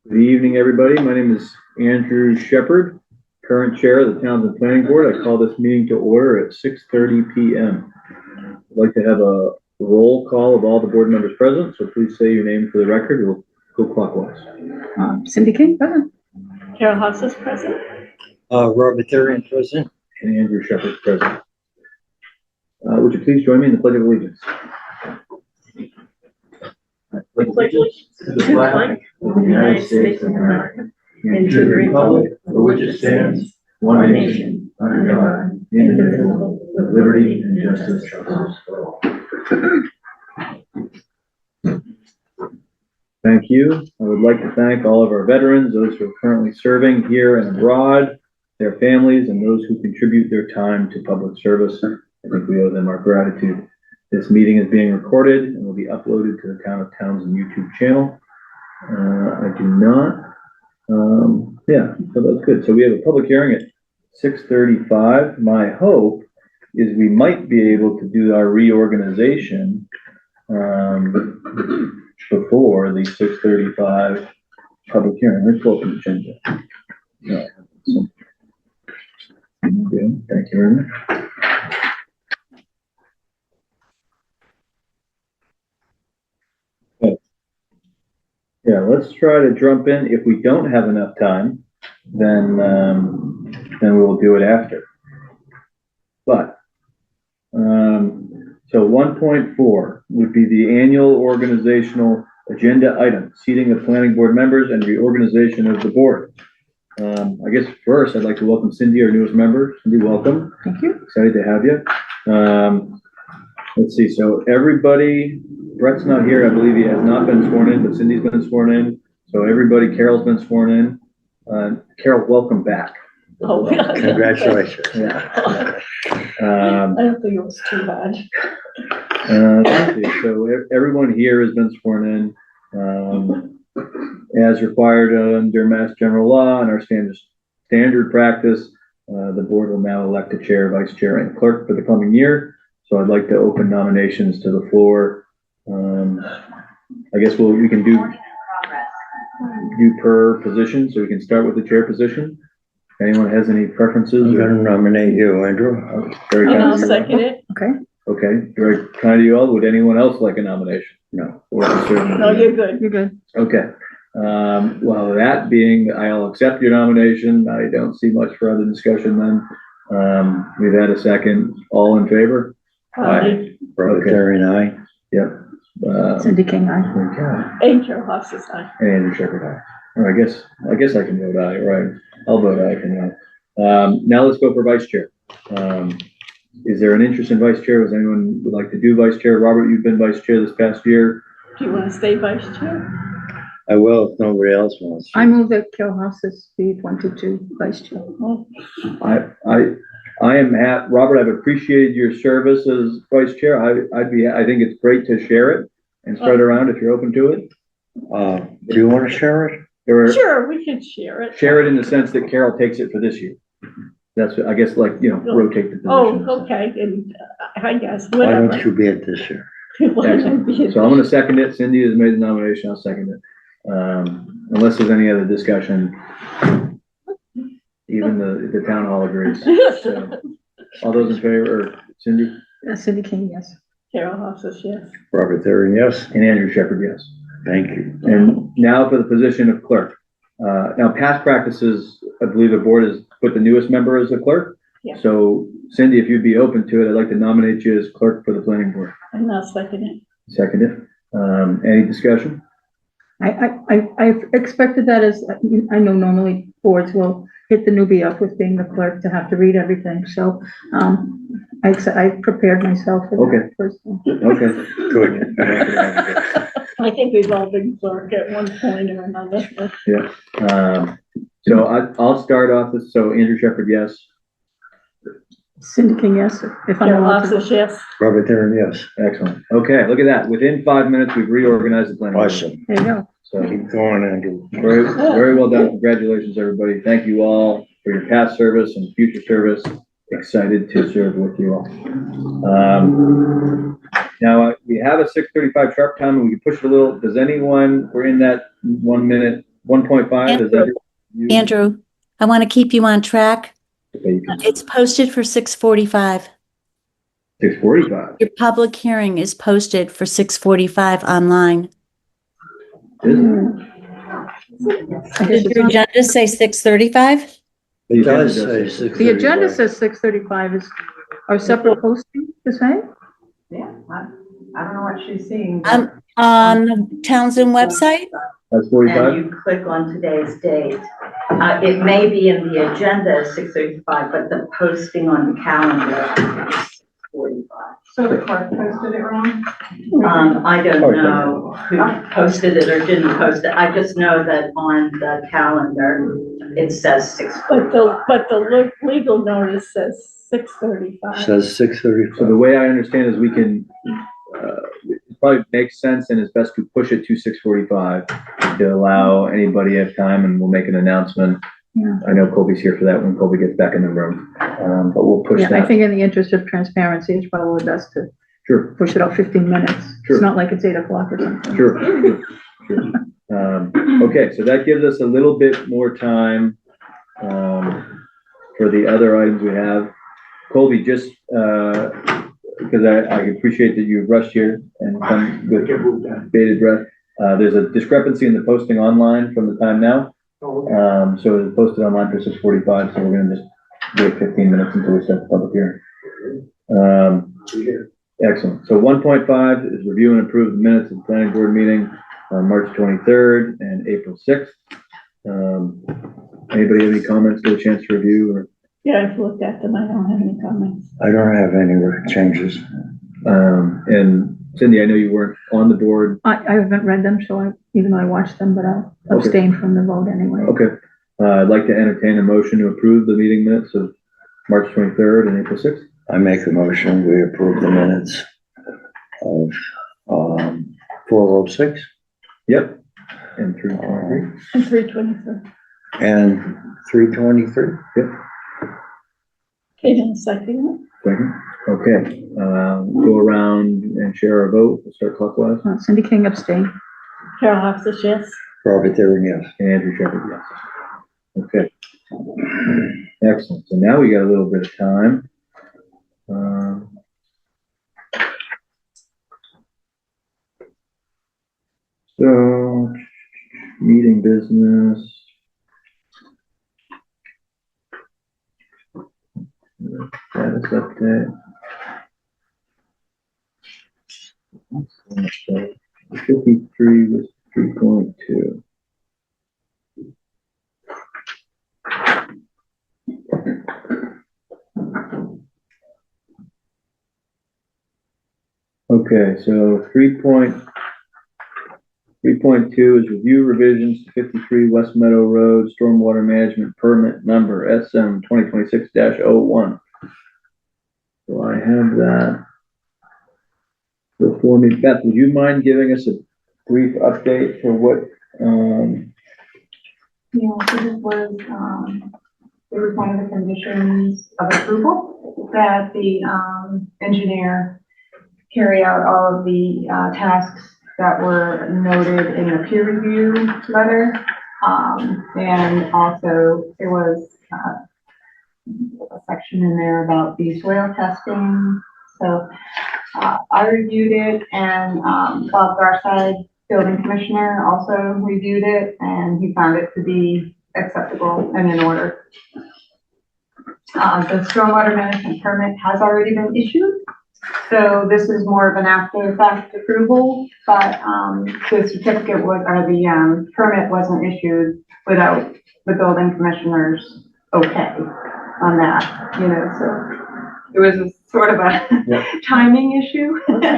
Good evening, everybody. My name is Andrew Shepard, current chair of the Townsend Planning Board. I call this meeting to order at 6:30 p.m. I'd like to have a roll call of all the board members present, so please say your name for the record. We'll go clockwise. Cindy King, present. Carol House is present. Robert Therian, present. And Andrew Shepard, present. Would you please join me in the Pledge of Allegiance? Allegiance to the flag of the United States of America and to the republic for which it stands, one nation, under God, indivisible, with liberty and justice for all. Thank you. I would like to thank all of our veterans, those who are currently serving here and abroad, their families, and those who contribute their time to public service. I think we owe them our gratitude. This meeting is being recorded and will be uploaded to the Town of Townsend YouTube channel. I do not. Yeah, so that's good. So we have a public hearing at 6:35. My hope is we might be able to do our reorganization before the 6:35 public hearing. Let's pull up the agenda. No, so, good. Thank you very much. Yeah, let's try to jump in. If we don't have enough time, then we will do it after. But so 1.4 would be the annual organizational agenda item, seating of planning board members and reorganization of the board. I guess first I'd like to welcome Cindy, our newest member. Cindy, welcome. Thank you. Excited to have you. Let's see. So everybody. Brett's not here. I believe he has not been sworn in, but Cindy's been sworn in. So everybody, Carol's been sworn in. Carol, welcome back. Oh, yeah. Congratulations. Yeah. I don't think it was too bad. Let's see. So everyone here has been sworn in, as required under Mass General Law and our standard practice. The board will now elect a chair, vice chair, and clerk for the coming year. So I'd like to open nominations to the floor. I guess we can do per position, so we can start with the chair position. If anyone has any preferences? I'm gonna nominate you, Andrew. Very And kind I'll of you. second it. Okay. Okay, very kind of you all. Would anyone else like a nomination? No. Or consider- No, you're good. You're good. Okay. Well, that being, I'll accept your nomination. I don't see much for other discussion then. We've had a second. All in favor? Aye. Robert Okay. Therian, aye. Yep. Cindy King, aye. Okay. And Carol House is aye. And Andrew Shepherd, aye. Or I guess I can vote aye, right? I'll vote aye for now. Now let's go for vice chair. Is there an interest in vice chair? Does anyone would like to do vice chair? Robert, you've been vice chair this past year. Do you want to stay vice chair? I will if nobody else wants to. I move that Carol Houses be appointed to vice chair. Oh, I am Robert, I've appreciated your service as vice chair. I think it's great to share it and spread around if you're open to it. Do you want to share it? sure, we can share it. Share it in the sense that Carol takes it for this year. That's, I guess, like, rotate the position. Oh, okay, and I guess, Why whatever. don't you be at this year? Why don't I be So I'm gonna second it. Cindy has made the nomination. I'll second it. Unless there's any other discussion. Even the town hall agrees. So, all those in favor, or Cindy Cindy King, yes. Carol House is yes. Robert Therian, yes. and Andrew Shepherd, yes. Thank you. And now for the position of clerk. Now past practices, I believe the board has put the newest member as the clerk. Yeah. So Cindy, if you'd be open to it, I'd like to nominate you as clerk for the planning board. And I'll second it. Second it. Any discussion? I expected that as, I know normally boards will hit the newbie up with being the clerk to have to read everything, so, I prepared myself for Okay. that first one. Okay. Good. I think we've all been clerk at one point or another. So I'll start off with, so Andrew Shepherd, yes. Cindy King, yes, if I'm Carol allowed House to. is yes. Robert Therian, yes. Excellent. Okay, look at that. Within 5 minutes, we've reorganized the planning board. Awesome. There you go. So Keep going, Andrew. very, very well done. Congratulations, everybody. Thank you all for your past service and future service. Excited to serve with you all. Now we have a 6:35 sharp time and we can push it a little. Does anyone, we're in that 1 minute 1.5, is that? Andrew, I want to keep you on track. Okay, you can, It's posted for 6:45. 6:45. Your public hearing is posted for 6:45 online. Is it? I guess Did it's your on- agenda say 6:35? The It does agenda say does 6:35. The agenda says 6:35 is our separate posting, the same? Yeah, I don't know what she's seeing. On the Townsend website? That's And 45? you click on today's date. It may be in the agenda as 6:35, but the posting on the calendar is 45. So the clerk posted it wrong? I don't know who posted it or didn't post it. I just know that on the calendar, it says 6:45. But the legal notice says 6:35. Says So 6:35. the way I understand is we can, it probably makes sense and is best to push it to 6:45 to allow anybody have time, and we'll make an announcement. Yeah. I know Colby's here for that when Colby gets back in the room, but we'll push Yeah, I that. think in the interest of transparency, it's probably best to Sure, push it out 15 minutes. Sure. It's not like it's 8 o'clock or something. sure, sure. Okay, so that gives us a little bit more time, for the other items we have. Colby, just, because I appreciate that you've rushed here and come with bated breath. There's a discrepancy in the posting online from the time now. So it's posted online for 6:45, so we're gonna just wait 15 minutes until we start the public hearing. Excellent. So 1.5 is review and approve the minutes of the planning board meeting on March 23rd and April 6th. Anybody have any comments, get a chance to review, or, Yeah, I've looked at them. I don't have any comments. I don't have any changes. and Cindy, I know you weren't on the board. I haven't read them, so even though I watched them, but I'll Okay. abstain from the vote anyway. Okay. I'd like to entertain a motion to approve the meeting minutes of March 23rd and April 6th. I make a motion, we approve the minutes of, 4:06 Yep. And 3:23. And 3:23. and 3:23. Okay, and second. Second. Okay, go around and share our vote. We'll start clockwise. Cindy King abstain. Carol Hofstas, yes. Robert Theron, yes. And Andrew Shepherd, yes. Okay. Excellent. So now we got a little bit of time. So, meeting business. Status update. 53 was 3.2. Okay, so 3.2 is review revisions to 53 West Meadow Road, stormwater management permit number SM 2026-01. So I have that before me. Beth, would you mind giving us a brief update for what, Yeah, so this was, it was one of the conditions of approval that the, engineer carry out all of the, tasks that were noted in the peer review letter. And also there was, a section in there about the soil testing. So, I reviewed it, and, Bob Garside, building commissioner, also reviewed it, and he found it to be acceptable and in order. The stormwater management permit has already been issued, so this is more of an after-the-fact approval, but, the certificate was, or the, permit wasn't issued without the building commissioner's okay on that, you know, so it was a sort of a Yep. timing issue.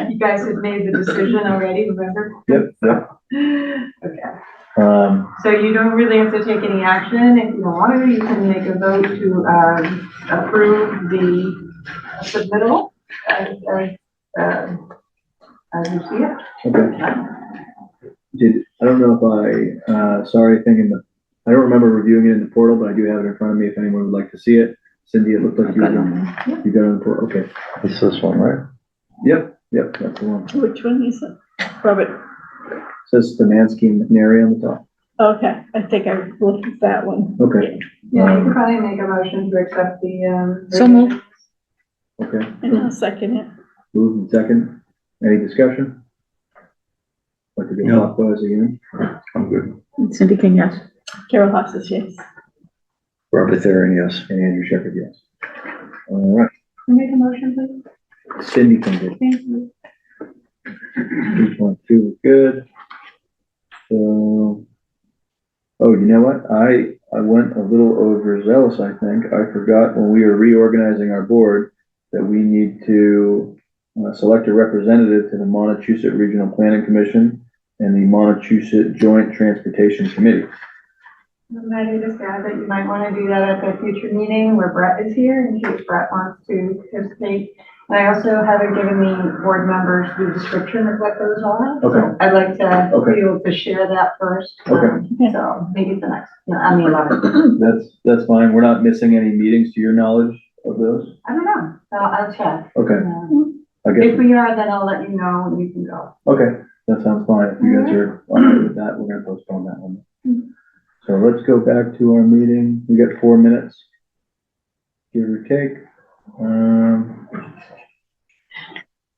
You guys had made the decision already, remember? yep, yep. Okay, so you don't really have to take any action. If you don't want to, you can make a vote to, approve the submittal as you see it. Okay. I don't know if I saw anything in the, I don't remember reviewing it in the portal, but I do have it in front of me if anyone would like to see it. Cindy, it looked like you got it on the portal. Okay. It's this one, right? Yep, that's the one. Which one is it? Robert, Says Stamansky and McNary on the top. Okay, I think I looked at that one. Okay, Yeah, you could probably make a motion to accept the, So moved. okay. And I'll second it. Moved and second. Any discussion? Like to do No. clockwise again? I'm good. Cindy King, yes. Carol Hofstas, yes. Robert Theron, yes. And Andrew Shepherd, yes. All right, make a motion, please. Cindy can do. Thank you. 3.2 is good. So, oh, you know what? I went a little overzealous, I think. I forgot when we were reorganizing our board that we need to select a representative to the Montechusett Regional Planning Commission and the Montechusett Joint Transportation Committee. Might I just add that you might want to do that at the future meeting where Brett is here in case Brett wants to participate. And I also haven't given the board members the description of what those are. Okay. So I'd like to Okay. be able to share that first. Okay. So maybe the next, on the 11th. That's fine. We're not missing any meetings to your knowledge of those? I don't know. I'll check. Okay, I If guess, we are, then I'll let you know and you can go. okay, that sounds fine. If you guys are all right with that, we're gonna postpone that one. So let's go back to our meeting. We got 4 minutes, give or take.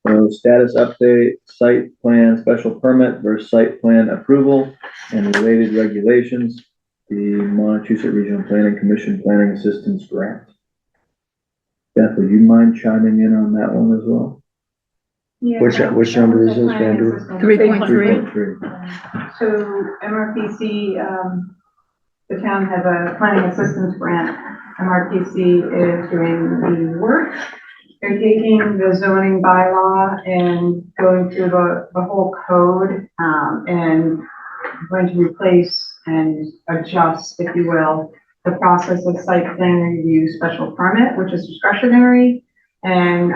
So status update, site plan special permit versus site plan approval and related regulations. The Montechusett Regional Planning Commission Planning Assistance Grant. Beth, would you mind chiming in on that one as well? Yeah. Which number is this, Andrew? 3.3. 3.3. So MRPC, the town has a planning assistance grant. MRPC is doing the work. They're taking the zoning bylaw and going through the whole code, and going to replace and adjust, if you will, the process of site plan review special permit, which is discretionary, and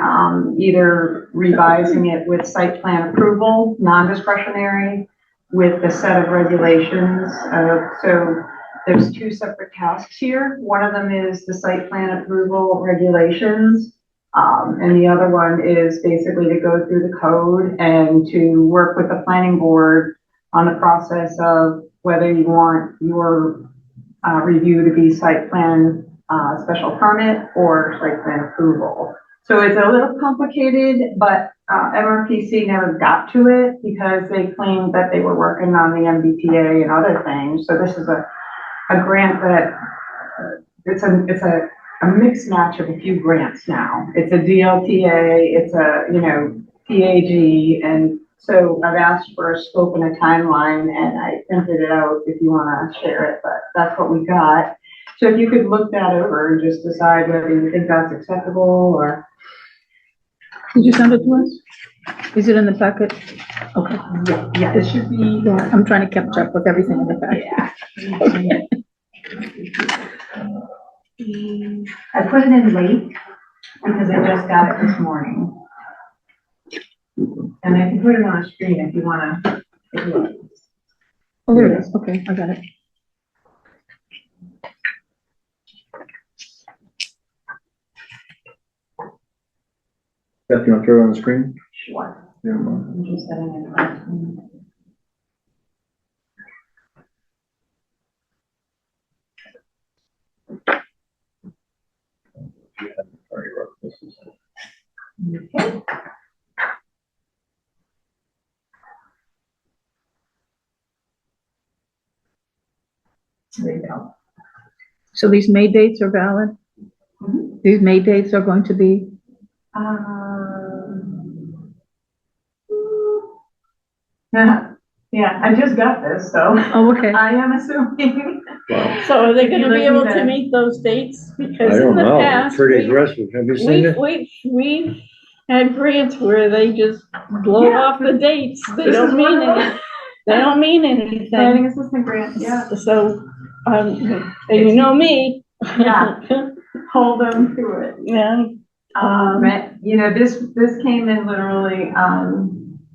either revising it with site plan approval, non-discretionary, with the set of regulations. So there's 2 separate tasks here. One of them is the site plan approval regulations. And the other one is basically to go through the code and to work with the planning board on the process of whether you want your review to be site plan special permit or site plan approval. So it's a little complicated, but MRPC never got to it because they claimed that they were working on the MBTA and other things. So this is a grant that it's a mixed match of a few grants now. It's a DLTA, it's a, PAG, and so I've asked for a scope and a timeline, and I printed it out if you want to share it, but that's what we got. So if you could look that over and just decide whether you think that's acceptable or. Did you send it to us? Is it in the packet? Okay. Yeah, it should be. Yeah, I'm trying to catch up with everything in the packet. Yeah. I put it in late because I just got it this morning. And I can put it on a screen if you want to. Oh, there it is. Okay, I got it. Beth, you want to throw it on the screen? Sure. Yeah. I'm just setting it. Okay. There you go. So these May dates are valid? These May dates are going to be, Yeah, I just got this, so oh, okay. I am assuming. So are they gonna You're be able looking to at- meet those dates? I Because in don't the know, past, pretty aggressive, have you seen it? we've had grants where they just blow Yeah. off the dates. They This is don't mean one of anything. They don't mean anything. Planning assistant grant, yeah, So, and you know me. Yeah. hold them to it. Yeah. This came in literally,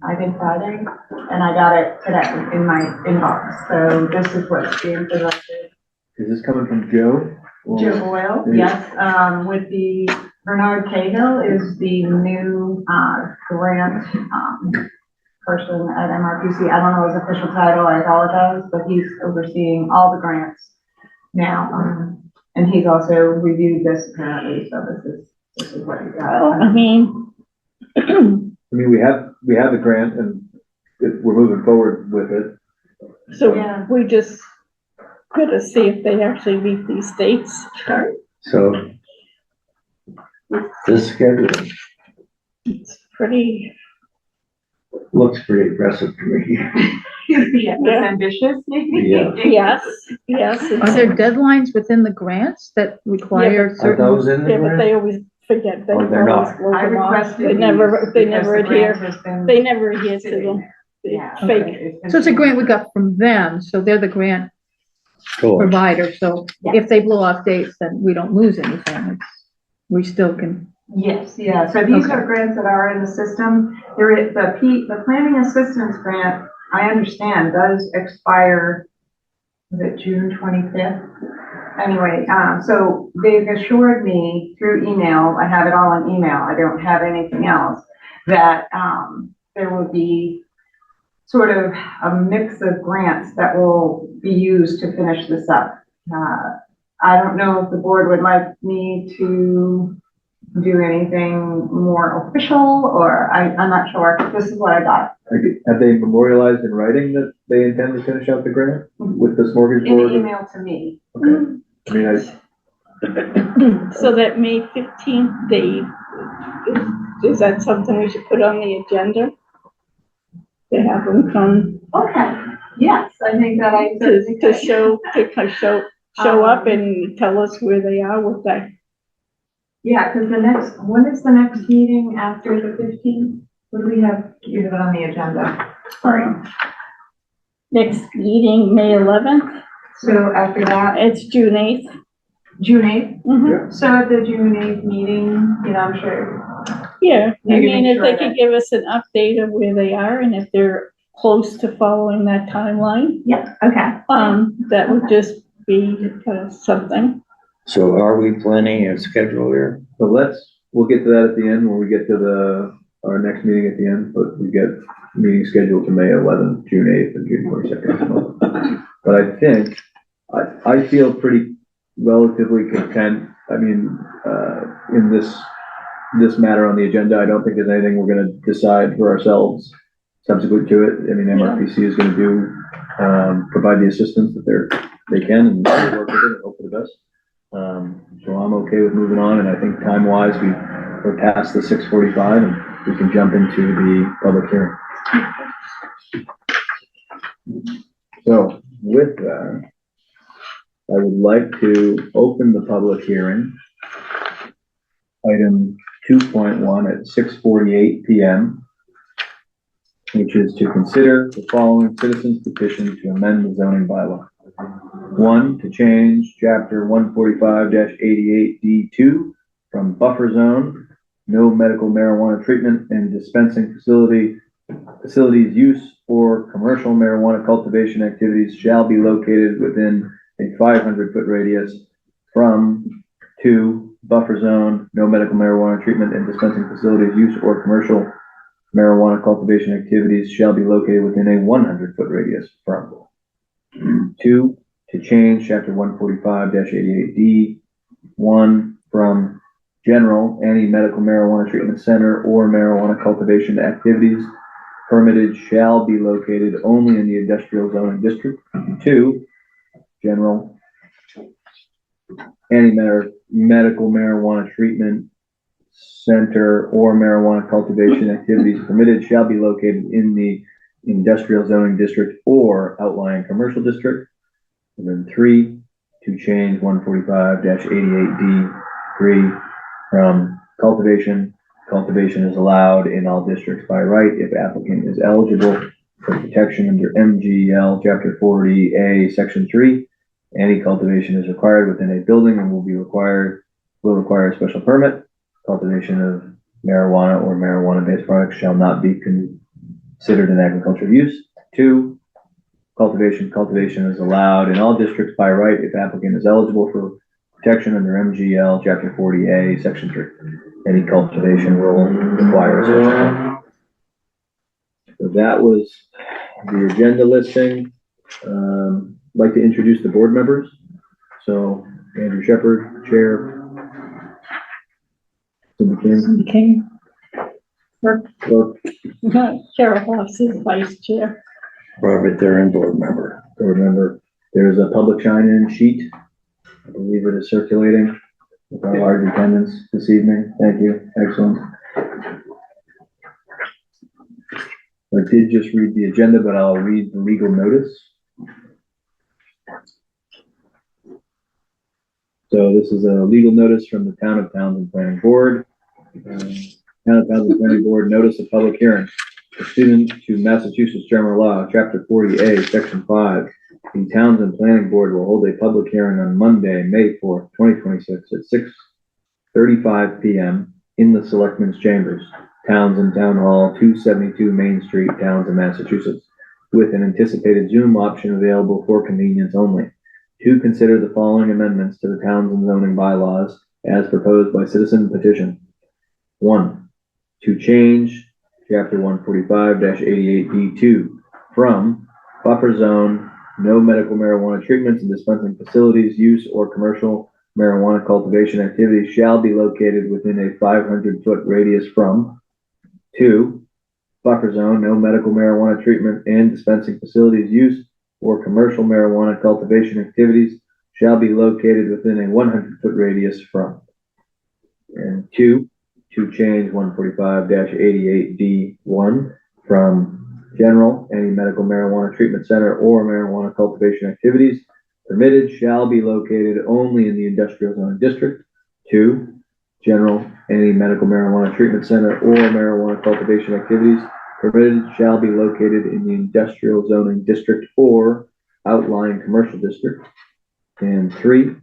I think Friday, and I got it today in my inbox, so this is what's being presented. Is this coming from Joe? Or- Joe Boyle, yes, with the Bernard Cahill is the new, grant, person at MRPC. I don't know his official title, I apologize, but he's overseeing all the grants now. And he's also reviewed this apparently, so this is what he Well, got. I mean, I mean, we have the grant and we're moving forward with it. so Yeah. we just gotta see if they actually meet these dates. So this schedule It's pretty, looks pretty aggressive to me. Yeah, it's ambitious, maybe? Yeah. yes, yes. Are it's- there deadlines within the grants that require Are certain? those in the Yeah, but grant? they always forget, they Oh, they're always not. blow I them off. requested They these never because the adhere, grant has been they never adhere to sitting them. there. It's Yeah. fake. been So it's a grant we sitting got from them, so they're the grant Cool. provider, so if they blow off dates, then we don't lose anything. We still can, Yes, yeah, so these Okay. are grants that are in the system. There is, the planning assistance grant, I understand, does expire, was it June 25th? Anyway, so they've assured me through email, I have it all in email, I don't have anything else, that, there will be sort of a mix of grants that will be used to finish this up. I don't know if the board would like me to do anything more official, or I'm not sure. This is what I got. Have they memorialized in writing that they intend to finish out the grant with this mortgage In board? an email to me. Okay. I mean, So that May 15th date, is that something we should put on the agenda? To have them come Okay, yes, I think that I. to show up and tell us where they are with that. Yeah, because when is the next meeting after the 15th? What do we have, you have it on the agenda? Next meeting, May 11th, So after that, it's June 8th. June 8th? Mhm. So at the June 8th meeting, I'm sure. Yeah, I Maybe mean, make if they sure could that- give us an update of where they are and if they're close to following that timeline, Yeah, okay. that would just be something. So are we planning a schedule here? so we'll get to that at the end when we get to our next meeting at the end, but we get meetings scheduled for May 11th, June 8th, and June 22nd. But I think, I feel pretty relatively content, I mean, in this matter on the agenda, I don't think there's anything we're gonna decide for ourselves subsequent to it. I mean, MRPC is gonna provide the assistance that they can, and we'll work with it and hope for the best. So I'm okay with moving on, and I think time-wise, we're past the 6:45, and we can jump into the public hearing. So with that, I would like to open the public hearing. Item 2.1 at 6:48 PM, which is to consider the following citizens petition to amend the zoning bylaw. One, to change chapter 145-88D2 from buffer zone, no medical marijuana treatment and dispensing facilities use or commercial marijuana cultivation activities shall be located within a 500-foot radius from 2, buffer zone, no medical marijuana treatment and dispensing facilities use or commercial marijuana cultivation activities shall be located within a 100-foot radius from. 2, to change chapter 145-88D1 from general, any medical marijuana treatment center or marijuana cultivation activities permitted shall be located only in the industrial zoning district. 2, general, any medical marijuana treatment center or marijuana cultivation activities permitted shall be located in the industrial zoning district or outlying commercial district. And then 3, to change 145-88D3 from cultivation is allowed in all districts by right if applicant is eligible for protection under MGL Chapter 40A, Section 3. Any cultivation is required within a building and will require a special permit. Cultivation of marijuana or marijuana-based products shall not be considered an agricultural use. 2, cultivation is allowed in all districts by right if applicant is eligible for protection under MGL Chapter 40A, Section 3. Any cultivation will require a special permit. So that was the agenda listing. I'd like to introduce the board members. So Andrew Shepherd, Chair. Cindy King, Cindy King. Clerk, Carol Hoffs is vice chair. Robert Theron, board member. board member. There's a public sign-in sheet. I believe it is circulating with our large attendance this evening. Thank you. Excellent. I did just read the agenda, but I'll read the legal notice. So this is a legal notice from the Town of Townsend Planning Board. Town of Townsend Planning Board notice of public hearing. Pursuant to Massachusetts General Law, Chapter 40A, Section 5, the Townsend Planning Board will hold a public hearing on Monday, May 4th, 2026 at 6:35 p.m. in the Selectmen's Chambers, Townsend Town Hall, 272 Main Street, Townsend, Massachusetts, with an anticipated Zoom option available for convenience only. To consider the following amendments to the Townsend zoning bylaws as proposed by citizen petition. 1. To change Chapter 145-88D2 from buffer zone, no medical marijuana treatments and dispensing facilities, use or commercial marijuana cultivation activities shall be located within a 500-foot radius from. 2. Buffer zone, no medical marijuana treatment and dispensing facilities, use or commercial marijuana cultivation activities shall be located within a 100-foot radius from. And 2. To change 145-88D1 from general, any medical marijuana treatment center or marijuana cultivation activities permitted shall be located only in the industrial zone district. 2. General, any medical marijuana treatment center or marijuana cultivation activities permitted shall be located in the industrial zoning district or outlying commercial district. And 3.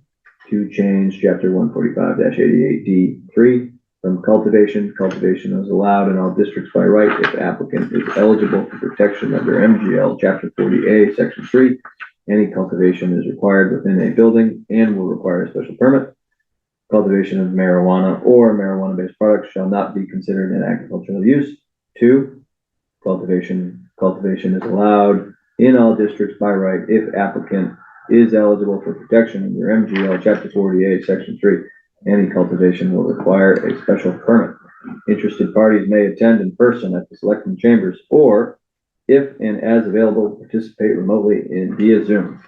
To change Chapter 145-88D3 from cultivation is allowed in all districts by right if the applicant is eligible for protection under MGL Chapter 40A, Section 3. Any cultivation is required within a building and will require a special permit. Cultivation of marijuana or marijuana-based products shall not be considered an agricultural use. 2. Cultivation is allowed in all districts by right if applicant is eligible for protection under MGL Chapter 48, Section 3. Any cultivation will require a special permit. Interested parties may attend in person at the Selectmen Chambers or, if and as available, participate remotely via Zoom.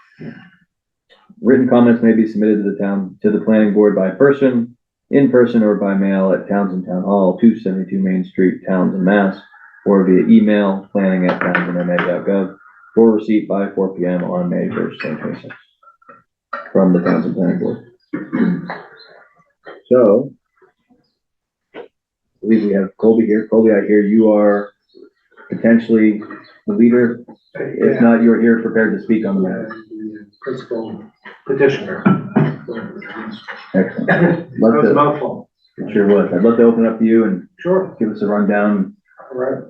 Written comments may be submitted to the planning board by person, in person, or by mail at Townsend Town Hall, 272 Main Street, Townsend, Mass, or via email planning@townsendma.gov for receipt by 4 p.m. on May 1st, 2026 from the Townsend Planning Board. So, I believe we have Colby here. Colby, I hear you are potentially the leader. If not, you're here prepared to speak on the matter. Principal petitioner. Excellent. That was a mouthful. It sure was. I'd love to open up to you and Sure. give us a rundown. All right.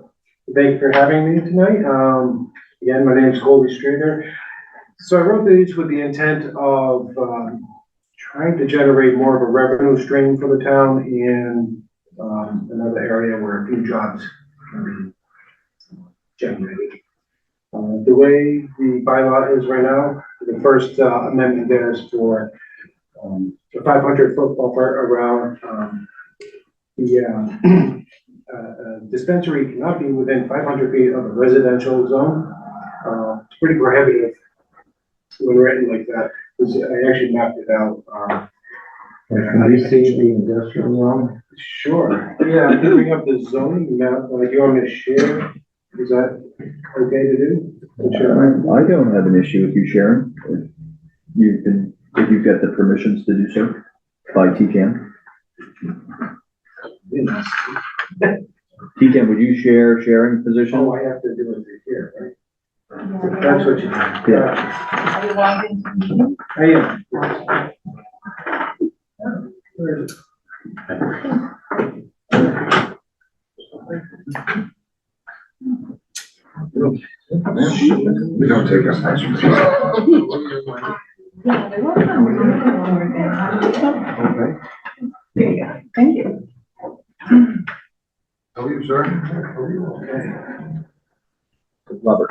Thank you for having me tonight. Again, my name is Colby Streeter. So I wrote these with the intent of trying to generate more of a revenue stream for the town in another area where a few jobs can be generated. The way the bylaw is right now, the first amendment there is for a 500-foot buffer around the dispensary cannot be within 500 feet of a residential zone. It's pretty prohibitive when written like that, because I actually mapped it out. Can you see the industrial zone? Sure. Yeah, I can bring up the zoning map. Like, you want me to share? Is that okay to do? I don't have an issue with you sharing. If you've got the permissions to do so by TCAM. TCAM, would you share sharing position? Oh, I have to do it here, right? That's what you do. Yeah. Are you logged into the meeting? I am. Where is it? We don't take up much. Yeah, they're working on it. Okay. There you go. Thank you. How are you, sir?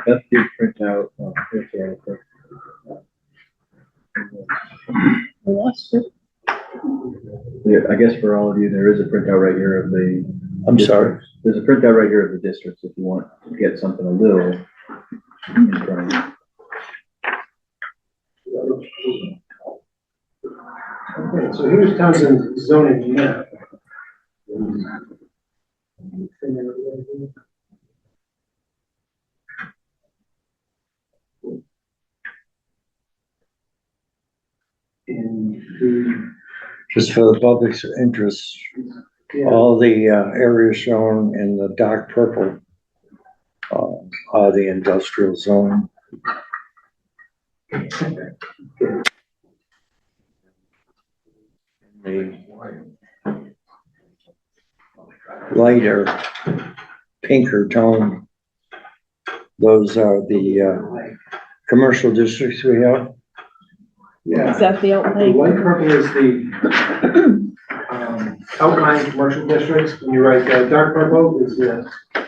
Beth did print out, here's the article. I lost it. Yeah, I guess for all of you, there is a printout right here of the. I'm sorry. There's a printout right here of the districts if you want to get something a little. in front of you. Okay, so here's Townsend's zoning map. In the, Just for the public's interest, yeah, all the areas shown in the dark purple are the industrial zone. The lighter pinker tone, those are the commercial districts we have. yeah. Is that the The outlay? light purple is the outlying commercial districts, and you're right, the dark purple is the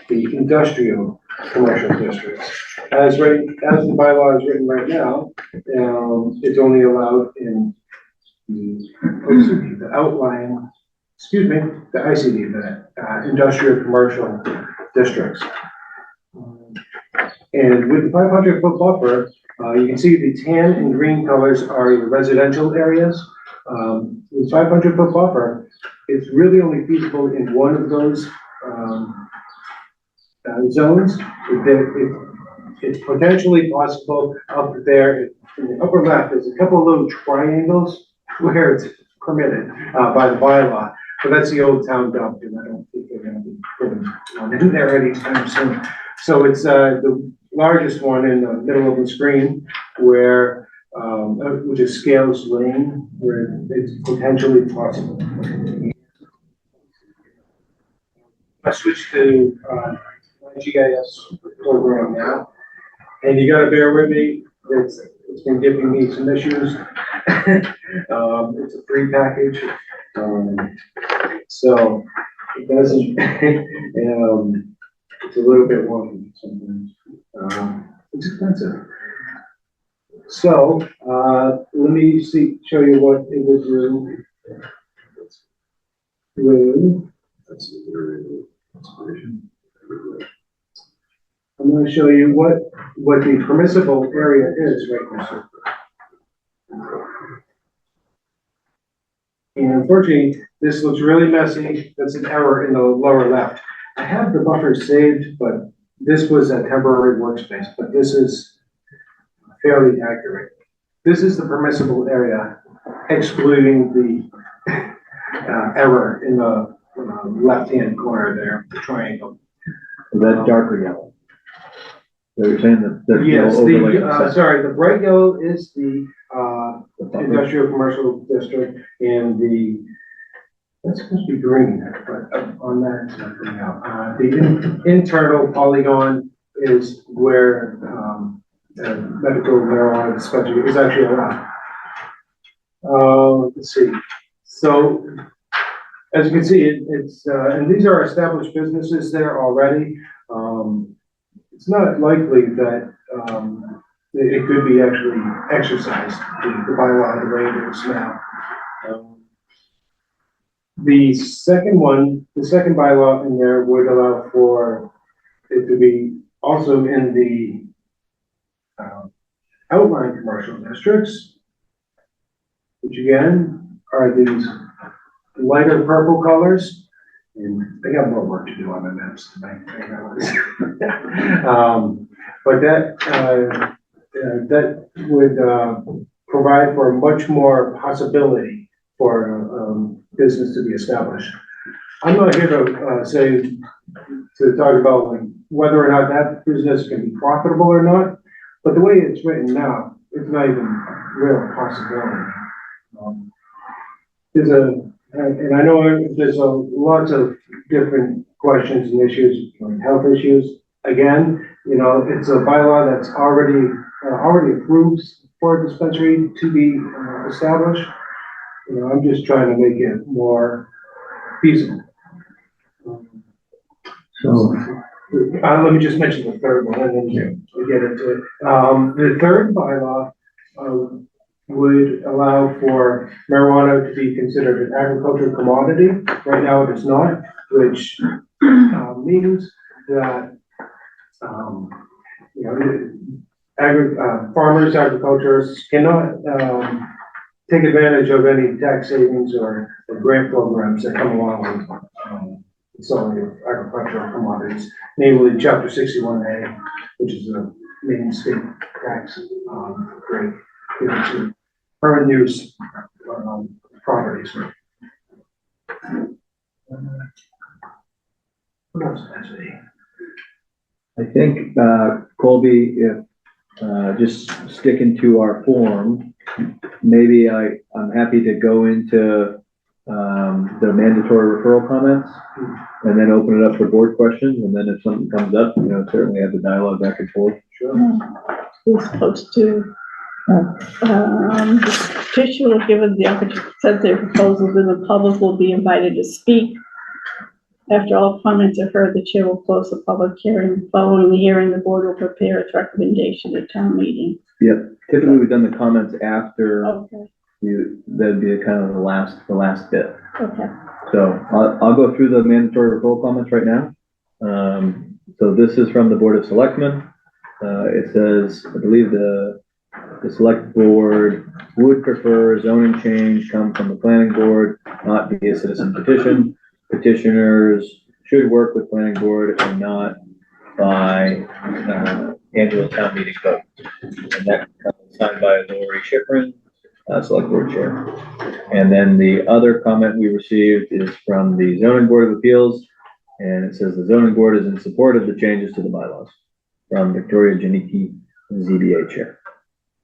industrial commercial districts. As the bylaw is written right now, it's only allowed in the OCD, the outlying, the ICD, the industrial commercial districts. And with the 500-foot buffer, you can see the tan and green colors are the residential areas. With 500-foot buffer, it's really only feasible in one of those zones. It's potentially possible up there in the upper left. There's a couple of little triangles where it's permitted by the bylaw, but that's the old town dump, and I don't think they're going to be putting one in there anytime soon. So it's the largest one in the middle of the screen, where which is Scales Lane, where it's potentially possible. I switched to GIS program now, and you gotta bear with me. It's been giving me some issues. It's a free package, so it doesn't. It's a little bit wonky sometimes. It's expensive. So let me show you what it would do with. I'm going to show you what the permissible area is right now. And unfortunately, this looks really messy. That's an error in the lower left. I have the buffer saved, but this was a temporary workspace, but this is fairly accurate. This is the permissible area, excluding the error in the left-hand corner there, the triangle. Is that darker yellow? So you're saying that? Yes, the bright yellow is the industrial commercial district, and that's supposed to be green, but on that, it's not green out. The internal polygon is where medical marijuana dispensary is actually allowed. Let's see. So, as you can see, it's and these are established businesses there already. It's not likely that it could be actually exercised, the bylaw the way it is now. The second bylaw in there would allow for it to be also in the outlying commercial districts, which again are these lighter purple colors. And I got more work to do on the maps tonight. But that would provide for much more possibility for business to be established. I'm not here to talk about like whether or not that business can be profitable or not, but the way it's written now, it's not even a real possibility. And I know there's lots of different questions and issues, like health issues. Again, it's a bylaw that's already approved for a dispensary to be established. I'm just trying to make it more feasible. So let me just mention the third one and then we get into it. The third bylaw, would allow for marijuana to be considered an agricultural commodity. Right now it is not, which, means that, you know, farmers, agriculturists cannot, take advantage of any tax savings or grant programs that come along with selling of agricultural commodities, namely Chapter 61A, which is a main state tax rate given to current use properties. What else has it? I think, Colby, if, just sticking to our form, maybe I'm happy to go into, the mandatory referral comments and then open it up for board questions. And then if something comes up, you know, certainly have the dialogue back and forth. Sure. Who's supposed to, the petitioner will give us the opportunity to present their proposals, and the public will be invited to speak. After all comments are heard, the chair will close the public hearing. Following the hearing, the board will prepare its recommendation at town meeting. Yep, typically we've done the comments after Okay, that'd be kind of the last bit. okay. So I'll go through the mandatory referral comments right now. So this is from the Board of Selectmen. It says, I believe the select board would prefer a zoning change come from the planning board, not be a citizen petition. Petitioners should work with planning board and not by annual town meeting vote. And that comes signed by Lori Schifrin, select board chair. And then the other comment we received is from the zoning board of appeals. And it says the zoning board is in support of the changes to the bylaws from Victoria Janicki, ZBA chair.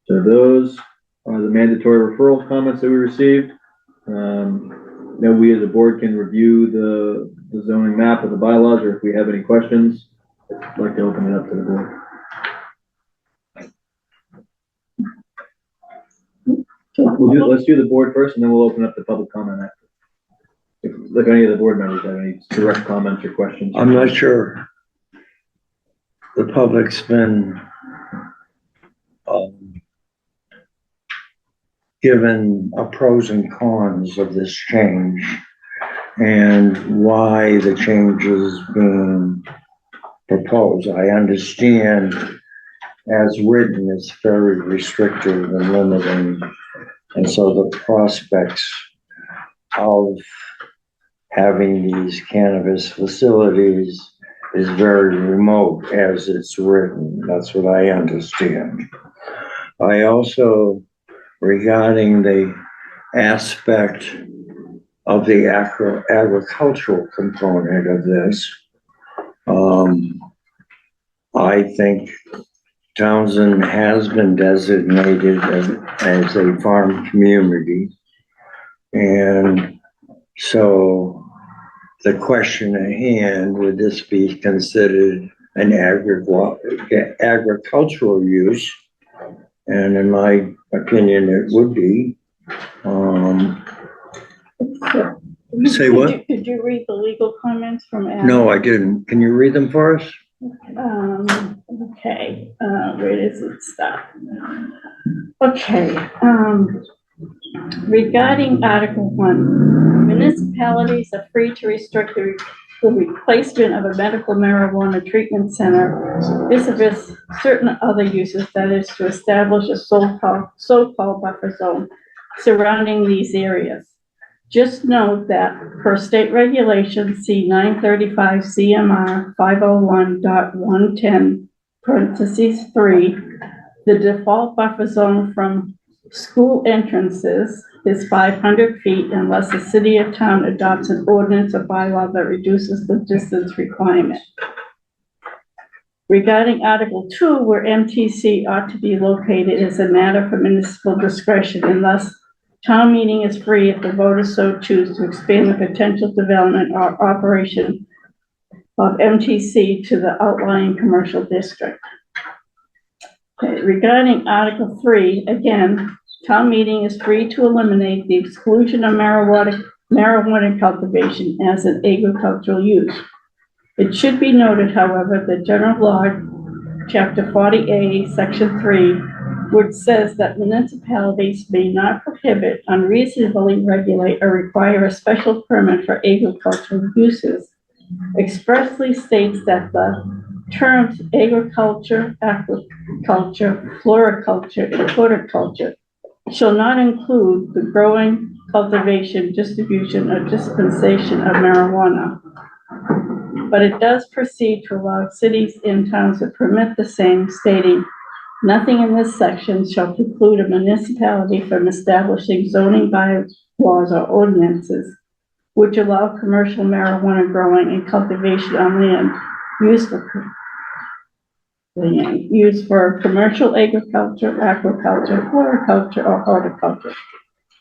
So those are the mandatory referral comments that we received. Now we as a board can review the zoning map of the bylaws, or if we have any questions, I'd like to open it up to the board. Let's do the board first, and then we'll open up the public comment after. If any of the board members have any direct comments or questions. I'm not sure. The public's been given a pros and cons of this change and why the change is being proposed. I understand as written, it's very restrictive and limiting. And so the prospects of having these cannabis facilities is very remote as it's written. That's what I understand. I also, regarding the aspect of the agricultural component of this, I think Townsend has been designated as a farm community. And so the question at hand, would this be considered an agricultural use? And in my opinion, it would be. Say what? Did you read the legal comments from Adam? No, I didn't. Can you read them for us? Okay, where does it stop? Okay, regarding Article 1, municipalities are free to restrict the replacement of a medical marijuana treatment center vis-a-vis certain other uses, that is to establish a so-called buffer zone surrounding these areas. Just note that per state regulation C 935 CMR 501.110 parentheses 3, the default buffer zone from school entrances is 500 feet unless the city or town adopts an ordinance or bylaw that reduces the distance requirement. Regarding Article 2, where MTC ought to be located, is a matter for municipal discretion unless town meeting is free if the voters so choose to expand the potential development or operation of MTC to the outlying commercial district. Okay, regarding Article 3, again, town meeting is free to eliminate the exclusion of marijuana cultivation as an agricultural use. It should be noted, however, that General Law, Chapter 40A, Section 3, which says that municipalities may not prohibit, unreasonably regulate, or require a special permit for agricultural uses, expressly states that the terms agriculture, aquaculture, floriculture, and horticulture shall not include the growing, cultivation, distribution, or dispensation of marijuana. But it does proceed to allow cities and towns to permit the same, stating, nothing in this section shall preclude a municipality from establishing zoning bylaws or ordinances which allow commercial marijuana growing and cultivation on land used for commercial agriculture, aquaculture, floriculture, or horticulture.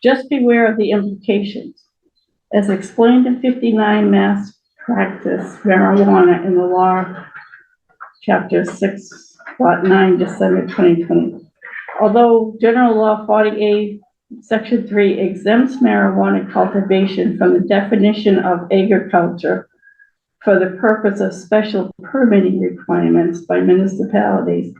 Just beware of the implications. As explained in 59 Mass Practice Marijuana in the Law, Chapter 6, Lot 9, December 2020. Although General Law 40A, Section 3 exempts marijuana cultivation from the definition of agriculture for the purpose of special permitting requirements by municipalities,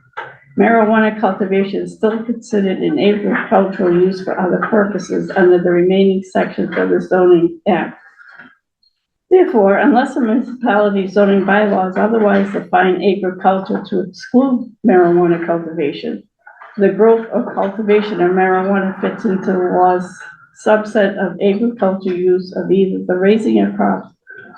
marijuana cultivation is still considered an agricultural use for other purposes under the remaining sections of the Zoning Act. Therefore, unless a municipality's zoning bylaws otherwise define agriculture to exclude marijuana cultivation, the growth or cultivation of marijuana fits into the law's subset of agriculture use of either the raising of crops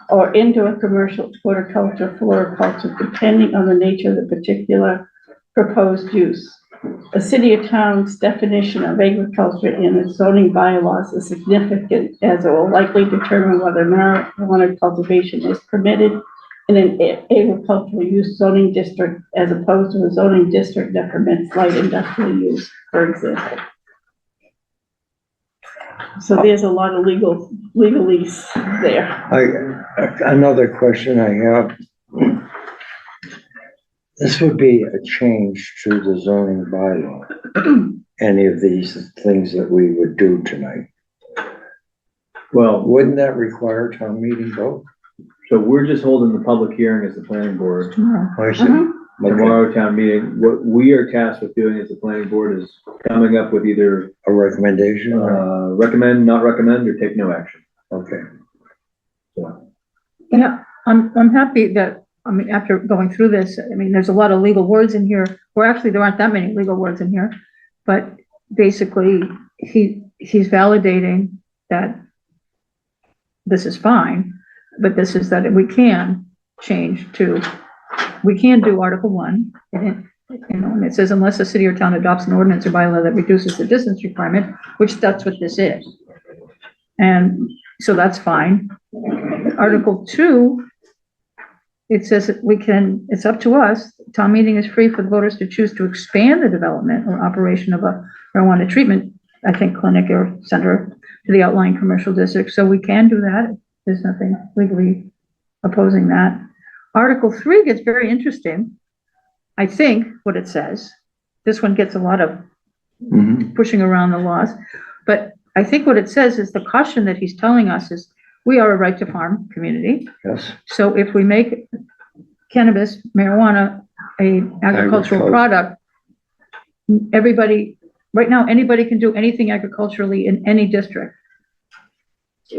or indoor commercial horticulture, floriculture, depending on the nature of the particular proposed use. A city or town's definition of agriculture in its zoning bylaws is significant, as it will likely determine whether marijuana cultivation is permitted in an agricultural use zoning district as opposed to a zoning district that permits light industrial use, for example. So there's a lot of legalese there. Another question I have. This would be a change to the zoning bylaw. Any of these things that we would do tonight. Well, Wouldn't that require town meeting vote? so we're just holding the public hearing as the planning board. Tomorrow. I see. Mhm. Tomorrow town meeting, what we are tasked with doing as the planning board is coming up with either, A recommendation? or- recommend, not recommend, or take no action. Okay. So, Yeah, I'm happy that, I mean, after going through this, I mean, there's a lot of legal words in here, or actually, there aren't that many legal words in here, but basically, he's validating that this is fine, but this is that we can change to, we can do Article 1, and it says unless a city or town adopts an ordinance or bylaw that reduces the distance requirement, which that's what this is. And so that's fine. Article 2, it says that we can, it's up to us, town meeting is free for the voters to choose to expand the development or operation of a marijuana treatment, I think, clinic or center to the outlying commercial district, so we can do that. There's nothing legally opposing that. Article 3 gets very interesting. I think what it says, this one gets a lot of pushing around the laws, but I think what it says is the caution that he's telling us is we are a right to farm community. Yes. So if we make cannabis, marijuana, a agricultural product, everybody, right now, anybody can do anything agriculturally in any district.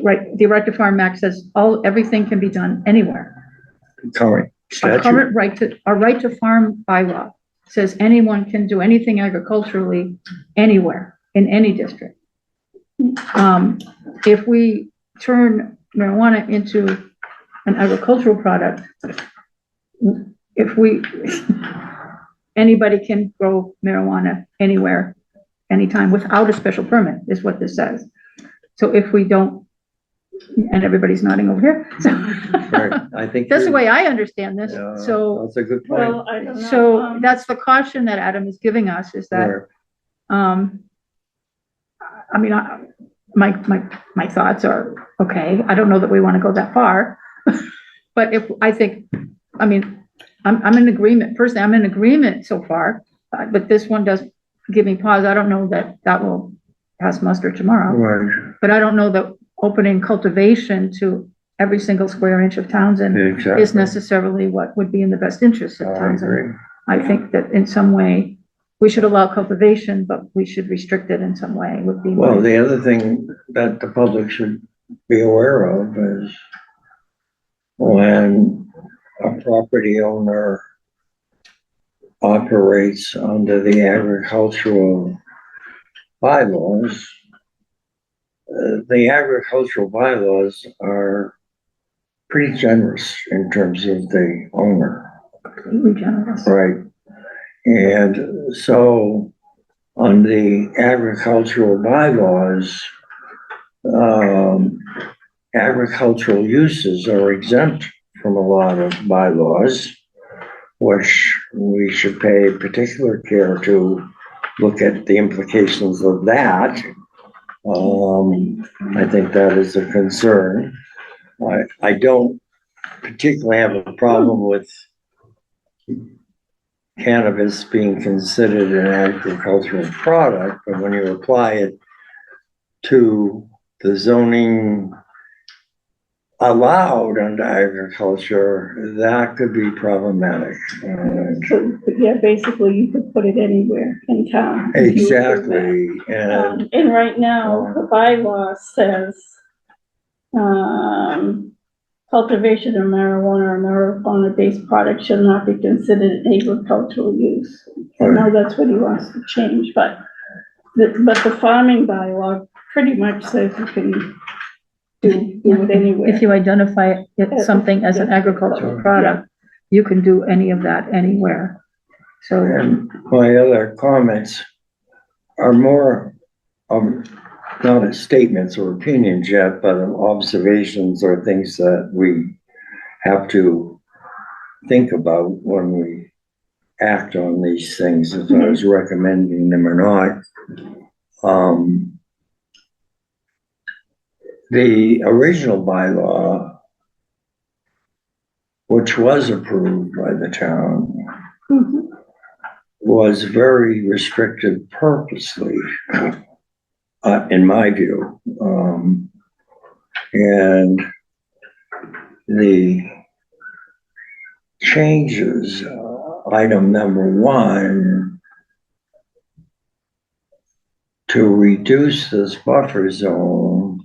Right, the right to farm act says everything can be done anywhere. Current Our statute. current our right to farm bylaw says anyone can do anything agriculturally anywhere, in any district. If we turn marijuana into an agricultural product, anybody can grow marijuana anywhere, anytime, without a special permit, is what this says. So if we don't, and everybody's nodding over here, so. Right, I think. That's the you're- way I understand this, Yeah, so, That's a good point. Well, I don't know. so that's the caution that Adam is giving us, is that, Right. I mean, my thoughts are, okay, I don't know that we want to go that far. But I think, I mean, I'm in agreement, personally, I'm in agreement so far, but this one does give me pause. I don't know that will pass muster tomorrow, Right. but I don't know that opening cultivation to every single square inch of Townsend Exactly. is necessarily what would be in the best interest of I Townsend. agree. I think that in some way, we should allow cultivation, but we should restrict it in some way, would be Well, my, the other thing that the public should be aware of is when a property owner operates under the agricultural bylaws, the agricultural bylaws are pretty generous in terms of the owner, completely generous. right? And so on the agricultural bylaws, agricultural uses are exempt from a lot of bylaws, which we should pay particular care to look at the implications of that. I think that is a concern. I don't particularly have a problem with cannabis being considered an agricultural product, but when you apply it to the zoning allowed under agriculture, that could be problematic. So, yeah, basically you could put it anywhere in town. Exactly, and And right now, the bylaw says, cultivation of marijuana or marijuana-based products shall not be considered an agricultural use. I know that's what he wants to change, but the farming bylaw pretty much says you can do it anywhere. If you identify it something as an agricultural product, you can do any of that anywhere. So, and my other comments are more, not as statements or opinions yet, but observations or things that we have to think about when we act on these things, as far as recommending them or not. The original bylaw, which was approved by the town, was very restrictive purposely, in my view. And the changes, item number 1, to reduce this buffer zone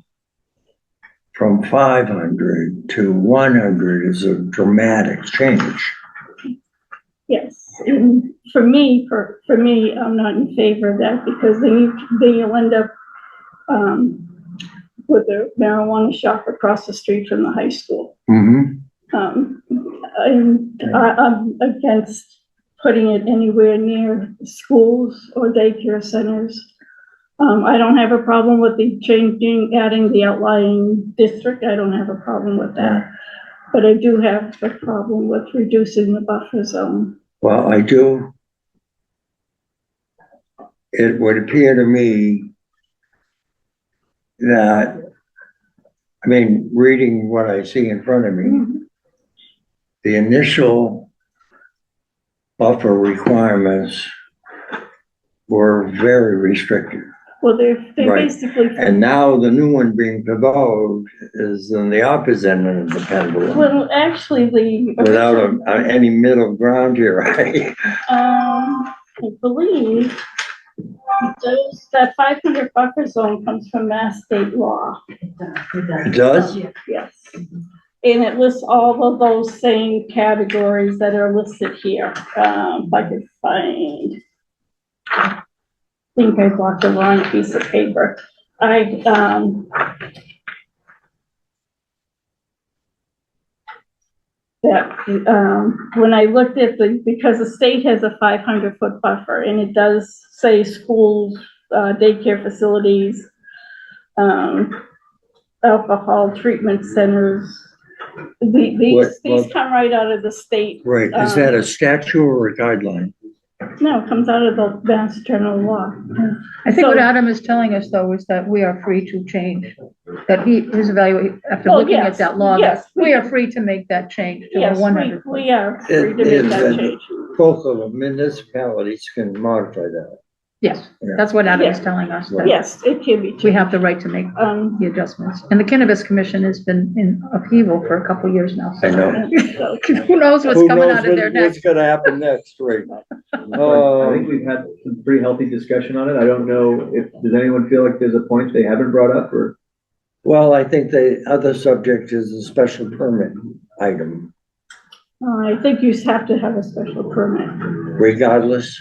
from 500 to 100 is a dramatic change. Yes, and for me, I'm not in favor of that, because then you'll end up, with a marijuana shop across the street from the high school. And I'm against putting it anywhere near schools or daycare centers. I don't have a problem with adding the outlying district. I don't have a problem with that. But I do have a problem with reducing the buffer zone. Well, I do. It would appear to me that, I mean, reading what I see in front of me, the initial buffer requirements were very restrictive. Well, they're Right. basically. And now the new one being proposed is on the opposite end of the pendulum. Well, actually, Without any middle ground here, right? I believe that 500 buffer zone comes from Mass state law. It does? Yes. And it lists all of those same categories that are listed here. If I could find. I think I bought the wrong piece of paper. When I looked at because the state has a 500-foot buffer, and it does say schools, daycare facilities, alcohol treatment centers. These come right out of the state. Right, is that a statute or a guideline? No, it comes out of the Mass General Law. I think what So- Adam is telling us, though, is that we are free to change, that his evaluation, after Oh, looking at yes, that law, yes, we are free to make that change to a Yes, 100. we are free to make that change. Both of the municipalities can modify that. Yes, that's what Adam is Yeah. telling us, that Yes, it can be. we have the right to make the adjustments. And the Cannabis Commission has been in upheaval for a couple of years now. I know. Who knows what's Who coming knows out of there what's next? gonna happen next, right? I think we've had some pretty healthy discussion on it. I don't know if, does anyone feel like there's a point they haven't brought up or? Well, I think the other subject is a special permit item, I think you have to have a special permit, regardless.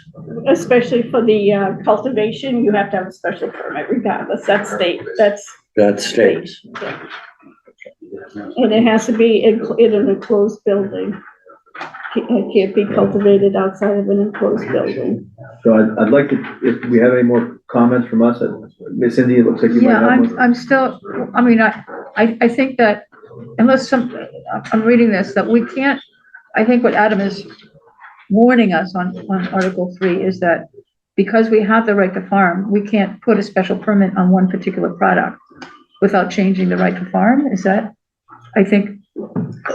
especially for the cultivation, you have to have a special permit regardless, that's state, that's. That stays. Yeah. And it has to be in an enclosed building. It can't be cultivated outside of an enclosed building. So I'd like to, if we have any more comments from us, Miss Cindy, it looks like you might Yeah, have one. I'm still, I mean, I think that unless I'm reading this, that we can't, I think what Adam is warning us on Article 3 is that because we have the right to farm, we can't put a special permit on one particular product without changing the right to farm. Is that, I think,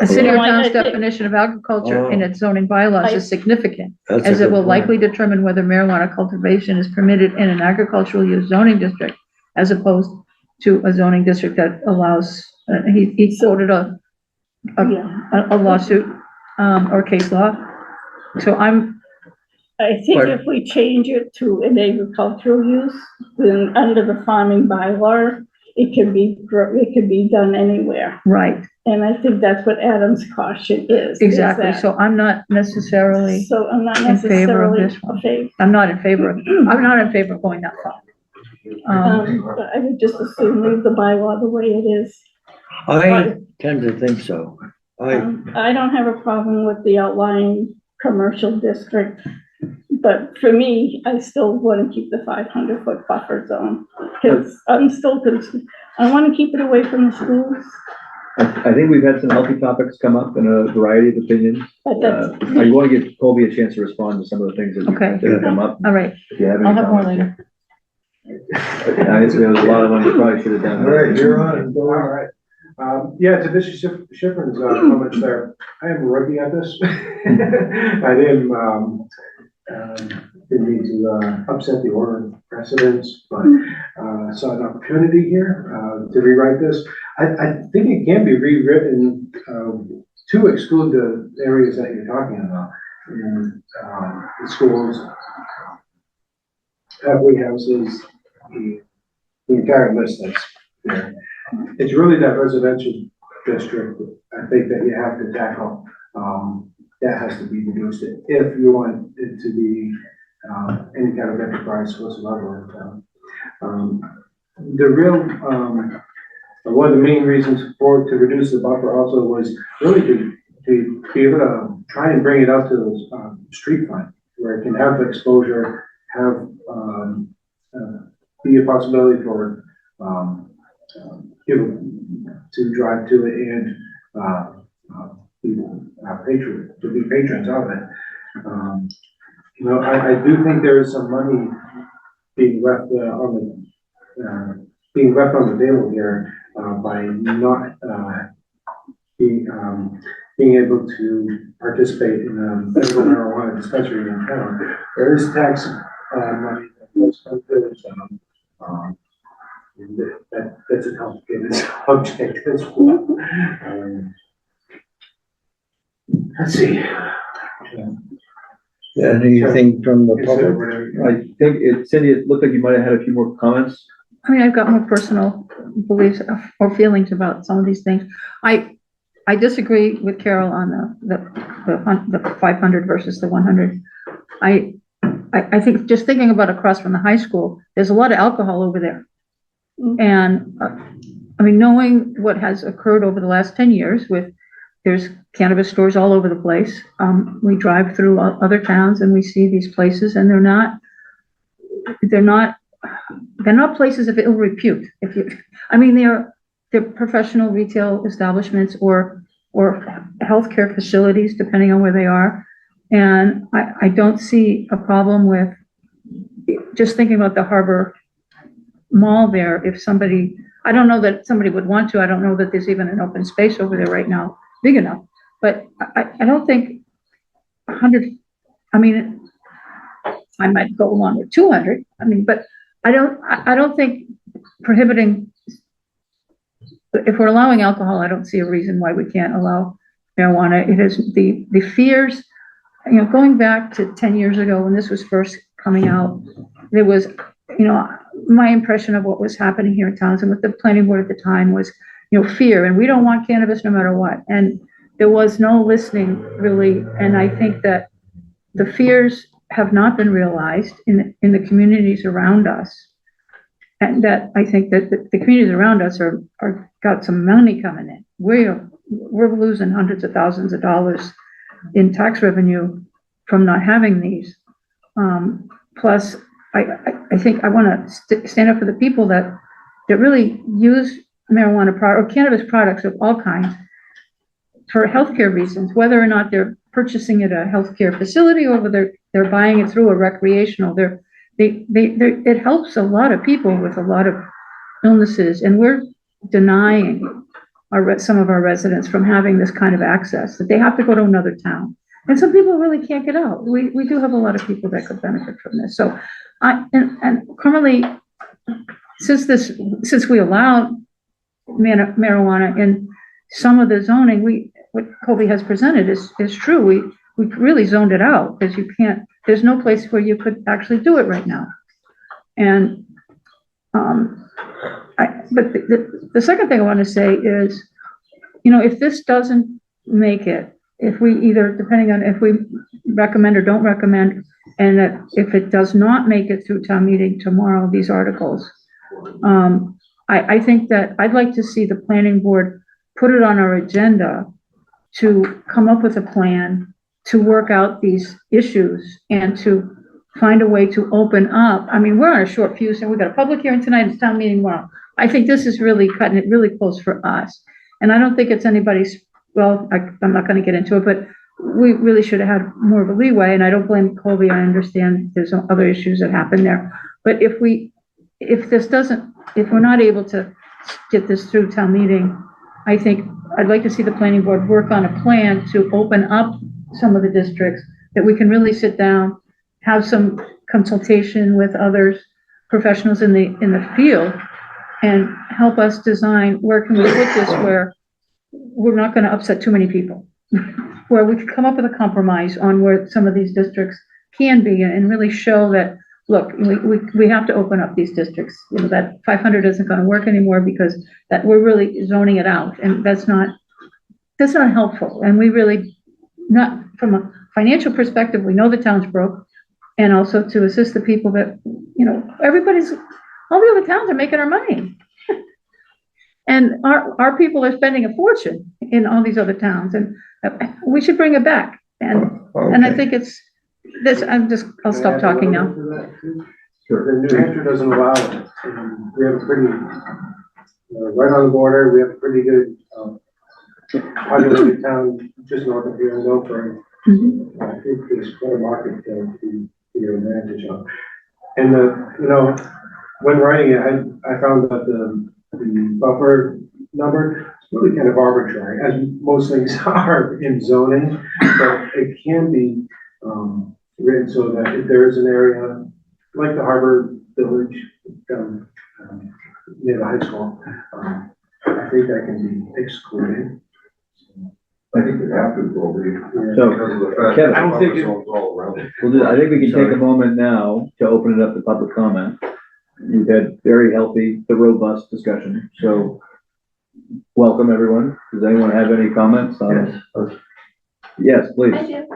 a city or town's definition of agriculture in its zoning bylaws is significant, That's a as it good will point. likely determine whether marijuana cultivation is permitted in an agricultural use zoning district as opposed to a zoning district that allows, he quoted a lawsuit, or case law. So I think if we change it to an agricultural use, then under the farming bylaw, it can be done anywhere. right, And I think that's what Adam's caution is. exactly. that- So I'm not necessarily, So I'm not in favor of necessarily this one. a favor. I'm not in favor of going that far. But I would just assume leave the bylaw the way it is. I tend to think so. I I don't have a problem with the outlying commercial district, but for me, I still want to keep the 500-foot buffer zone. Because I'm still, I want to keep it away from the schools, I think we've had some healthy topics come up in a variety of opinions. but that's, I want to give Colby a chance to respond to some of the things that Okay. that have come up. All right, If you have any I'll have more comments. later. There was a lot of them we probably should have done. All right, you're on. All right. Yeah, to Mr. Schifrin's comments there, I am a rookie at this. I didn't mean to upset the order of precedence, but saw an opportunity here to rewrite this. I think it can be rewritten to exclude the areas that you're talking about. In the schools, halfway houses, the entire list that's there. It's really that residential district, I think, that you have to tackle. That has to be reduced if you want it to be any kind of enterprise whatsoever. The real, one of the main reasons to reduce the buffer also was really to be able to try and bring it out to the street front, where it can have exposure, have be a possibility for people to drive to it and to be patrons of it. You know, I do think there is some money being left on the table here by not being able to participate in a medical marijuana dispensary in town. There is tax money that goes to it, that's a complicated subject as well. Let's see. anything from the public? I think Cindy, it looked like you might have had a few more comments. I mean, I've got more personal beliefs or feelings about some of these things. I disagree with Carol on the 500 versus the 100. I think just thinking about across from the high school, there's a lot of alcohol over there. And I mean, knowing what has occurred over the last 10 years there's cannabis stores all over the place. We drive through other towns and we see these places, and they're not places of ill repute. They're professional retail establishments or healthcare facilities, depending on where they are. And I don't see a problem with just thinking about the Harbor Mall there. If somebody, I don't know that somebody would want to, I don't know that there's even an open space over there right now, big enough. But I don't think 100, I mean, I might go along with 200. I mean, but I don't think prohibiting, if we're allowing alcohol, I don't see a reason why we can't allow marijuana. It is the fears, going back to 10 years ago when this was first coming out, there was, my impression of what was happening here in Townsend with the planning board at the time was, fear, and we don't want cannabis no matter what. And there was no listening really. And I think that the fears have not been realized in the communities around us. And that I think that the communities around us are got some money coming in. We're losing hundreds of thousands of dollars in tax revenue from not having these. Plus, I think I want to stand up for the people that really use marijuana or cannabis products of all kinds for healthcare reasons, whether or not they're purchasing at a healthcare facility or whether they're buying it through a recreational. It helps a lot of people with a lot of illnesses, and we're denying some of our residents from having this kind of access, that they have to go to another town. And some people really can't get out. We do have a lot of people that could benefit from this. So and currently, since we allowed marijuana in some of the zoning, what Colby has presented is true. We really zoned it out because there's no place where you could actually do it right now. And, but the second thing I want to say is, if this doesn't make it, if we either, depending on if we recommend or don't recommend, and that if it does not make it through town meeting tomorrow, these articles, I think that I'd like to see the planning board put it on our agenda to come up with a plan to work out these issues and to find a way to open up. I mean, we're on a short fuse and we've got a public hearing tonight, it's town meeting tomorrow. I think this is really cutting it really close for us. And I don't think it's anybody's, I'm not going to get into it, but we really should have had more of a leeway. And I don't blame Colby. I understand there's other issues that happen there. But if we're not able to get this through town meeting, I think I'd like to see the planning board work on a plan to open up some of the districts that we can really sit down, have some consultation with others, professionals in the field, and help us design where can we put this where we're not going to upset too many people, where we can come up with a compromise on where some of these districts can be, and really show that, look, we have to open up these districts. That 500 isn't going to work anymore because that we're really zoning it out, and that's not helpful. And we really, not from a financial perspective, we know the town's broke, and also to assist the people that, all the other towns are making our money. And our people are spending a fortune in all these other towns, and we should bring it back. And I think it's this. I'll stop talking now. Sure. New Hampshire doesn't allow it. We have a pretty right on the border. We have a pretty good populated town just north of here in Milford. I think there's quite a market there to take advantage of. And when writing it, I found that the buffer number is really kind of arbitrary, as most things are in zoning, but it can be written so that if there is an area like the Harbor Village near the high school, I think that can be excluded. I think we have to go over So, because of the fact Kevin, that I don't think zones all around it. I think we can take a moment now to open it up to public comment. We've had very healthy, robust discussion, so welcome everyone. Does anyone have any comments on this? Yes, please. I do.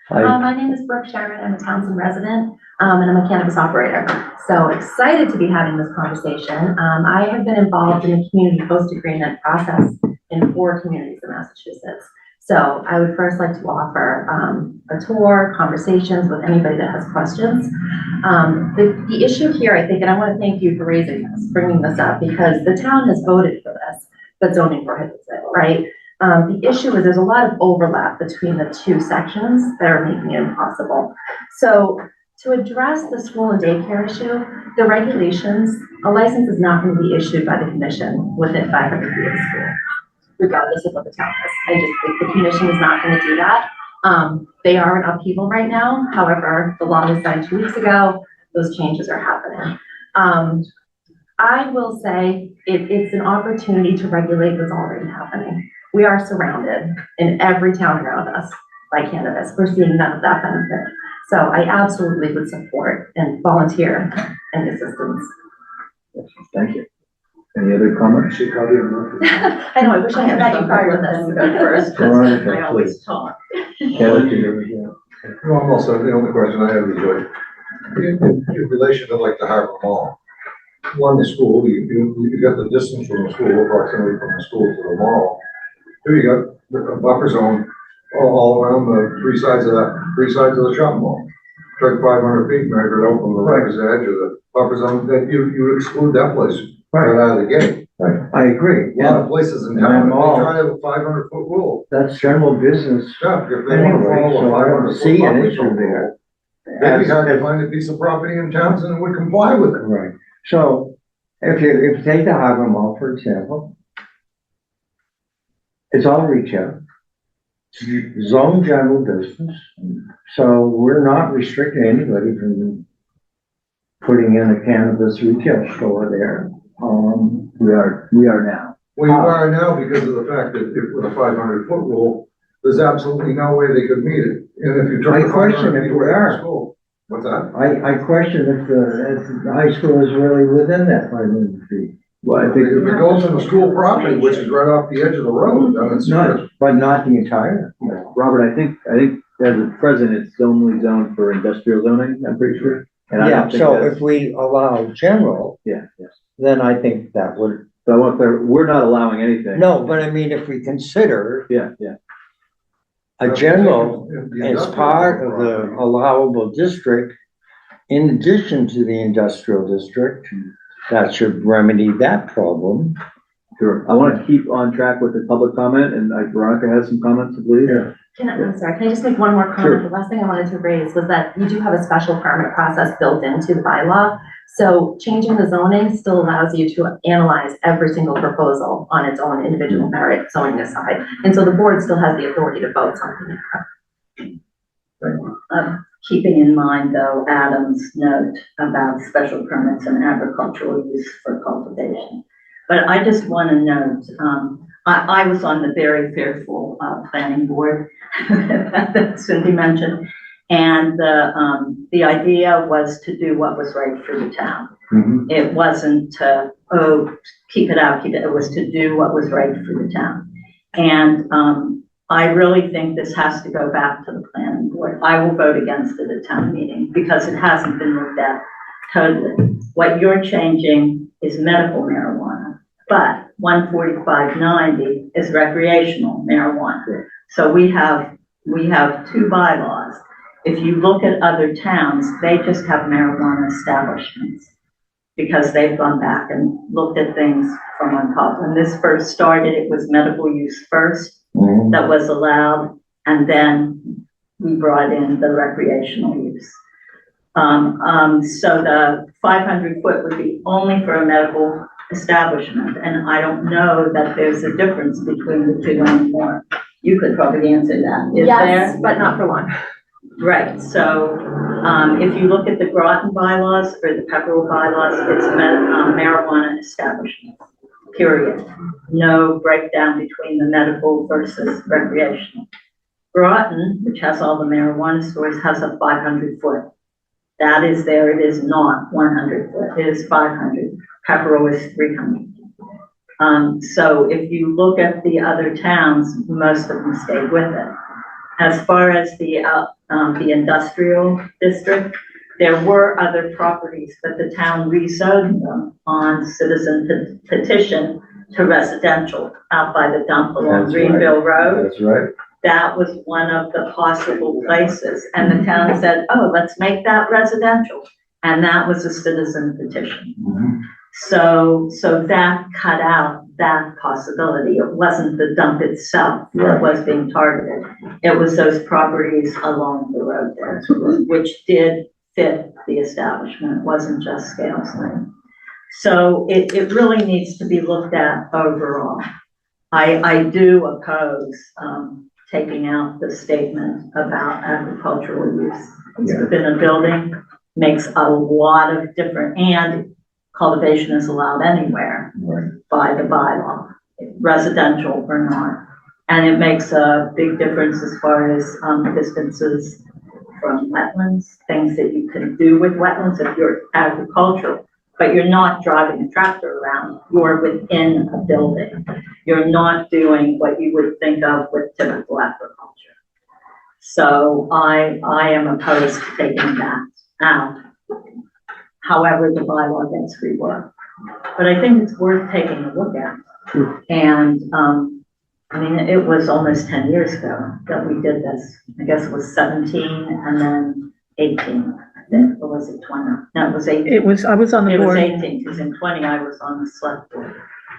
Hi. My name is Brooke Sherman. I'm a Townsend resident, and I'm a cannabis operator. So excited to be having this conversation. I have been involved in the community host agreement process in 4 communities in Massachusetts. So I would first like to offer a tour, conversations with anybody that has questions. The issue here, I think, and I want to thank you for bringing this up, because the town has voted for this, but zoning prohibits it, right? The issue is there's a lot of overlap between the 2 sections that are making it impossible. So to address the school and daycare issue, the regulations, a license is not going to be issued by the commission within 500 feet of the school, regardless of what the town is. The commission is not going to do that. They are in upheaval right now. However, the law was signed 2 weeks ago. Those changes are happening. I will say it's an opportunity to regulate what's already happening. We are surrounded in every town around us by cannabis. We're seeing none of that benefit. So I absolutely would support and volunteer and assistance. Thank you. Any other comments? Should probably remove it. I know, I wish I had met you prior to this. First, 'cause Veronica, I always talk. Kelly, do you- No, I'm also, the only question I have is like, in relation to like the Harbor Mall. One, the school, you got the distance from the school, approximately from the school to the mall. Here you got a buffer zone all around the three sides of the shopping mall. Like 500 feet, measured out from the right edge of the buffer zone, that you exclude that place right out of the gate. Right, I agree. A lot of places in town, they Mall. try to have a 500-foot rule. That's general business. Yeah, if they want to Anyway, follow so a I don't 500-foot see an buffer issue zone there. rule, they'd be hard to find a piece of property in Townsend that would comply with it. Right, so if you take the Harbor Mall, for example, it's all retail, zone general business, so we're not restricting anybody from putting in a cannabis retail store there. We are now. Well, you are now because of the fact that if with a 500-foot rule, there's absolutely no way they could meet it. And if you try I to question if we are. school, what's that? I question if the high school is really within that 500 feet. Well, I If think, it goes on the school property, which is right off the edge of the road, then it's. Not, but not the entire. Robert, I think as a president, it's only zoned for industrial zoning, I'm pretty sure. And I Yeah, don't think so that's- if we allow general, Yeah, yes. then I think that would, But I want clear, we're not allowing anything. no, but I mean, if we consider Yeah. a general as part of the allowable district, in addition to the industrial district, that should remedy that problem. Sure. I want to keep on track with the public comment, and Veronica has some comments, I believe. Yeah. I'm sorry, can I just make one more Sure. comment? The last thing I wanted to raise was that you do have a special permit process built into the bylaw. So changing the zoning still allows you to analyze every single proposal on its own individual merit, zoning aside. And so the board still has the authority to vote something. Keeping in mind though, Adam's note about special permits and agricultural use for cultivation. But I just want to note, I was on the very fearful, planning board that Cindy mentioned. And the idea was to do what was right for the town. Mhm. It wasn't to, keep it out, it was to do what was right for the town. And, I really think this has to go back to the planning board. I will vote against it at town meeting because it hasn't been looked at totally. What you're changing is medical marijuana, but 14590 is recreational marijuana. So we have two bylaws. If you look at other towns, they just have marijuana establishments because they've gone back and looked at things from on top. When this first started, it was medical use first that was allowed, and then we brought in the recreational use. So the 500-foot would be only for a medical establishment, and I don't know that there's a difference between the two anymore. You could probably answer that. Is Yes, there? but not for long. Right, so, if you look at the Groton bylaws or the Pepperell bylaws, it's marijuana establishment, period. No breakdown between the medical versus recreational. Groton, which has all the marijuana stores, has a 500-foot. That is there, it is not 100-foot, it is 500. Pepperell is 300. So if you look at the other towns, most of them stayed with it. As far as the industrial district, there were other properties, but the town rezoned them on citizen petition to residential out by the dump along That's right. Greenville Road. That's right. That was one of the possible places. And the town said, oh, let's make that residential. And that was a citizen petition. Mhm. So that cut out that possibility. It wasn't the dump itself that was being targeted. It was those properties along the road there, which did fit the establishment. It wasn't just Scales Lane. So it really needs to be looked at overall. I do oppose taking out the statement about agricultural use. It's within a building, makes a lot of different, and cultivation is allowed anywhere by the bylaw, residential or not. And it makes a big difference as far as distances from wetlands, things that you can do with wetlands if you're agricultural, but you're not driving a tractor around, you're within a building. You're not doing what you would think of with typical agriculture. So I am opposed to taking that out. However, the bylaw gets reworked. But I think it's worth taking a look at. And, I mean, it was almost 10 years ago that we did this. I guess it was 17 and then 18, I think, or was it 20? No, it was 18. I was on the It was board. 18, because in 20 I was on the select board.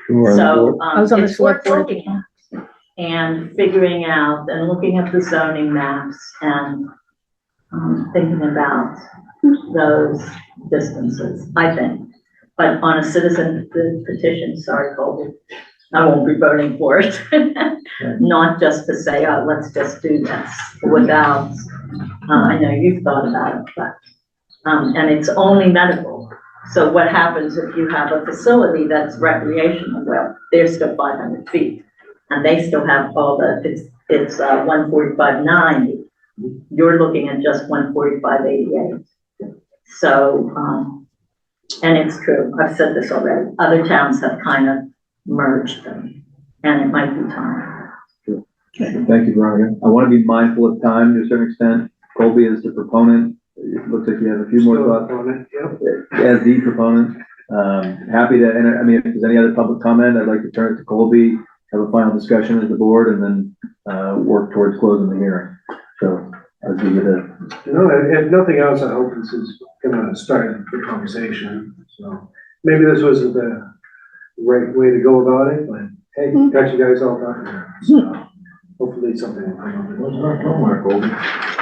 You were on the So, board? I was on the it's worth select board at the looking at and figuring out and looking at the zoning maps and thinking about those distances, I think. But on a citizen petition, sorry, Colby, I won't be voting for it. Not just to say, oh, let's just do this without, I know you've thought about it, but, and it's only medical. So what happens if you have a facility that's recreational? Well, they're still 500 feet and they still have all the, it's 145.90. You're looking at just 145.88. So, and it's true, I've said this already, other towns have kind of merged them, and it might be time. Sure. Thank you, Veronica. I want to be mindful of time to a certain extent. Colby is the proponent. It looks like you have a few more thoughts. As the proponent, happy to enter. I mean, if there's any other public comment, I'd like to turn it to Colby, have a final discussion as the board, and then work towards closing the hearing. So I'll give you the. No, if nothing else, I hope this is gonna start the conversation. So maybe this wasn't the right way to go about it, but hey, got you guys all talking. So hopefully something will come of it. Colby.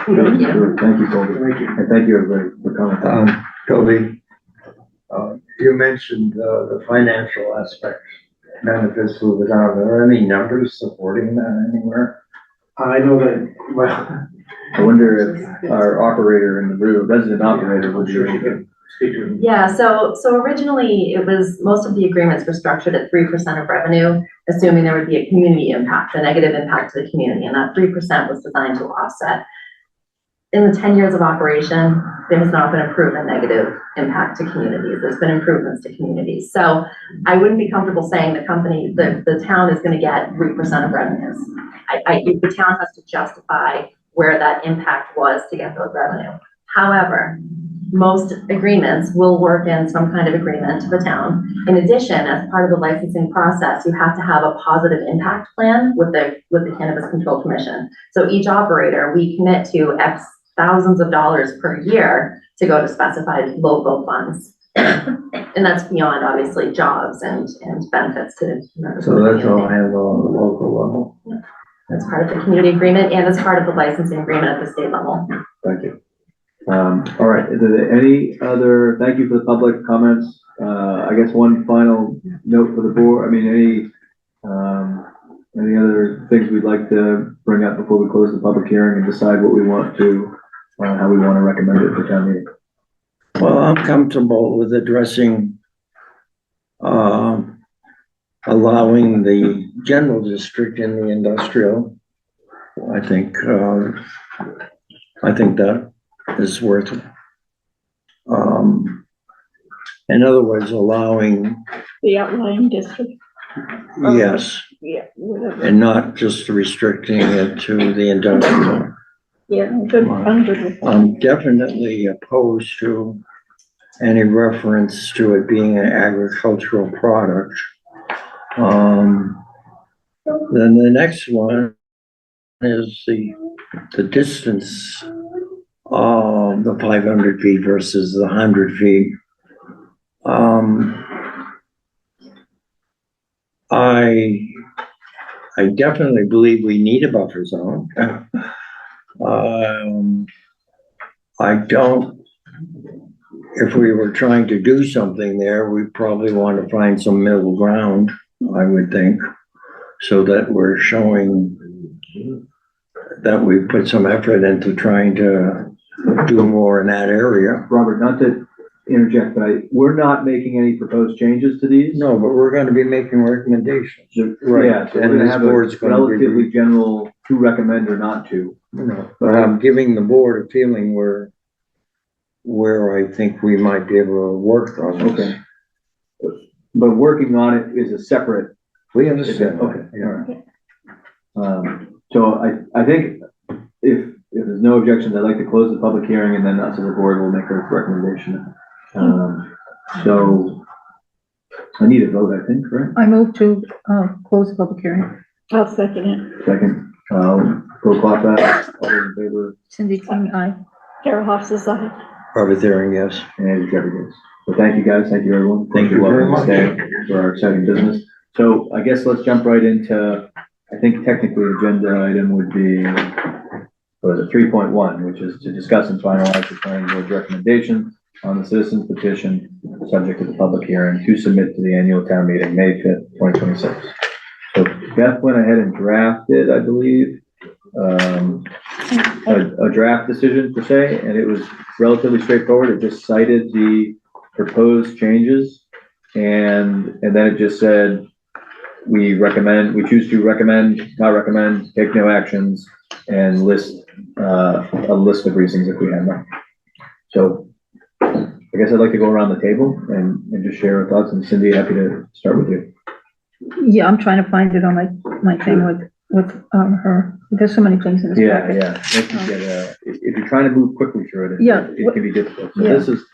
Sure. Thank you, Colby. Thank you. And thank you, everybody, for coming. Toby, you mentioned the financial aspect, benefits to the town. Are there any numbers supporting that anywhere? I know that, well, I wonder if our operator in the room, resident operator, would sure you she can speak to him. Yeah, so originally it was, most of the agreements were structured at 3% of revenue, assuming there would be a community impact, a negative impact to the community, and that 3% was designed to offset. In the 10 years of operation, there has not been a proven negative impact to communities. There's been improvements to communities. So I wouldn't be comfortable saying the town is gonna get 3% of revenues. The town has to justify where that impact was to get those revenue. However, most agreements will work in some kind of agreement to the town. In addition, as part of the licensing process, you have to have a positive impact plan with the Cannabis Control Commission. So each operator, we commit to X thousands of dollars per year to go to specified local funds. And that's beyond obviously jobs and benefits to members of the So that's all community. handled on the local level. That's part of the community agreement and as part of the licensing agreement at the state level. Thank you. All right, is there any other, thank you for the public comments. I guess one final note for the board, I mean, any other things we'd like to bring up before we close the public hearing and decide what we want to, how we want to recommend it for town meeting? Well, I'm comfortable with addressing, allowing the general district in the industrial. I think that is worth it. In other words, allowing, The outlying district. yes, Yeah, whatever. and not just restricting it to the industrial. Yeah, I'm good with that. I'm definitely opposed to any reference to it being an agricultural product. Then the next one is the distance of the 500 feet versus the 100 feet. I definitely believe we need a buffer zone. I don't, if we were trying to do something there, we probably want to find some middle ground, I would think, so that we're showing that we put some effort into trying to do more in that area. Robert, not to interject, but we're not making any proposed changes to these. No, but we're gonna be making recommendations. Right, yeah, so we're And gonna this have a board's gonna be, relatively general to recommend or not to. but I'm giving the board a feeling where I think we might be able to work on this. Okay. But working on it is a separate. We understand. Okay, all right. So I think if there's no objections, I'd like to close the public hearing and then us as a board will make a recommendation. So I need a vote, I think, right? I move to, close the public hearing. I'll second it. Second, roll call that, all those in favor, Cindy King, aye. Carol Hofstas, aye. Robert Herring, yes. and Jeffrey Gates. So thank you guys, thank you everyone. Thank you very much. For our exciting business. So I guess let's jump right into, I think technically agenda item would be, what is it, 3.1, which is to discuss and finalize the planning board's recommendation on the citizens petition, subject to the public hearing, to submit to the annual town meeting, May 5th, 2026. So Beth went ahead and drafted, I believe, a draft decision per se, and it was relatively straightforward. It just cited the proposed changes, and then it just said, we choose to recommend, not recommend, take no actions, and list a list of reasons if we have them. So I guess I'd like to go around the table and just share our thoughts, and Cindy, happy to start with you. Yeah, I'm trying to find it on my thing with her. There's so many things in this Yeah, packet. yeah. If you're trying to move quickly through it, Yeah. it can be difficult. So Yeah. this is,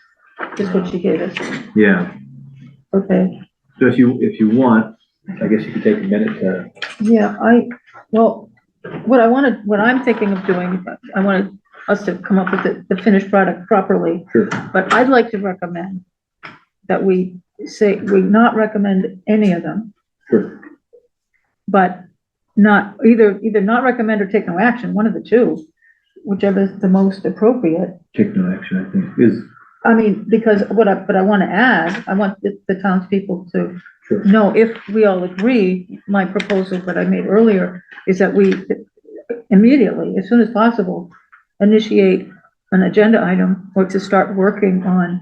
Just what she gave us. yeah. Okay. So if you want, I guess you could take a minute to, Yeah, well, what I'm thinking of doing, I wanted us to come up with the finished product properly. Sure. But I'd like to recommend that we not recommend any of them, sure, but either not recommend or take no action, one of the two, whichever is the most appropriate. take no action, I think, is, I mean, because but I want to add, I want the townspeople to sure. know, if we all agree, my proposal that I made earlier is that we immediately, as soon as possible, initiate an agenda item or to start working on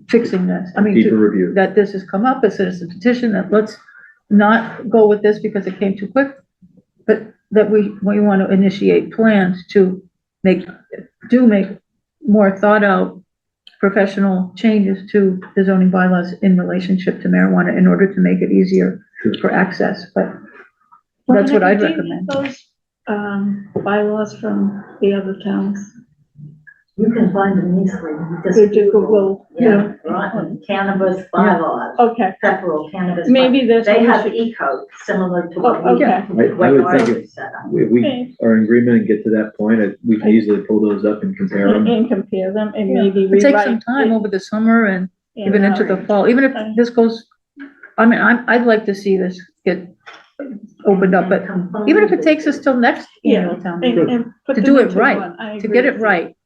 fixing this. I mean, Deeper review. that this has come up, a citizen petition, that let's not go with this because it came too quick, but that we want to initiate plans to make more thought out professional changes to the zoning bylaws in relationship to marijuana in order to make it easier for access, but that's what I'd recommend. Those, bylaws from the other towns. You can find them easily. They do Google, Yeah, right, cannabis bylaws, Okay, federal cannabis. maybe there's. They have eco, similar to what we Okay. have. I would think if Set up. we Okay. are in agreement and get to that point, we can easily pull those up and compare them. And compare them and maybe It takes rewrite. some time over the summer and even into the and, fall, even if this goes, I mean, I'd like to see this get opened up, but even if it takes us till next annual town meeting, and put to them do it into right, one. I to agree get it with you. right.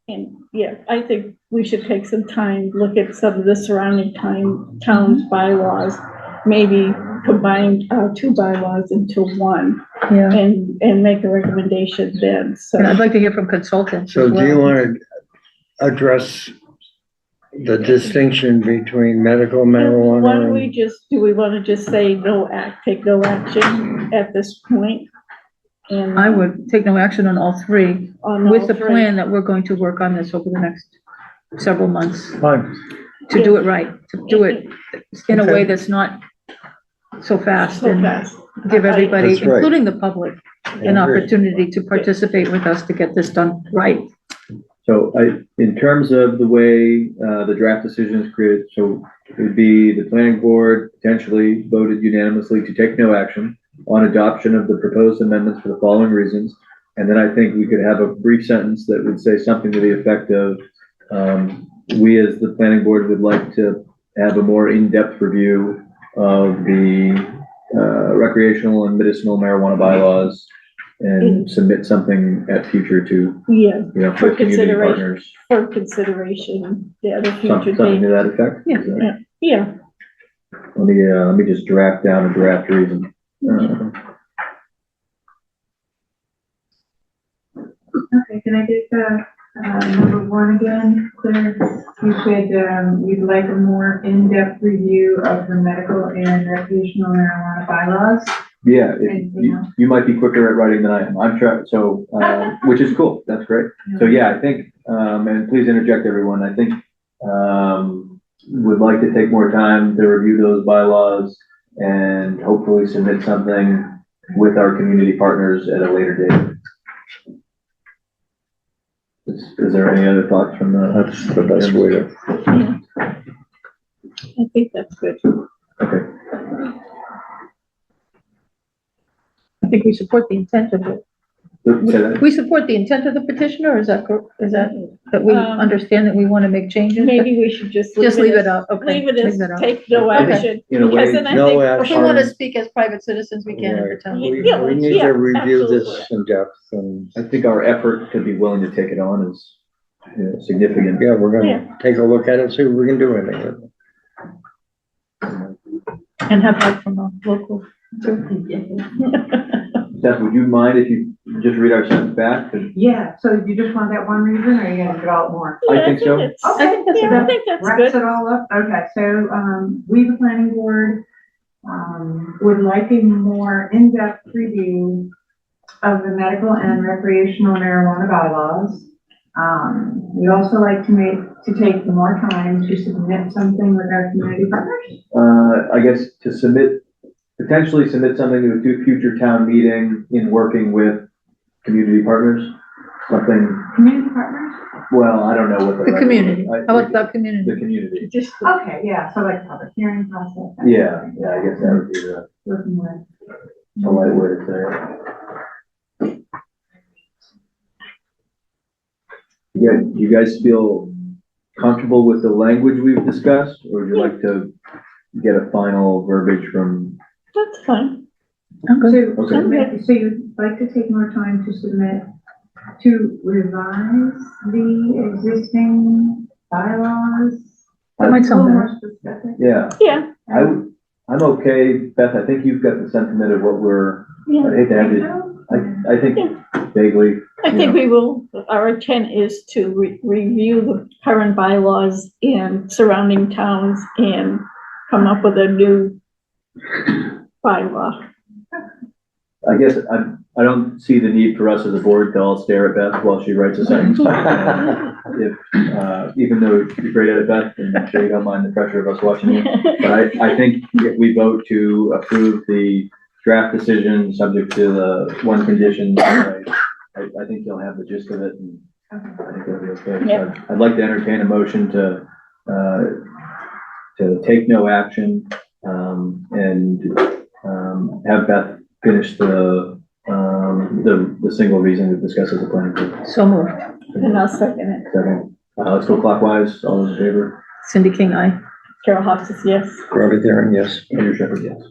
And yeah, I think we should take some time, look at some of the surrounding towns bylaws, maybe combine our two bylaws into one Yeah, and make a recommendation then, so. and I'd like to hear from consultants So as do you well. want to address the distinction between medical Why don't we marijuana? do we want to just say take no action at this point? And I would take no action on all three, on with all the three. plan that we're going to work on this over the next several months, Fine. to do it right, to do it in a way Okay. that's not so fast So and fast. give everybody, That's right. including the public, an I agree. opportunity to participate with us to get this done right. So in terms of the way, the draft decision is created, so it would be the planning board potentially voted unanimously to take no action on adoption of the proposed amendments for the following reasons. And then I think we could have a brief sentence that would say something to the effect of, we as the planning board would like to have a more in-depth review of the, recreational and medicinal marijuana bylaws and submit something at future to, Yeah, for with community consideration. partners. for consideration, the other future Something to date. that effect? Yeah. Is that- Yeah, Let me just draft down a draft reason. can I get the, number one again, Claire? You said, you'd like a more in-depth review of the medical and recreational marijuana bylaws? Yeah, And, you might be quicker at writing than I am. I'm trying, so, which is cool. That's great. So yeah, I think, and please interject everyone. I think, would like to take more time to review those bylaws and hopefully submit something with our community partners at a later date. Is there any other thoughts from the? That's the best way to. I think that's good. Okay. I think we support the intent of it. Say that. We support the intent of the petitioner, or is that that we Um, understand that we want to make changes? Maybe we should just Just leave it as- out, okay. Leave it as that out. take no I think, action. in a way, Because then I no think, If we action. want to speak as private citizens, we can at the Right. time. Yeah, We need yeah, to review this absolutely. in depth and, I think our effort to be willing to take it on is significant. yeah, we're Yeah. gonna take a look at it, see if we can do anything with it. And have help from a local. Beth, would you mind if you just read our sentence back? 'Cause Yeah, so you just want that one reason, or are you gonna develop more? I think so. it's- I think that's yeah, I enough. think that's Wraps good. it all up? Okay, so, we, the planning board, would like a more in-depth review of the medical and recreational marijuana bylaws. We'd also like to take more time to submit something with our community partners. I guess to potentially submit something to a future town meeting in working with community partners, something, Community partners? well, I don't know what The community. I- How about the community? The community. Just, Okay, yeah, so like public hearing process. that Yeah, kind of yeah, I guess that would be the Working with. polite way to say it. Yeah, do you guys feel comfortable with the language we've discussed, or would you like to get a final verbiage from? that's fine. Okay. So, so you'd like to take more time to submit, to revise the existing bylaws? That might sound A little more better. specific. Yeah, Yeah, I'm okay, Beth, I think you've got the sentiment of what we're, yeah. I hate to have Think it, so? I think vaguely. I you think know. we will, our intent is to review the current bylaws in surrounding towns and come up with a new bylaw. I guess I don't see the need for us as a board to all stare at Beth while she writes a sentence. If, even though you're great at it, Beth, and I'm sure you don't mind the pressure of us watching you. But I think if we vote to approve the draft decision, subject to the one condition, I think you'll have the gist of it, and I think it'll be okay. Yeah. So I'd like to entertain a motion to take no action, and have Beth finish the single reason we discussed as a planning board. So moved. And I'll second it. Second, let's go clockwise, all those in favor? Cindy King, aye. Carol Hawes says yes. Rhoda Theron, yes. Andrew Shepherd, yes.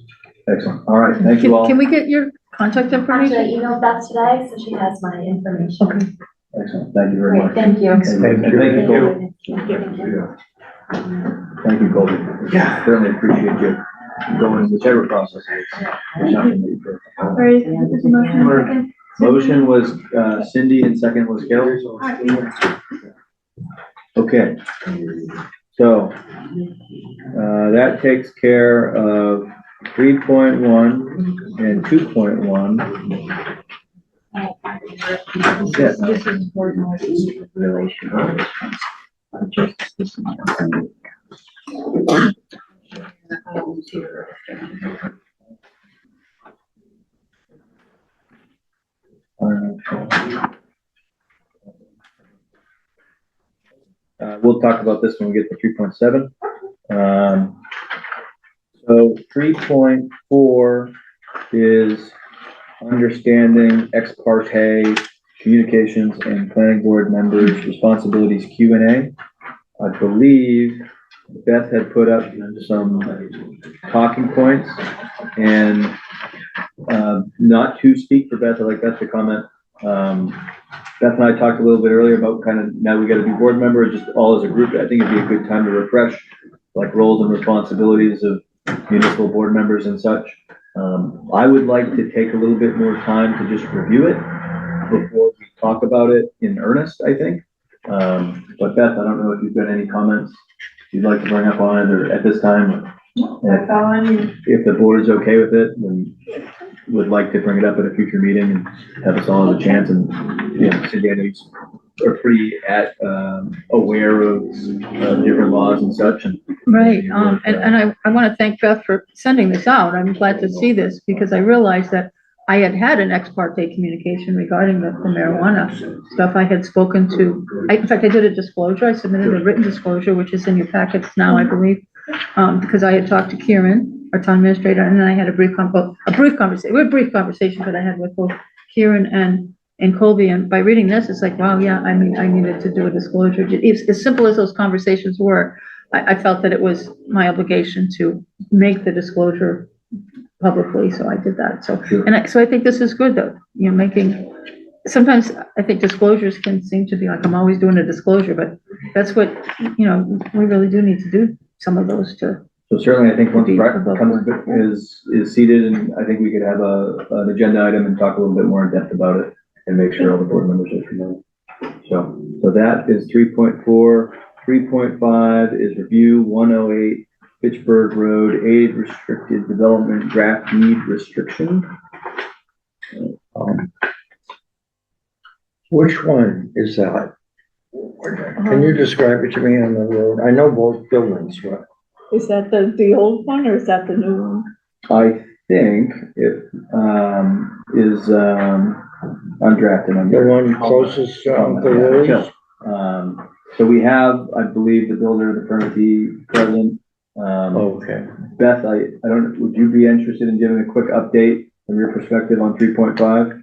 Excellent, all right, thank you all. Can we get your contact Actually, I information? emailed Beth today, so she has my information. Okay. Excellent, thank you very Great, much. thank you. And thank you, Colby. Thank you. Thank you, Colby. Yeah. Certainly appreciate you going whichever process it is. There's nothing that you could- All right, there's a motion, second. Motion was Cindy and second was Carol. Okay. So, that takes care of 3.1 and 2.1. Yeah. This is board noise relation. We'll talk about this when we get to 3.7. So 3.4 is understanding ex parte communications and planning board members' responsibilities Q&A. I believe Beth had put up some talking points, and not to speak for Beth, I'd like Beth to comment. Beth and I talked a little bit earlier about kind of, now we got to be board members, just all as a group. I think it'd be a good time to refresh like roles and responsibilities of municipal board members and such. I would like to take a little bit more time to just review it before we talk about it in earnest, I think. But Beth, I don't know if you've got any comments you'd like to bring up on it or at this time. That's all I need. If the board is okay with it, then would like to bring it up at a future meeting and have us all have a chance and, you know, Cindy, I know you are pretty aware of different laws and such and. Right, and I want to thank Beth for sending this out. I'm glad to see this because I realized that I had an ex parte communication regarding the marijuana stuff. I had spoken to, in fact, I did a disclosure. I submitted a written disclosure, which is in your packets now, I believe. Because I had talked to Kieran, our town administrator, and then I had a brief conversation, that I had with both Kieran and Colby, and by reading this, it's like, wow, yeah, I mean, I needed to do a disclosure. As simple as those conversations were, I felt that it was my obligation to make the disclosure publicly, so I did that. So, so I think this is good though, you know, sometimes I think disclosures can seem to be like, I'm always doing a disclosure, but that's what, you know, we really do need to do some of those to. So certainly, I think once Brett is seated, and I think we could have an agenda item and talk a little bit more in depth about it and make sure all the board members are familiar. So that is 3.4. 3.5 is review 108 Fitchburg Road Aid Restricted Development Draft Deed Restriction. Which one is that? Can you describe it to me on the road? I know both buildings, but. Is that the old one or is that the new one? I think it is undrafted. The one closest to the road? So we have, I believe, the builder, the permittee present. Okay. Beth, I don't, would you be interested in giving a quick update from your perspective on 3.5?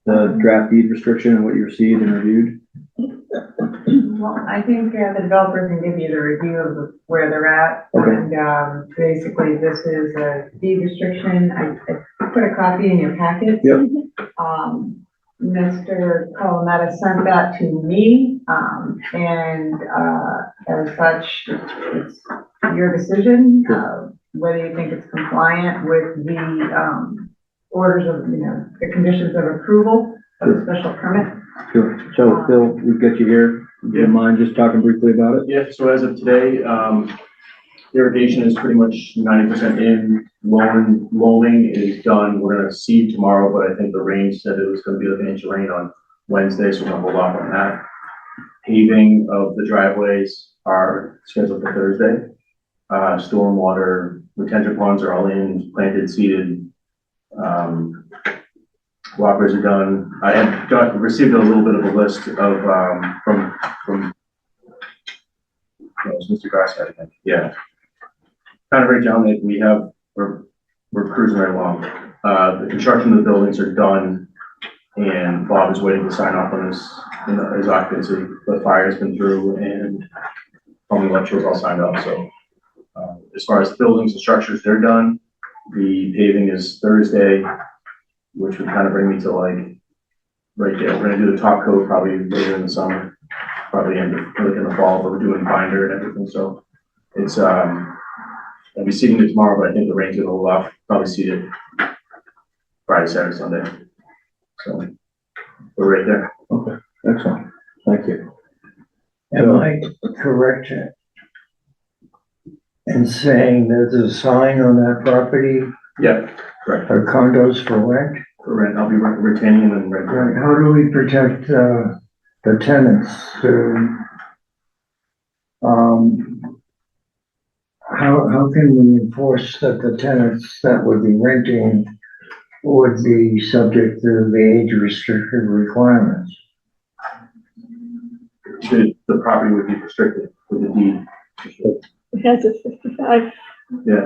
The draft deed restriction and what you received and reviewed? Well, I think the developer can give you the review of where they're at. Okay. And basically, this is a deed restriction. I put a copy in your packet. Yep. Mr. Colometta sent that to me, and as such, it's your decision whether you think it's compliant with the orders of, you know, the conditions of approval of the special permit. Sure. So Phil, we've got you here. Do you mind just talking briefly about it? Yeah, so as of today, irrigation is pretty much 90% in. Loaming is done. We're gonna seed tomorrow, but I think the rain said it was gonna be like an inch of rain on Wednesday, so we're gonna hold off on that. Paving of the driveways are scheduled for Thursday. Stormwater retention ponds are all in, planted, seeded. Walkers are done. I had received a little bit of a list of, from Mr. Grasshead, I think. Yeah. Kind of right down that we have, we're cruising right along. The construction of the buildings are done, and Bob is waiting to sign off on his occupancy. The fire has been through, and all the electricals all signed off. So as far as the buildings and structures, they're done. The paving is Thursday, which would kind of bring me to like right there. We're gonna do the top coat probably later in the summer, probably in the fall, but we're doing binder and everything. So it's I'll be seeding it tomorrow, but I think the rain's gonna hold off. Probably seed it Friday, Saturday, Sunday. So we're right there. Okay, excellent. Thank you. Am I correct in saying there's a sign on that property? Yeah, correct. Are condos for rent? For rent, I'll be retaining them and renting. Right. How do we protect the tenants? How can we enforce that the tenants that would be renting would be subject to the age restricted requirements? The property would be restricted with the deed. It has a 55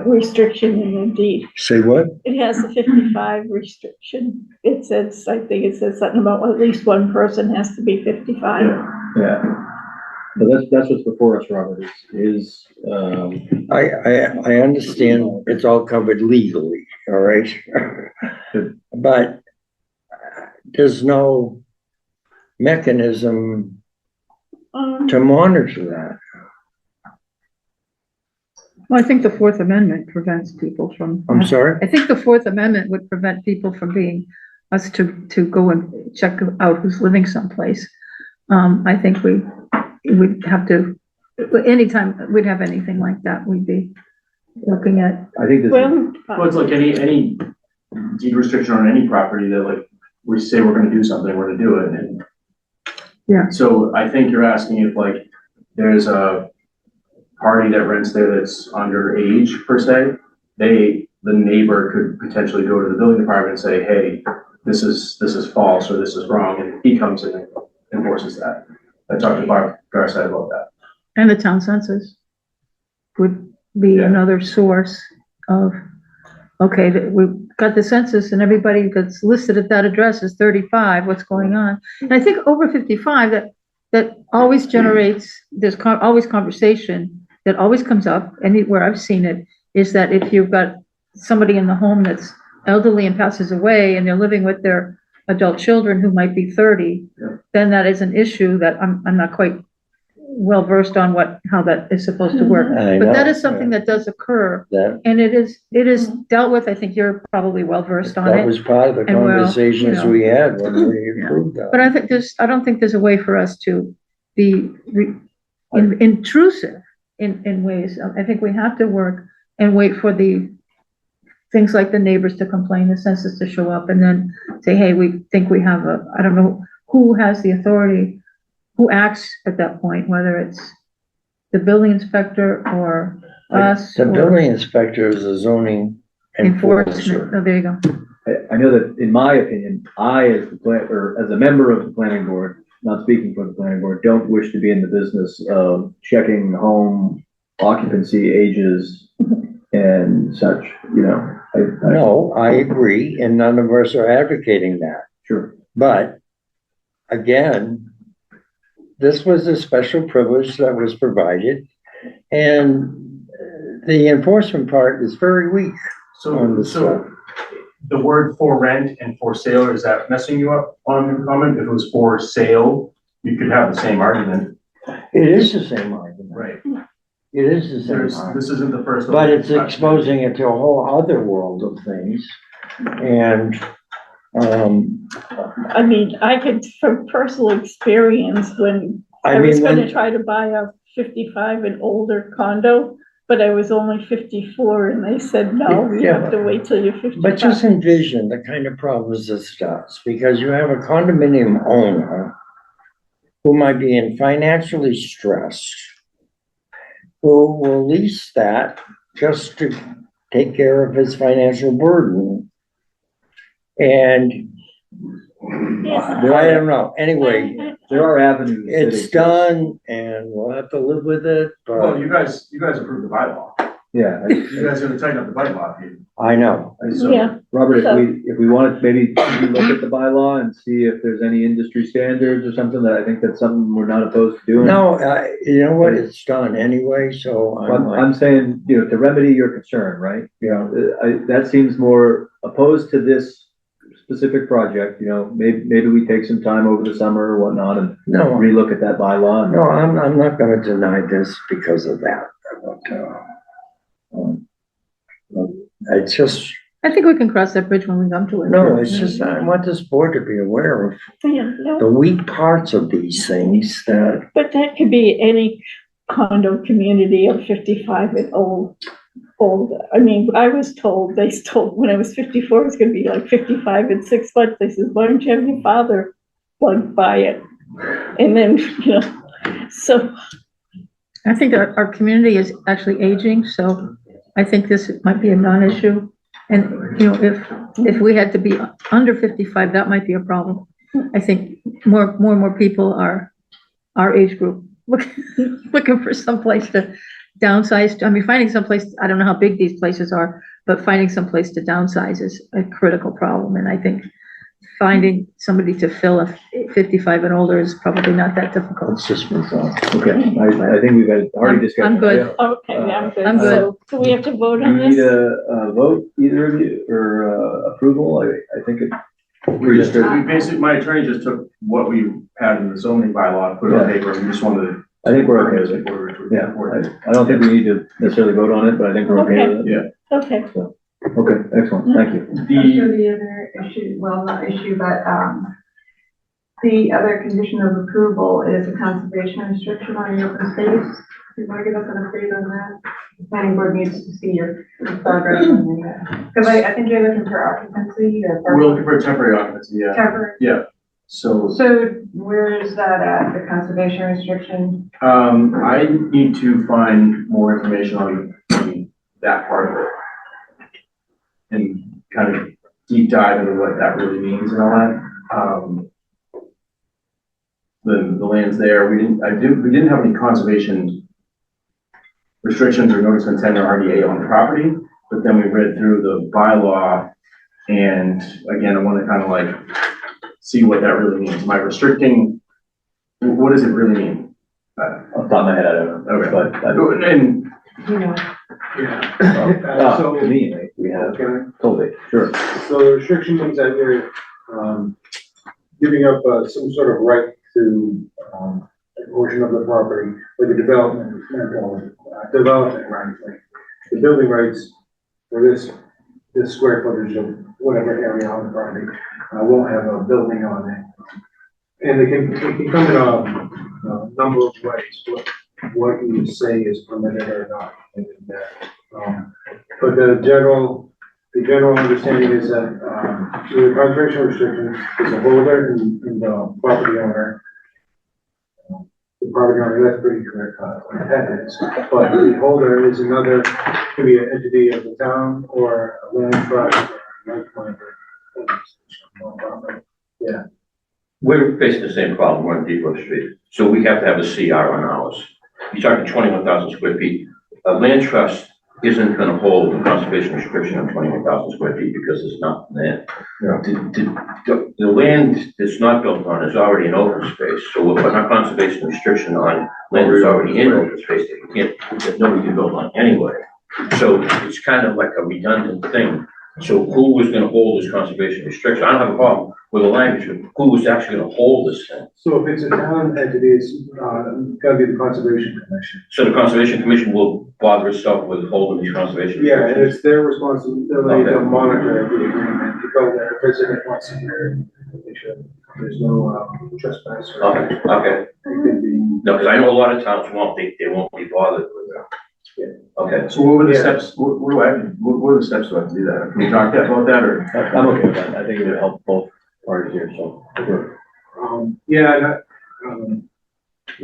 restriction in the deed. Say what? It has a 55 restriction. It says, I think it says something about at least one person has to be 55. Yeah. So that's what's before us, Robert, is I understand it's all covered legally, all right? But there's no mechanism to monitor that. Well, I think the Fourth Amendment prevents people from. I'm sorry? I think the Fourth Amendment would prevent people from being us to go and check out who's living someplace. I think we would have to, anytime we'd have anything like that, we'd be looking at. I think this, Well, Well, it's like any deed restriction on any property that like, we say we're gonna do something, we're gonna do it, and. Yeah. So I think you're asking if like, there's a party that rents there that's underage per se, the neighbor could potentially go to the building department and say, hey, this is false, or this is wrong, and he comes in and enforces that. I talked to Barb Garside about that. And the town census would be Yeah. another source of, okay, that we've got the census and everybody that's listed at that address is 35, what's going on? And I think over 55, that always generates, there's always conversation that always comes up, anywhere I've seen it, is that if you've got somebody in the home that's elderly and passes away and they're living with their adult children who might be 30, then that is an issue that I'm not quite well versed on how that is supposed to work. I But that know, is something that does occur, That, and it is dealt with. I think you're probably well versed on that it. was part of the And we'll, conversations you know, we had when we yeah. approved that. But I don't think there's a way for us to be intrusive in ways. I think we have to work and wait for the things like the neighbors to complain, the census to show up, and then say, hey, we think we have I don't know who has the authority, who acts at that point, whether it's the building inspector or us. The or building inspector is a zoning enforcement. enforcer. Oh, there you go. I know that in my opinion, as a member of the planning board, not speaking for the planning board, don't wish to be in the business of checking home occupancy ages and such, you know. No, I agree, and none of us are advocating that. Sure. But again, this was a special privilege that was provided, and the enforcement part is very weak. So the word for rent and for sale, is that messing you up on your comment? If it was for sale, you could have the same argument. It is the same argument. Right. It is the same argument. This isn't the first. But it's exposing it to a whole other world of things. And, I mean, I could, from personal experience, when I was gonna try to buy a 55 and older condo, but I was only 54 and they said, no, you have to wait till you're 55. But just envision the kind of problems this does, because you have a condominium owner who might be in financially stressed, who will lease that just to take care of his financial burden. And I don't know, anyway, There are avenues. that it's exist. done and we'll have to live with it, Well, but you guys approved the bylaw. Yeah. You guys gotta tighten up the bylaw. I know. So, Yeah, Robert, So- if we wanted to maybe look at the bylaw and see if there's any industry standards or something, that I think that's something we're not opposed to doing. No, you know what, it's done anyway, so I'm like, I'm saying, you know, to remedy your concern, right? You know, that seems more opposed to this specific project, you know, maybe we take some time over the summer or whatnot and no, relook at that bylaw. no, I'm not gonna deny this because of that. It's just, I think we can cross that bridge when we come to it. no, it's just, I want this board to be aware of yeah, no, the weak parts of these things that, but that could be any condo community of 55 and old. I mean, I was told, when I was 54, it was gonna be like 55 in 6 months. They said, why don't you have your father buy it? And then, you know, so. I think our community is actually aging, so I think this might be a non-issue. And, you know, if we had to be under 55, that might be a problem. I think more and more people are our age group looking for someplace to downsize. I mean, finding someplace, I don't know how big these places are, but finding someplace to downsize is a critical problem. And I think finding somebody to fill a 55 and older is probably not that difficult. let's just move on. Okay, I think we've had already discussed. I'm good. Okay, I'm good. I'm good. So we have to vote Do on you need this? a vote, either of you, or approval? I think it. we basically, my attorney just took what we had in the zoning bylaw, and put it on paper, and we just wanted to. I think we're okay with it. Yeah, I don't think we need to necessarily vote on it, but I think we're okay with it. Yeah. Okay, Okay, excellent, thank you. The other issue, well, not issue, but, the other condition of approval is a conservation restriction on your open space. Do you want to give us an update on that? The planning board needs to see your progress on that. Because I think you're looking for occupancy or. We're looking for a temporary occupancy, yeah. Temporary. Yeah, so, So where is that at, the conservation restriction? I need to find more information on that part of it. And kind of deep dive into what that really means and all that. The land's there, we didn't have any conservation restrictions or notice of intent or RDA on the property, but then we read through the bylaw, and again, I want to kind of like see what that really means. Am I restricting, what does it really mean? Off the top of my head, I don't know. Okay. But, And, You know, Yeah. So, to me, like, we have, okay. totally, sure. So the restriction means that you're, giving up, some sort of right to, a portion of the property, like a development right, like the building rights for this square footage of whatever area on the property, won't have a building on it. And it can come in a number of ways, what you say is permitted or not. But the general understanding is that, the conservation restriction is a holder and the property owner. The property owner, that's pretty correct, that is, but the holder is another, could be an entity of the town or a land trust or a like-minded. Yeah. We're facing the same problem, we're on Depot Street, so we have to have a CR on ours. You're talking 21,000 square feet. A land trust isn't gonna hold a conservation restriction on 21,000 square feet because it's not land. Yeah. The land that's not built on is already an open space, so we're putting a conservation restriction on land that's already in open space that nobody can build on anyway. So it's kind of like a redundant thing. So who was gonna hold this conservation restriction? I don't have a problem with the language, but who was actually gonna hold this thing? So if it's a town entity, it's, gotta be the Conservation Commission. So the Conservation Commission will bother itself with holding these conservation Yeah, and restrictions? it's their responsibility to monitor the agreement, to go there, visit it once a year, make sure there's no, trespass. or- Okay, okay. It could be, No, because I know a lot of towns won't, they won't be bothered with that. Yeah. Okay. so what were the Yeah. steps, what are the steps to have to do that? Can we talk about that, or? I'm okay with that, I think it would help both parties here, so. Sure. yeah, and I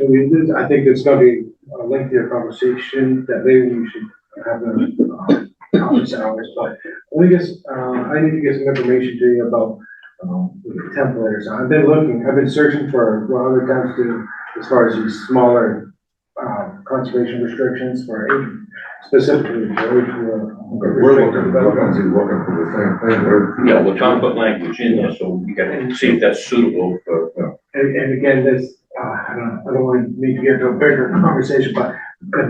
mean, I think it's gonna be a lengthier conversation that maybe we should have in office hours, but I guess, I need to get some information to you about, the templates. I've been searching for what other towns do as far as these smaller, conservation restrictions for age, specifically for age. We're looking for the same thing, Yeah, we're trying to put language in there, so we gotta see if that's suitable for, And again, this, I don't want to need to get into a bigger conversation, but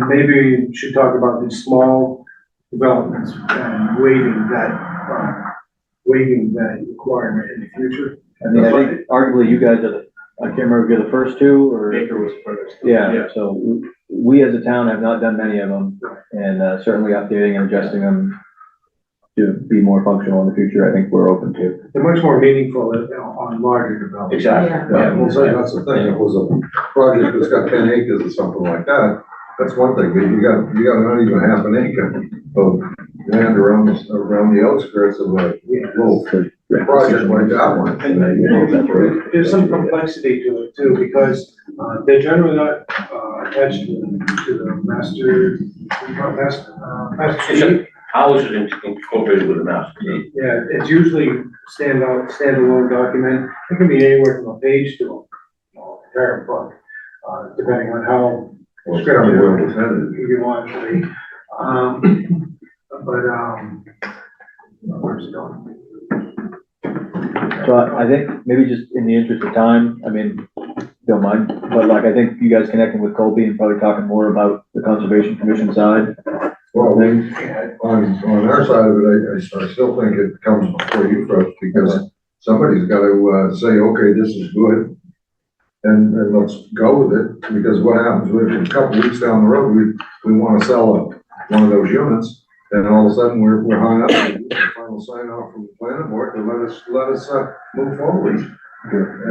maybe we should talk about these small developments and waiving that requirement in the future. I mean, I think arguably you guys are I can't remember if you're the first two or. Baker was first. Yeah, so we as a town have not done many of them, and certainly updating and adjusting them to be more functional in the future, I think we're open to. They're much more meaningful on larger developments. exactly. Yeah, well, so that's the thing, if it was a project that's got 10 acres or something like that, that's one thing, but you got not even half an acre of land around the outskirts of a little project like that one. There's some complexity to it too, because, they're generally not, attached to the master sheet. Ours is incorporated with the master deed. Yeah, it's usually standalone document. It can be anywhere from a page to a entire book, depending on how Well, it's kind of well intended. you want it to be. Where's it going? So I think maybe just in the interest of time, I mean, don't mind, but like, I think you guys connecting with Colby and probably talking more about the Conservation Commission side. Well, on our side of it, I still think it comes before you folks, because somebody's got to, say, okay, this is good. And let's go with it, because what happens, a couple weeks down the road, we want to sell one of those units, And all of a sudden, we're hung up, the final sign off from the planning board to let us move forward.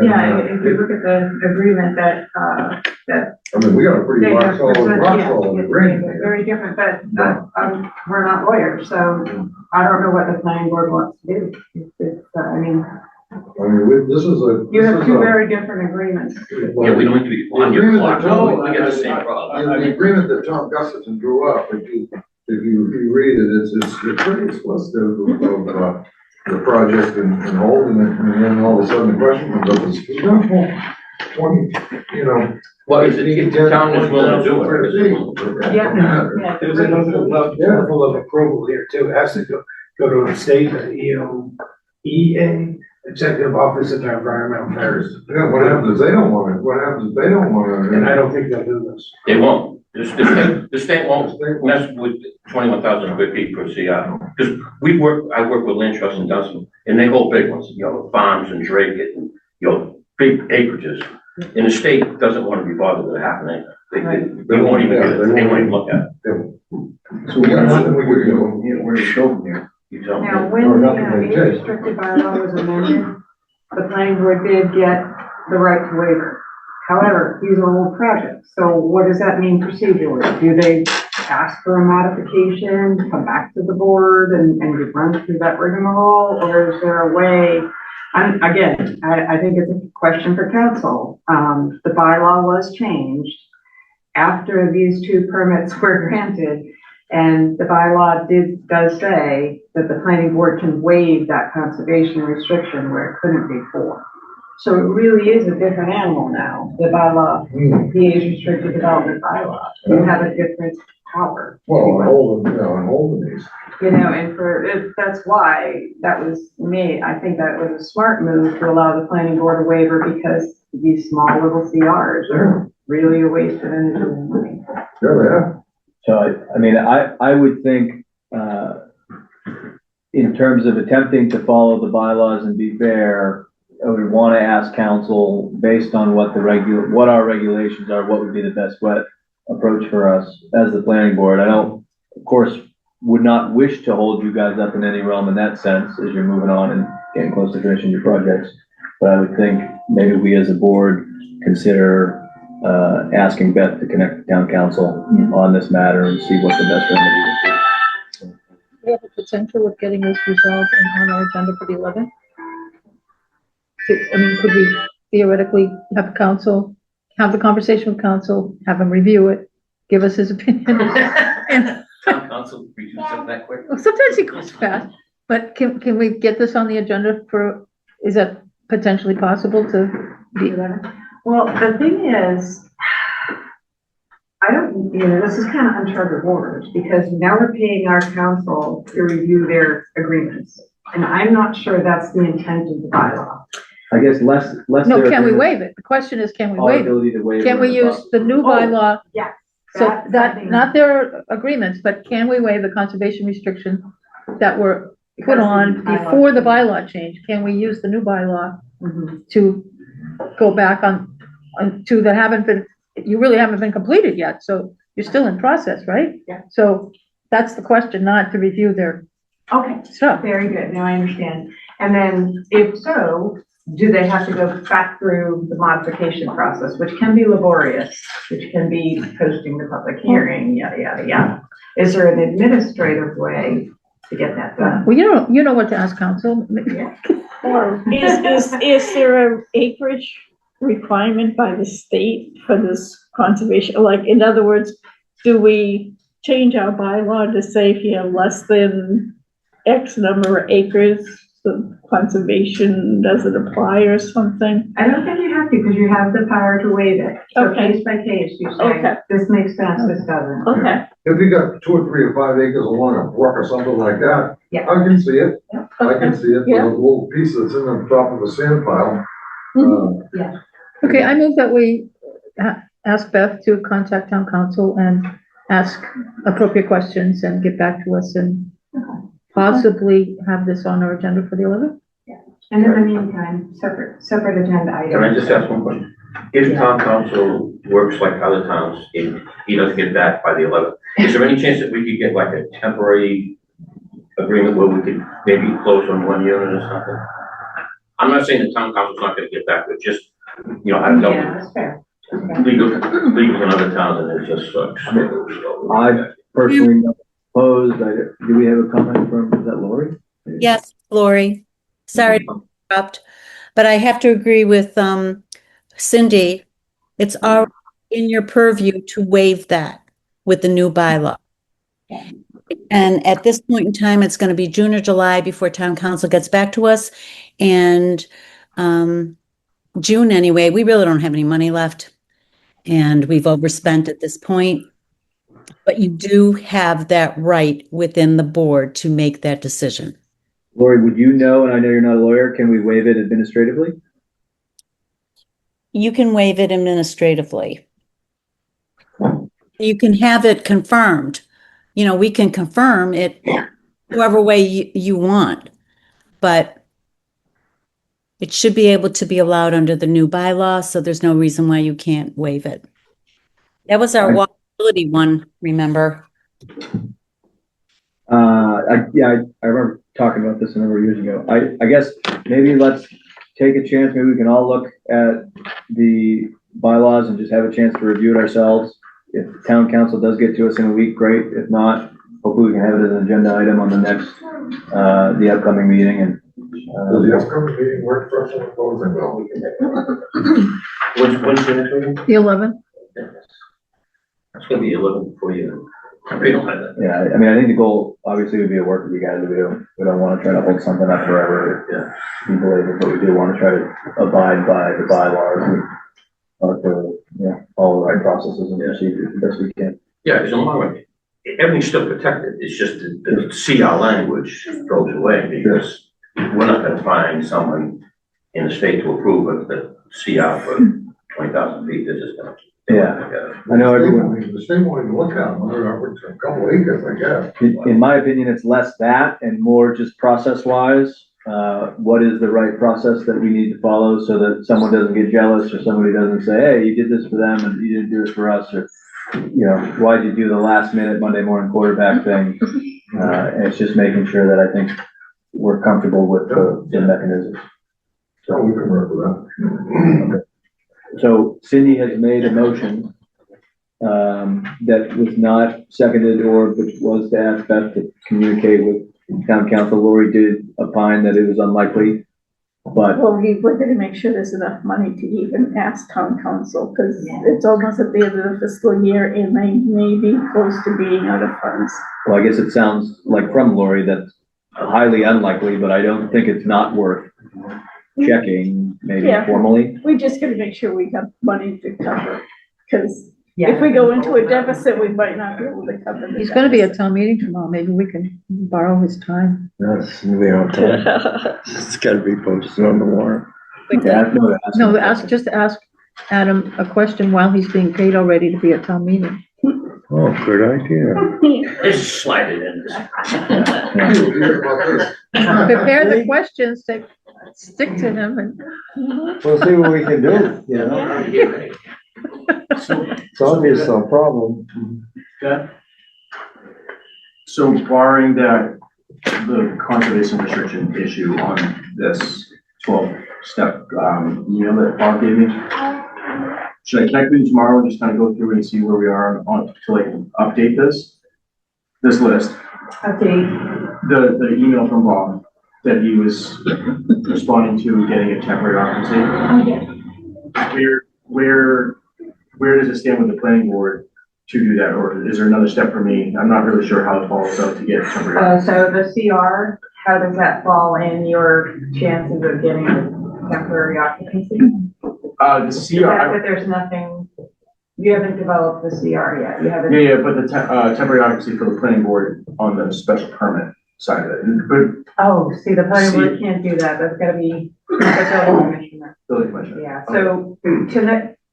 Yeah, if you look at the agreement that, I mean, we got a pretty they rock have solid presented, agreement it's here. very different, but, we're not lawyers, so I don't know what the planning board wants to do. It's, I mean, This is a. you have two very different agreements. Yeah, we don't need to be on your clock, no, we got the same problem. The agreement that Tom Gustafson drew up, if you read it, it's pretty explicit of the project and holding it, and then all of a sudden the question comes up, is, 20, you know. Well, if the town is willing to do it. Yeah. There's another level of approval here too. It has to go to the state, EA, Executive Office of Environmental Affairs. Yeah, what happens if they don't want it? What happens if they don't want it? And I don't think they'll do this. They won't. The state won't mess with 21,000 square feet per CI. Because I work with Land Trust and Dunstan, and they hold big ones, farms and Drake and, big acreages. And the state doesn't want to be bothered with happening. They won't even look at it. So we got nothing we can do. We're showing here. You tell Now, me. when the age restricted bylaw was amended, the planning board did get the right to waiver. However, these are old projects, so what does that mean procedurally? Do they ask for a modification, come back to the board and run through that rigmarole, or is there a way? And again, I think it's a question for council. The bylaw was changed after these two permits were granted, and the bylaw does say that the planning board can waive that conservation restriction where it couldn't before. So it really is a different animal now, the bylaw, the age restricted development bylaw. You have a different power. Well, I'm holding these. And that's why that was made. I think that was a smart move to allow the planning board a waiver, because these small little CRs are really a waste of energy and money. Yeah, So, I would think, in terms of attempting to follow the bylaws and be fair, I would want to ask council, based on what our regulations are, what would be the best approach for us as the planning board. I don't, of course, would not wish to hold you guys up in any realm in that sense as you're moving on and getting close to finishing your projects. But I would think maybe we as a board consider asking Beth to connect the town council on this matter and see what the best remedy would be. We have the potential of getting this resolved and on our agenda for the 11th. Could we theoretically have council, have the conversation with council, have him review it, give us his opinion? And Council reviews it that quick. well, sometimes he goes fast, but can we get this on the agenda is that potentially possible to be? Well, the thing is, this is kind of uncharted waters, because now we're paying our council to review their agreements. And I'm not sure that's the intent of the bylaw. I guess less. No, can we waive it? The question is, can we waive it? Can we use the new bylaw? Yeah. So that, not their agreements, but can we waive the conservation restrictions that were put on before the bylaw change? Can we use the new bylaw to go back on to that haven't been, you really haven't been completed yet, so you're still in process, right? Yeah. So that's the question, not to review their stuff. Very good. Now I understand. And then if so, do they have to go back through the modification process, which can be laborious, which can be posting the public hearing, yada, yada, yada. Is there an administrative way to get that done? Well, you know what to ask council. Yeah. Or is there an acreage requirement by the state for this conservation? Like, in other words, do we change our bylaw to say if you have less than X number of acres, the conservation doesn't apply or something? I don't think you have to, because you have the power to waive it. So Okay. case by case, you say, Okay. this makes sense, this doesn't. Okay. If you got 2 or 3 or 5 acres along a brook or something like that, Yeah. I can see it. Yeah. I can see it, Yeah. the little piece that's in the top of the sand pile. Okay, I move that we ask Beth to contact town council and ask appropriate questions and get back to us and possibly have this on our agenda for the 11th. And in the meantime, separate agenda items. Can I just ask one question? If town council works like other towns, and he doesn't get back by the 11th, is there any chance that we could get like a temporary agreement where we could maybe close on one unit or something? I'm not saying the town council's not gonna get back, but just, you know, I don't know. Yeah, that's fair. Legal in other towns, and it just sucks. I personally not opposed. Do we have a comment from, is that Lori? Yes, Lori. Sorry to interrupt, but I have to agree with Cindy. It's already in your purview to waive that with the new bylaw. And at this point in time, it's going to be June or July before town council gets back to us. And June anyway, we really don't have any money left. And we've overspent at this point. But you do have that right within the board to make that decision. Lori, would you know, and I know you're not a lawyer, can we waive it administratively? You can waive it administratively. You can have it confirmed. You know, we can confirm it whoever way you want, but it should be able to be allowed under the new bylaw, so there's no reason why you can't waive it. That was our walkability one, remember? I remember talking about this a number of years ago. I guess maybe let's take a chance. Maybe we can all look at the bylaws and just have a chance to review it ourselves. If town council does get to us in a week, great. If not, hopefully we can have it as an agenda item on the next, the upcoming meeting. And Does the upcoming meeting work for us on the closing? Well, we can make it. When's the next meeting? The 11th. It's gonna be 11 before you. We don't have that. yeah, I mean, I think the goal obviously would be to work with you guys. We don't want to try to hold something up forever. Yeah, we believe it, but we do want to try to abide by the bylaws and follow the right processes and procedures as best we can. Yeah, because I'm not, everything's still protected. It's just the CR language goes away because we're not gonna find someone in the state to approve of the CR for 20,000 feet. This is gonna. Yeah, I know everyone. The state won't even look at them, they're a couple acres, I guess. In my opinion, it's less that and more just process-wise. What is the right process that we need to follow so that someone doesn't get jealous or somebody doesn't say, hey, you did this for them and you didn't do it for us, or, you know, why'd you do the last minute Monday morning quarterback thing? And it's just making sure that I think we're comfortable with the mechanisms. So we can work with that. Okay. So Cindy has made a motion that was not seconded or was to ask Beth to communicate with town council. Lori did opine that it was unlikely, but Well, we're gonna make sure there's enough money to even ask town council, because it's almost at the end of the fiscal year and they may be close to being out of funds. well, I guess it sounds like from Lori that's highly unlikely, but I don't think it's not worth checking, maybe Yeah. formally. We just gotta make sure we have money to cover, because if we go into a deficit, we might not be able to cover the He's gonna be at deficit. town meeting tomorrow. Maybe we can borrow his time. Yes, we don't tell. It's gotta be posted on the warrant. Yeah, No, just ask Adam a question while he's being paid already to be at town meeting. Oh, good idea. Just slide it in. Prepare the questions, stick to him and. We'll see what we can do, you know? It's obvious no problem. Okay. So barring that, the conservation restriction issue on this 12-step email that Bob gave me, should I connect with you tomorrow and just kind of go through and see where we are on to like update this list? Update. The email from Bob that he was responding to getting a temporary occupancy. Where does it stand with the planning board to do that, or is there another step for me? I'm not really sure how it falls out to get temporary. So the CR, how does that fall in your chances of getting a temporary occupancy? The CR. But there's nothing, you haven't developed the CR yet, you haven't. Yeah, but the temporary occupancy for the planning board on the special permit side of it. But Oh, see, the planning board can't do that, that's gotta be the building commissioner. building commissioner. Yeah, so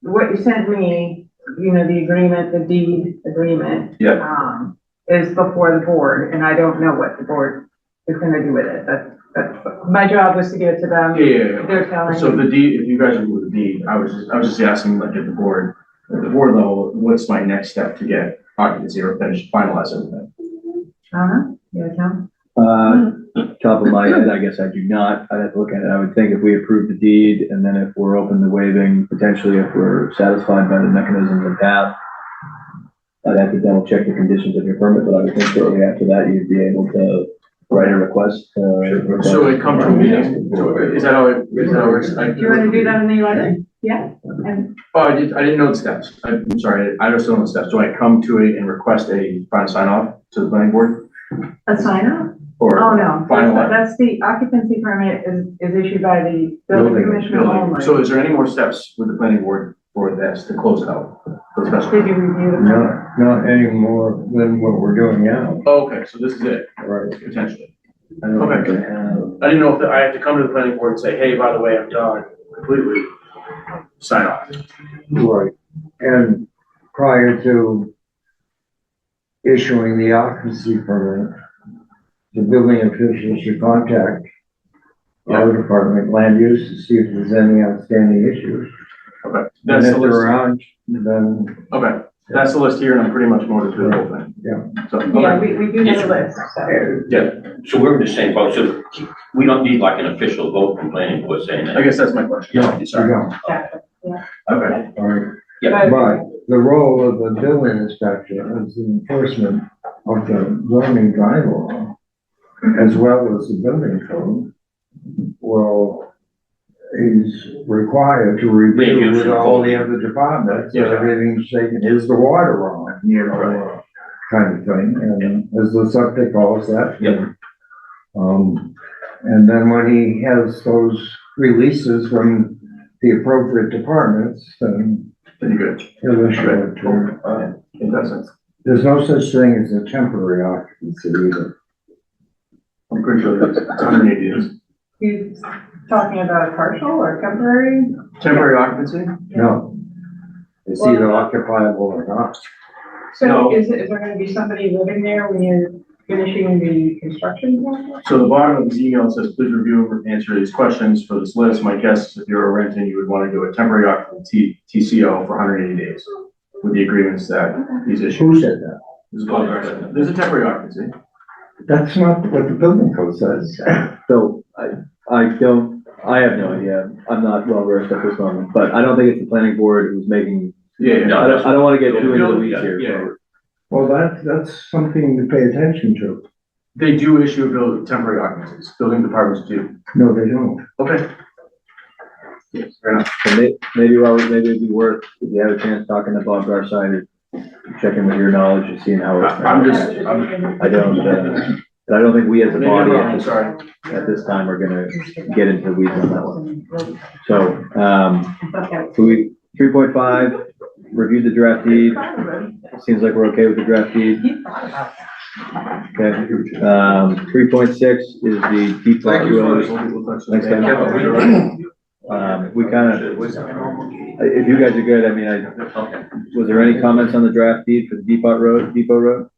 what you sent me, you know, the agreement, the deed agreement. Yeah. Is before the board, and I don't know what the board is gonna do with it, that's My job was to get to them. Yeah. They're telling So me. the deed, if you guys are with the deed, I was just asking like at the board level, what's my next step to get occupancy or finish, finalize everything? Yeah, Tom? Top of my head, I guess I do not. I'd have to look at it. I would think if we approve the deed and then if we're open to waiving, potentially if we're satisfied by the mechanisms and path, I'd have to double check the conditions of your permit, but I would think shortly after that, you'd be able to write a request. So it comes to a meeting, is that how it works? Do you want to do that in the letter? Yeah. And Oh, I didn't know the steps. I'm sorry, I don't know the steps. Do I come to it and request a final sign off to the planning board? a sign off? Or Oh, no. final? That's the occupancy permit is issued by the building commissioner only. So is there any more steps with the planning board for this to close it out? For the special- Did you review the permit? Not any more than what we're doing now. Oh, okay, so this is it, Right. potentially. I don't Okay. think I have. I didn't know if I had to come to the planning board and say, hey, by the way, I'm done completely, sign off. Right. And prior to issuing the occupancy permit, the building official should contact our department, land use, to see if there's any outstanding issues. Okay, And that's if the there list. aren't, then, Okay, that's the list here, and I'm pretty much more to do the whole thing. Yeah. So, Yeah, okay, we do have a list, so. Yeah, so we're in the same boat, so we don't need like an official vote from planning board saying I that. guess that's my question. no, you Sorry. don't. Okay, All right. Yeah. But the role of the building inspector is the enforcement of the zoning bylaw, as well as the building code. Well, he's required to review with all the other departments, that everything's taken, is the water on, kind of thing, and as the septic calls that. Yep. And then when he has those releases from the appropriate departments, then then you're good. he'll issue it to. Fantastic. There's no such thing as a temporary occupancy either. I'm pretty sure it's 180 days. He's talking about partial or temporary? Temporary occupancy? No. It's either occupiable or not. So No. is there gonna be somebody living there when you're finishing the construction process? So the bottom of his email says, please review and answer these questions for this list. My guess is if you're a renting, you would want to do a temporary occupancy TCO for 180 days with the agreements that he's issued. Who said that? This is what it says. There's a temporary occupancy. That's not what the building code says. So I have no idea. I'm not well versed at this moment, but I don't think it's the planning board who's making, Yeah, No. I don't want to get too into the Yeah, weeds yeah. here. Well, that's something to pay attention to. They do issue temporary occupancies. Building departments do. No, they don't. Okay. Fair enough. So maybe Robert, maybe it'd be worth, if you have a chance talking to Bob Garside, checking with your knowledge and seeing how it's. I don't think we as a Maybe I'm body wrong, at sorry. this time are gonna get into the weeds on that one. So, so we, 3.5, review the draft deed. Seems like we're okay with the draft deed. Okay. 3.6 is the deep lot road. Next time. We kind of, if you guys are good, I mean, was there any comments on the draft deed for the Depot Road?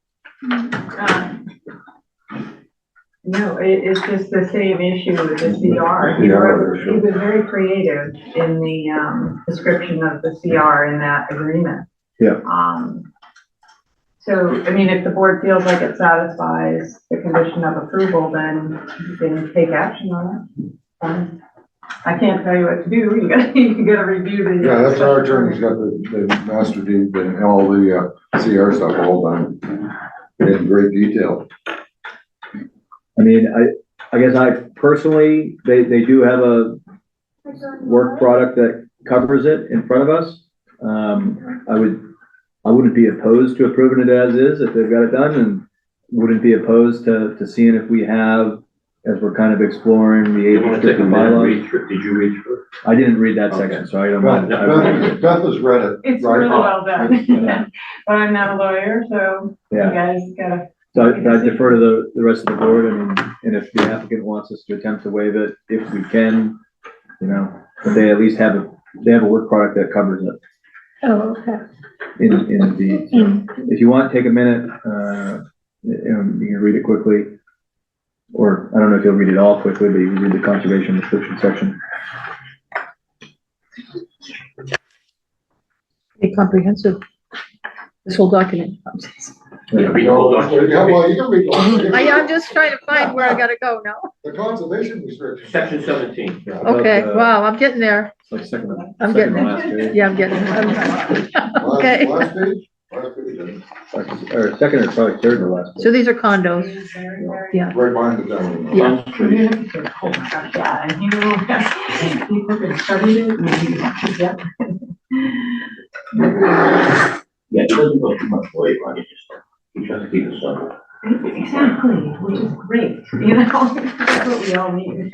No, it's just the same issue with the CR. He was very creative in the, description of the CR in that agreement. Yeah. So, I mean, if the board feels like it satisfies the condition of approval, then you can take action on it. I can't tell you what to do. You gotta review the. Yeah, that's our attorney's got the master deed and all the CR stuff all done in great detail. I mean, I guess I personally, they do have a work product that covers it in front of us. I wouldn't be opposed to approving it as is if they've got it done, and wouldn't be opposed to seeing if we have, as we're kind of exploring the age restricted bylaws. Did you read through it? I didn't read that section, so I don't mind. Beth has read it. It's right? really well done, but I'm not a lawyer, so you Yeah, guys gotta. so I defer to the rest of the board, and if the applicant wants us to attempt to waive it, if we can, but they at least have a work product that covers it Oh, okay. in the deed. So if you want, take a minute, you can read it quickly. or I don't know if you'll read it all quickly, but you can read the conservation restriction section. Pretty comprehensive. This whole document. Yeah, read the whole document. Yeah, well, you can read all. I'm just trying to find where I gotta go now. The conservation restriction. Section 17. Okay, wow, I'm getting there. It's like second, I'm second getting to last there. page. Yeah, I'm getting there. Okay. Last page? Last page, Or second or probably third to last. So these are condos. Yeah. right behind the gentleman. Yeah. Oh my gosh, yeah, and you look and studied it, and yep. Yeah, it doesn't go too much weight on it, you just keep it simple. Exactly, which is great, you know, that's what we all need.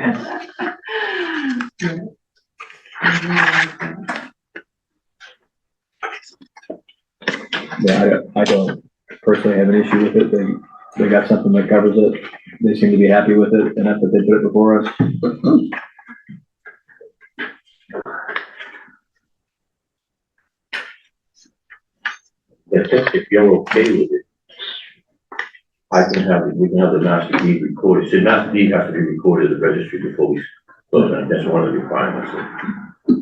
Yeah, I don't personally have an issue with it. They got something that covers it. They seem to be happy with it, and that's what they put it before us. If you're okay with it, we can have the master deed recorded. So master deed has to be recorded at the registry before we close on it. That's one of the requirements of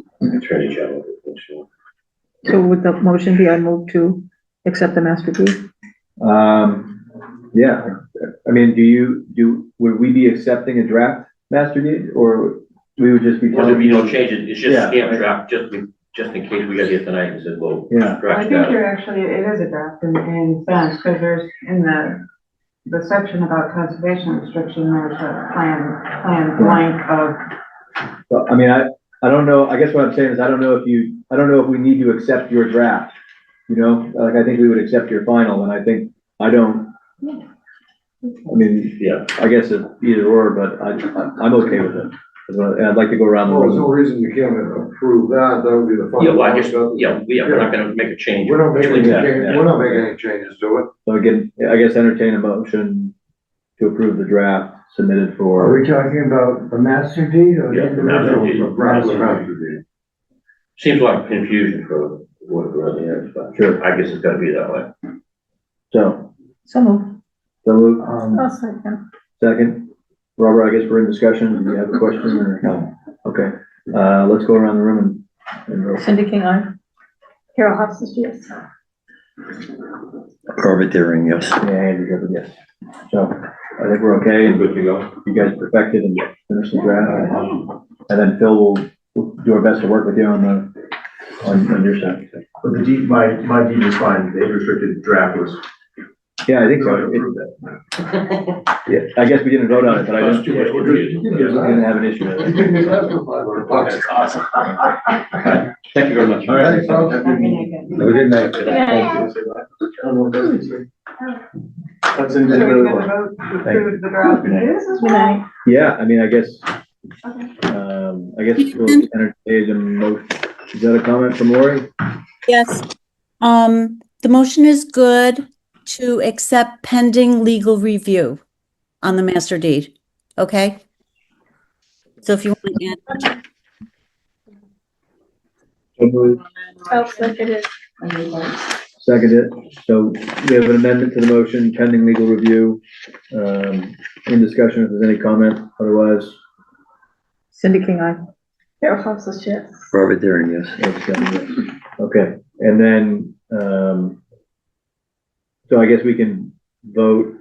Attorney General. So would the motion be I move to accept the master deed? Yeah, I mean, would we be accepting a draft master deed, or we would just be? Well, there'd be no changes. It's just Yeah. stamp draft, just in case we got here tonight and said, well, Yeah. I draft think that. you're actually, it is a draft in sense, because there's in the section about conservation restriction, there's a plan blank of. Well, I mean, I don't know, I guess what I'm saying is I don't know if we need to accept your draft. You know, like, I think we would accept your final, and I mean, Yeah. I guess it's either or, but I'm okay with it. And I'd like to go around the Well, there's no room. reason you can't approve that, that would be the final. Yeah, well, I just, we're not gonna make a change. We're not making any Yeah, change, yeah. we're not making any changes to it. So again, I guess entertain a motion to approve the draft submitted Are for, we talking about the master deed or? Yeah, the master deed. Master deed. Seems like confusion for what it really is, but Sure. I guess it's gotta be that way. so, So Luke, I'll second. second. Robert, I guess we're in discussion. Do you have a question or no? Okay, let's go around the room and go. Cindy King, aye. Carol Hofstas, yes. Corbett Deering, yes. Yeah, Andrew Griffith, yes. So I think we're okay and good to go. You guys perfected and finished the draft. And then Phil will do our best to work with you on your side. But the deed, my deed is fine, the age-restricted draft was. Yeah, I think so. Yeah, I guess we didn't vote on it, but I don't, Too much work for you. didn't have an issue with You can it. do that for $500. That's awesome. Thank you very much. All right, folks. Have a good night. That's So in the you're other gonna one. vote to approve the draft it is as Good well? night. Yeah, I mean, I guess Okay. we'll entertain a motion. Is that a comment from Lori? Yes. The motion is good to accept pending legal review on the master deed. Okay? So if you want to add, So moved. I'll second it. Second it. So we have an amendment to the motion pending legal review. In discussion, if there's any comment, otherwise. Cindy King, aye. Carol Hofstas, yes. Corbett Deering, yes. Okay, and then, so I guess we can vote.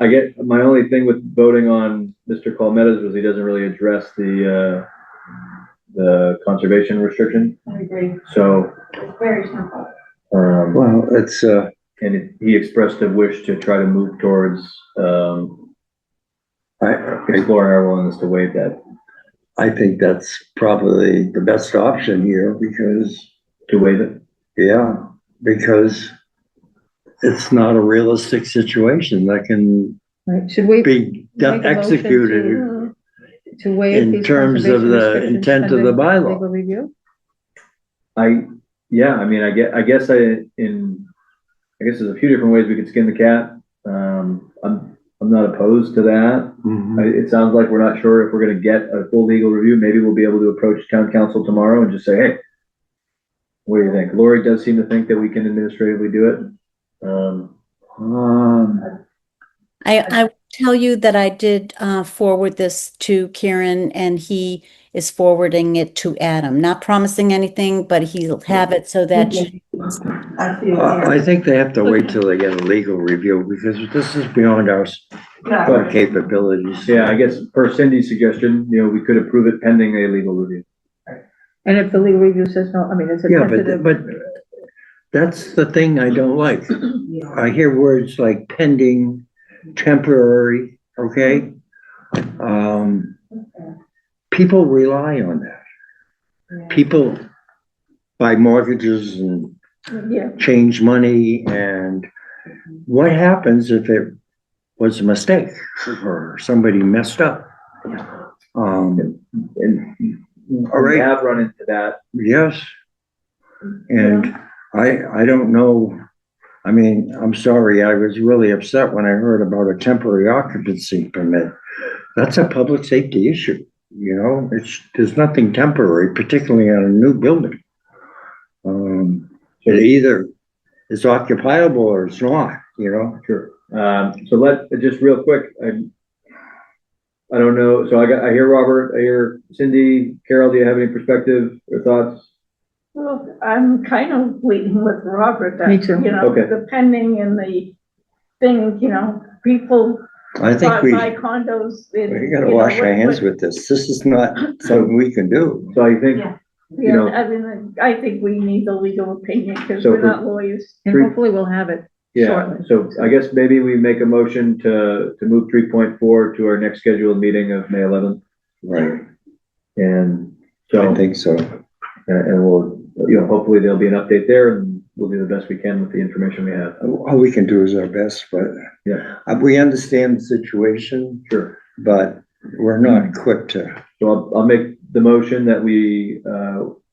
I get, my only thing with voting on Mr. Colmetta's was he doesn't really address the conservation restriction. I agree, So, it's very simple. Well, it's, and he expressed a wish to try to move towards, exploring our willingness to waive that, I think that's probably the best option here because, to waive it. yeah, because it's not a realistic situation that can Right, should we be make a motion executed. to waive in these terms of conservation the restrictions intent of the pending bylaw. legal review? Yeah, I mean, I guess there's a few different ways we could skin the cat. I'm not opposed to that. It sounds like we're not sure if we're gonna get a full legal review. Maybe we'll be able to approach town council tomorrow and just say, hey, what do you think? Lori does seem to think that we can administratively do it. I tell you that I did forward this to Kieran and he is forwarding it to Adam. Not promising anything, but he'll have it so that I see it here. I think they have to wait till they get a legal review because this is beyond our capabilities. Yeah, I guess per Cindy's suggestion, we could approve it pending a legal review. And if the legal review says no, I mean, it's a Yeah, tentative. but that's the thing I don't like. I hear words like pending, temporary, okay? People rely on that. People buy mortgages and Yeah, change money, and what happens if it was a mistake or somebody messed up? And All right. we have run into that. Yes. And I don't know. I mean, I'm sorry, I was really upset when I heard about a temporary occupancy permit. That's a public safety issue, there's nothing temporary, particularly on a new building. It either is occupiable or it's not, Sure. So just real quick, I don't know. So I hear Robert, I hear Cindy, Carol, do you have any perspective or thoughts? Well, I'm kind of leaning with Robert that, Me too. Okay. the pending and the thing, people I think we buy condos in. we gotta wash our hands with this. This is not something we can do. So I think, Yeah, I mean, I think we need the legal opinion because So we're for- not lawyers. and hopefully we'll have it yeah, shortly. so I guess maybe we make a motion to move 3.4 to our next scheduled meeting of May 11th. Right. And I so, think so. and we'll, hopefully there'll be an update there and we'll do the best we can with the information we have. All we can do is our best, but Yeah, we understand the situation, sure. but we're not quick to. So I'll make the motion that we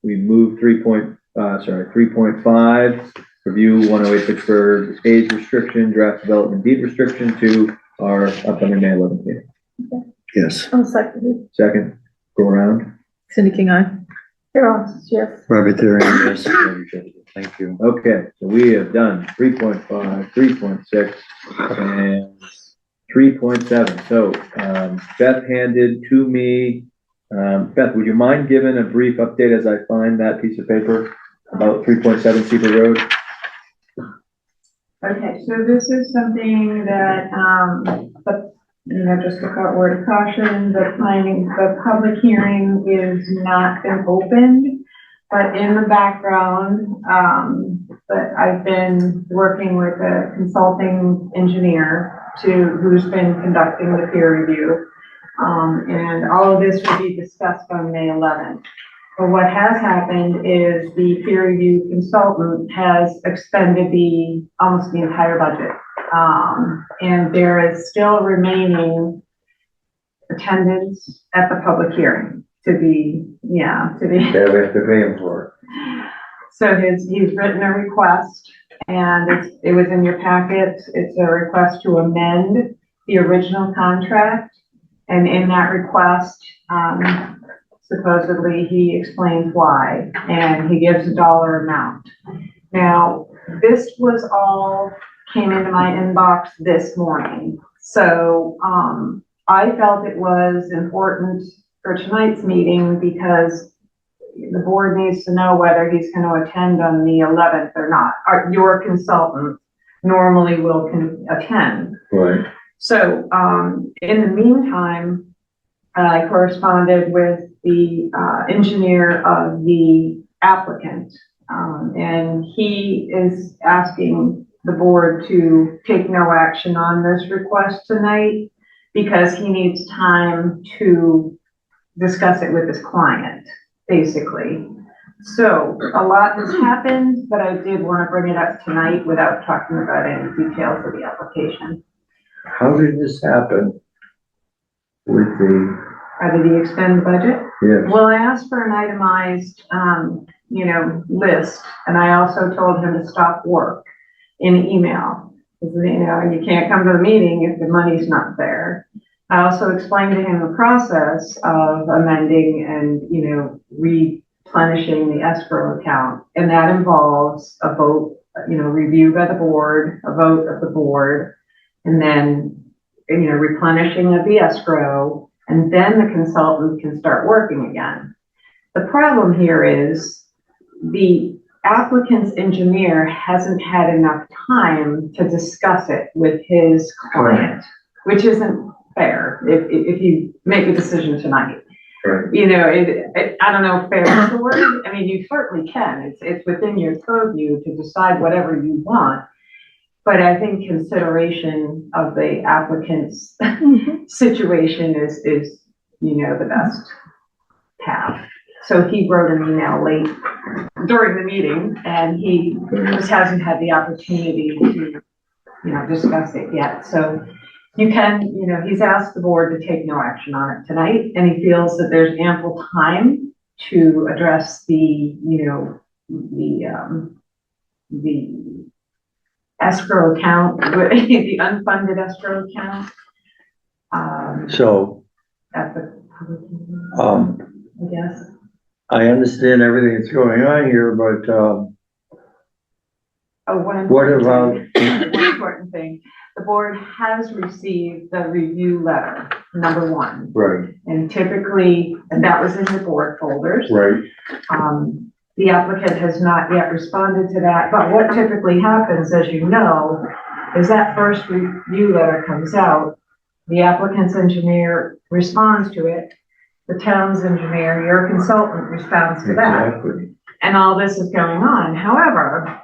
move 3.5, review 108 Pittsburgh age restriction, draft development deed restriction to our upcoming May 11th meeting. Yes. I'm seconded. Second, go around. Cindy King, aye. Carol, yes. Robert Therian, yes. Thank you. Okay, so we have done 3.5, 3.6, and 3.7. So, Beth handed to me, Beth, would you mind giving a brief update as I find that piece of paper about 3.7 Cedar Road? Okay, so this is something that, just look out word of caution, the public hearing is not been opened, but in the background, but I've been working with a consulting engineer who's been conducting the peer review. And all of this will be discussed on May 11th. But what has happened is the peer review consultant has expended almost the entire budget. And there is still remaining attendance at the public hearing to be. Yeah, we have to pay him for it. So he's written a request and it was in your packet. It's a request to amend the original contract. And in that request, supposedly he explains why, and he gives a dollar amount. Now, this was all came into my inbox this morning. So, I felt it was important for tonight's meeting because the board needs to know whether he's going to attend on the 11th or not. Your consultant normally will attend. Right. So, in the meantime, I corresponded with the engineer of the applicant, and he is asking the board to take no action on this request tonight because he needs time to discuss it with his client, basically. So a lot has happened, but I did want to bring it up tonight without talking about any details of the application. How did this happen with the, How did he expend the budget? yes, Well, I asked for an itemized, list, and I also told him to stop work in email. You can't come to the meeting if the money's not there. I also explained to him the process of amending and, replenishing the escrow account. And that involves a vote, review by the board, a vote of the board, and then replenishing of the escrow, and then the consultant can start working again. The problem here is the applicant's engineer hasn't had enough time to discuss it with his client, which isn't fair if you make a decision tonight. Right. I don't know if fair is the word. I mean, you certainly can. It's within your purview to decide whatever you want. But I think consideration of the applicant's situation is, the best path. So he wrote an email late during the meeting, and he just hasn't had the opportunity to, discuss it yet. So you can, he's asked the board to take no action on it tonight, and he feels that there's ample time to address the escrow account, the unfunded escrow account. So, At the public hearing, I guess. I understand everything that's going on here, but, One what about, important thing, the board has received the review letter, number one. right, And typically, and that was in the board folders. right, The applicant has not yet responded to that, but what typically happens, as you know, is that first review letter comes out, the applicant's engineer responds to it, the town's engineer, your consultant responds to that. exactly. And all this is going on. However,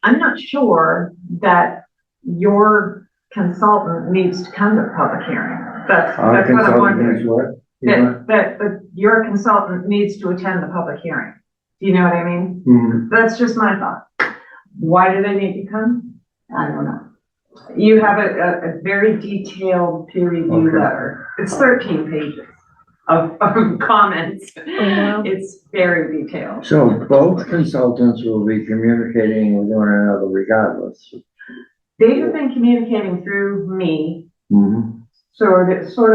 I'm not sure that your consultant needs to come to the public hearing. That's Our what I'm consultant wondering. is what? That your consultant needs to attend the public hearing. Do you know what I mean? Mhm. That's just my thought. Why do they need to come? I don't know. You have a very detailed peer review Okay. letter. It's 13 pages of comments. wow. It's very detailed. So both consultants will be communicating with one another regardless. They have been communicating through me, Mhm. sort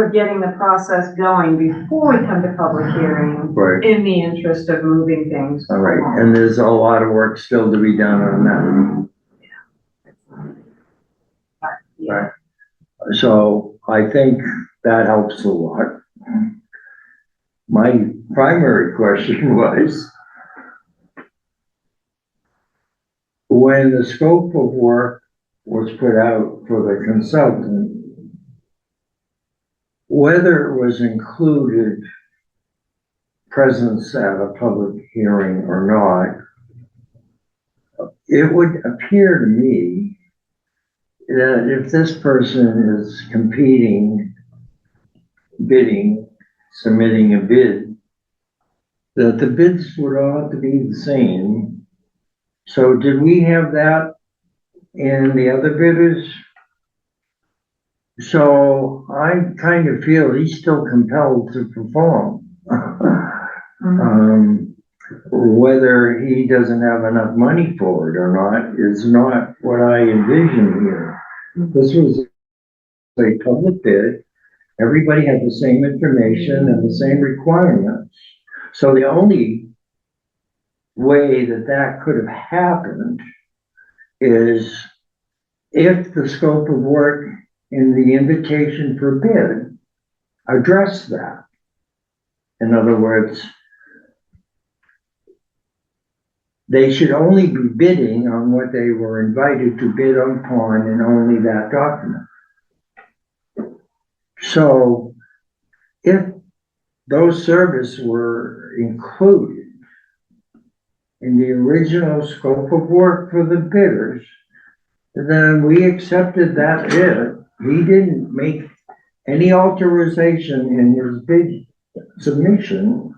of getting the process going before we come to public hearing Right, in the interest of moving things all right, along. and there's a lot of work still to be done on that. Right. So I think that helps a lot. My primary question was, when the scope of work was put out for the consultant, whether it was included presence at a public hearing or not, it would appear to me that if this person is competing, bidding, submitting a bid, that the bids would all have to be the same. So did we have that in the other bidders? So I kind of feel he's still compelled to perform. Whether he doesn't have enough money for it or not is not what I envision here. This was a public bid. Everybody had the same information and the same requirements. So the only way that that could have happened is if the scope of work in the invitation for bid addressed that. In other words, they should only be bidding on what they were invited to bid upon and only that document. So if those services were included in the original scope of work for the bidders, then we accepted that bid. He didn't make any alteration in his bid submission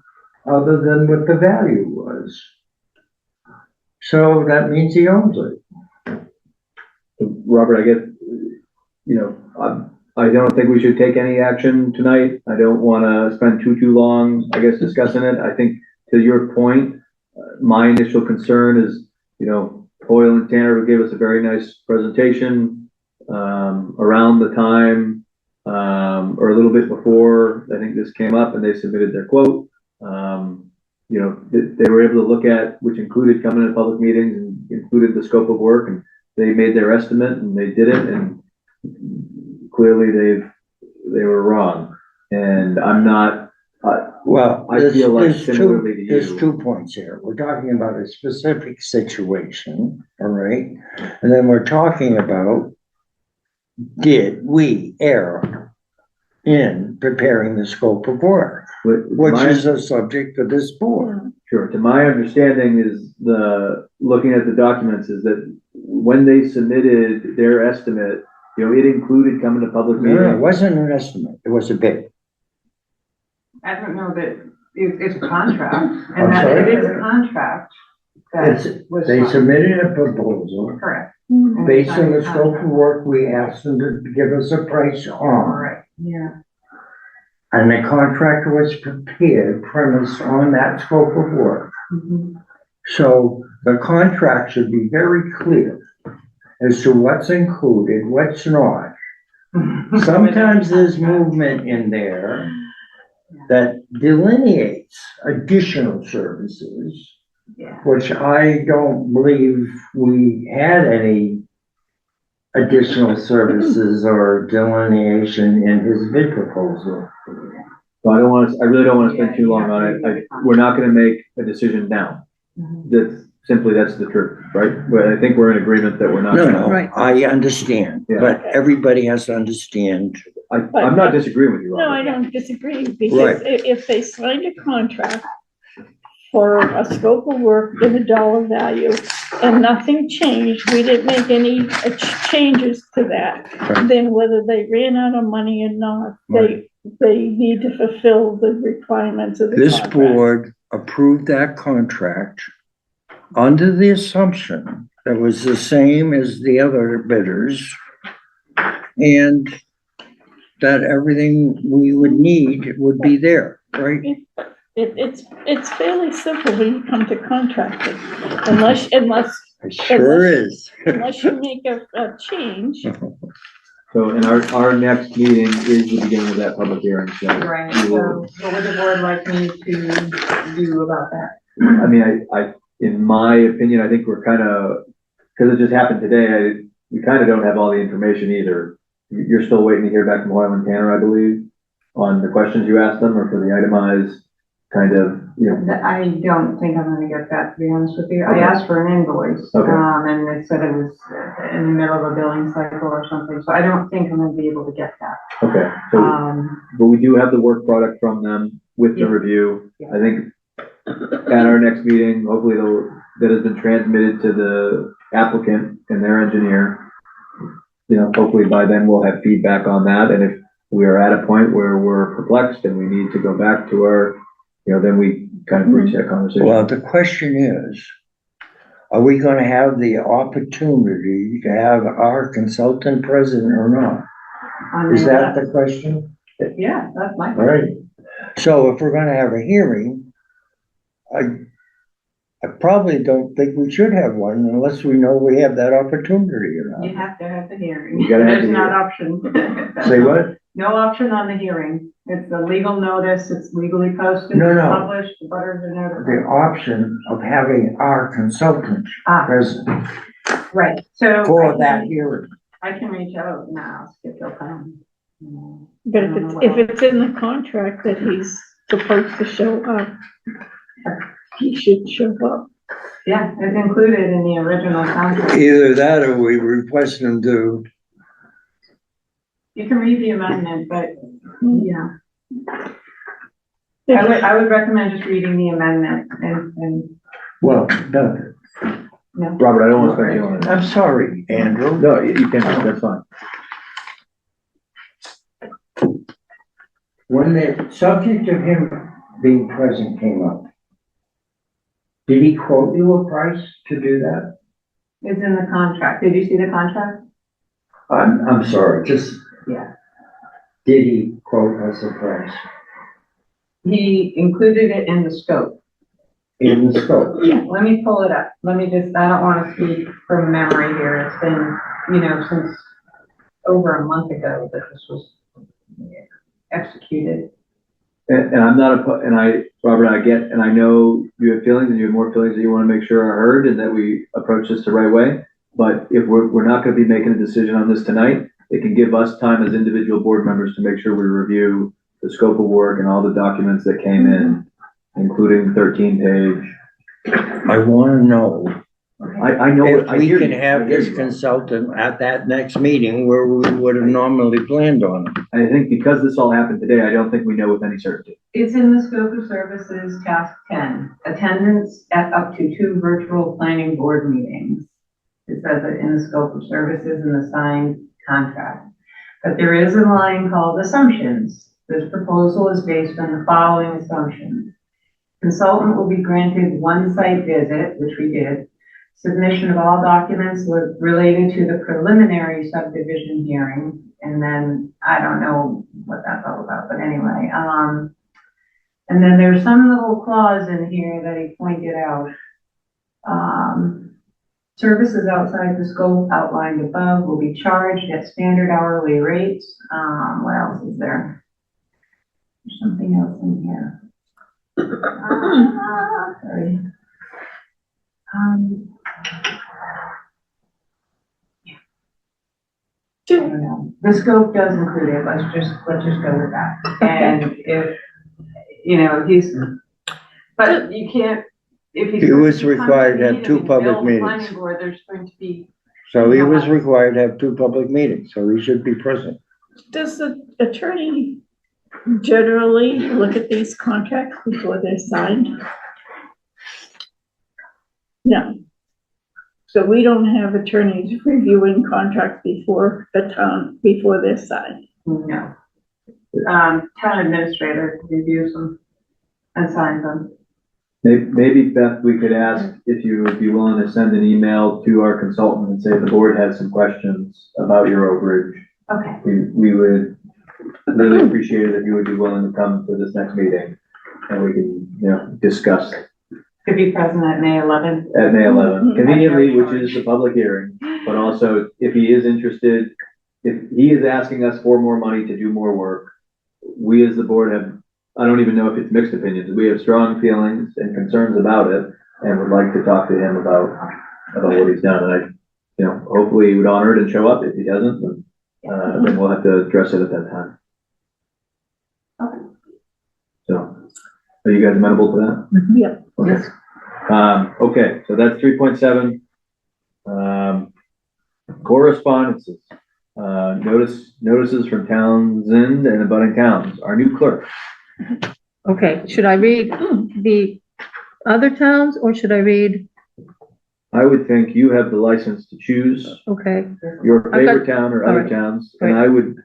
other than what the value was. So that means he owns it. Robert, I get, I don't think we should take any action tonight. I don't want to spend too long, I guess, discussing it. I think to your point, my initial concern is, Hoyle and Tanner who gave us a very nice presentation around the time or a little bit before I think this came up and they submitted their quote. They were able to look at, which included coming to public meetings and included the scope of work, and they made their estimate and they did it. And clearly they were wrong. And I'm not, Well, I feel like there's similarly to there's you. 2 points here. We're talking about a specific situation, all right? And then we're talking about, did we err in preparing the scope of work, which is a subject of this board? Sure, to my understanding is looking at the documents is that when they submitted their estimate, it included coming to public No, it meeting. wasn't an estimate, it was a bid. I don't know that it's a contract, I'm and that sorry? it is a contract. It's, That was they signed. submitted a proposal. Correct. Based on the scope of work, we asked them to give us a price on. Right, yeah. And the contract was prepared premised on that scope of work. Mhm. So the contract should be very clear as to what's included, what's not. Sometimes there's movement in there that delineates additional services, Yeah. which I don't believe we had any additional services or delineation in his bid proposal. So I really don't want to spend too long on it. We're not gonna make a decision now. That's the truth, right? But I think we're in agreement that we're not. No, gonna- no, Right. I understand, Yeah. but everybody has to understand. I'm not disagreeing with you, No, Robert. I don't disagree, because if they signed a contract for a scope of work and a dollar value, and nothing changed, we didn't make any changes to that, then whether they ran out of money or not, they need to fulfill the requirements of the This contract. board approved that contract under the assumption that was the same as the other bidders, and that everything we would need would be there, right? It's fairly simple when you come to contracting, unless It sure is. unless you make a change. So, and our next meeting is the beginning of that public hearing, so. Right, we so will- what would the board like me to do about that? I mean, in my opinion, I think we're because it just happened today, we kind of don't have all the information either. You're still waiting to hear back from Hoyle and Tanner, I believe, on the questions you asked them, or for the itemized kind of, I don't think I'm gonna get that, to be honest with you. I Okay. asked for an invoice, Okay. and they said it was in the middle of a billing cycle or something, so I don't think I'm gonna be able to get that. okay. So, but we do have the work product from them with the Yeah. review. Yeah. I think at our next meeting, hopefully that has been transmitted to the applicant and their engineer. Hopefully by then we'll have feedback on that, and if we are at a point where we're perplexed and we need to go back to our, then we kind of reach that conversation. Well, the question is, are we gonna have the opportunity to have our consultant present or not? Is that the question? Yeah, that's my All right. So if we're gonna have a hearing, I probably don't think we should have one unless we know we have that opportunity or You not. have to have the hearing. You gotta have There's the not hearing. option. Say what? No option on the hearing. It's a legal notice, it's legally posted, No, no. published, the butters are The notified. option of having our consultant Ah, present right, so. for that hearing. I can reach out and ask if they'll come. But if it's in the contract that he's supposed to show up, he should show up. Yeah, it's included in the original contract. Either that or we request them to, You can read the amendment, but, yeah. I would recommend just reading the amendment and, well, no, no. Robert, I don't want to spend you on it. I'm sorry, Andrew. No, you can, that's fine. When the subject of him being present came up, did he quote you a price to do that? It's in the contract. Did you see the contract? I'm sorry, just. Yeah. Did he quote us a price He included it in the scope. in the scope? Yeah, let me pull it up. I don't want to speak from memory here. It's been, since over a month ago that this was executed. And I'm not, Robert, I know you have feelings and you have more feelings that you want to make sure are heard and that we approach this the right way. But if we're not going to be making a decision on this tonight, it can give us time as individual board members to make sure we review the scope of work and all the documents that came in, including 13-page. I wanna know I know. if I we hear can you. I have hear this you. consultant at that next meeting where we would have normally planned on it. I think because this all happened today, I don't think we know with any certainty. It's in the scope of services, task 10, attendance at up to 2 virtual planning board meetings. It says it in the scope of services in the signed contract. But there is a line called assumptions. This proposal is based on the following assumptions. Consultant will be granted 1 site visit, which we did. Submission of all documents relating to the preliminary subdivision hearing. And then I don't know what that's all about, but anyway. And then there's some little clause in here that he pointed out. Services outside the scope outlined above will be charged at standard hourly rates. What else is there? There's something else in here. Sorry. I don't know. The scope does include it. Let's just go with that. And if, you know, but you can't, if he's. He was required to have 2 public meetings. Planning board, there's going to be. So he was required to have 2 public meetings, so he should be present. Does the attorney generally look at these contracts before they're signed? No. So we don't have attorneys reviewing contracts before they're signed. No. Town administrator reviews them and signs them. Maybe Beth, we could ask if you would be willing to send an email to our consultant and say the board has some questions about your overage. Okay. We would really appreciate it if you would be willing to come to this next meeting and we can, discuss Could be present at May 11th. at May 11th, conveniently, which is the public hearing. But also, if he is interested, if he is asking us for more money to do more work, we as the board have, I don't even know if it's mixed opinions. We have strong feelings and concerns about it and would like to talk to him about what he's done. And hopefully he would honor it and show up. If he doesn't, then we'll have to address it at that time. Okay. So, are you guys amenable to that? Yep. Okay. Okay, so that's 3.7. Correspondences. Notices from Townsend and abutting towns. Our new clerk. Okay, should I read the other towns or should I read, I would think you have the license to choose okay, your favorite town or other Alright. towns. And I would,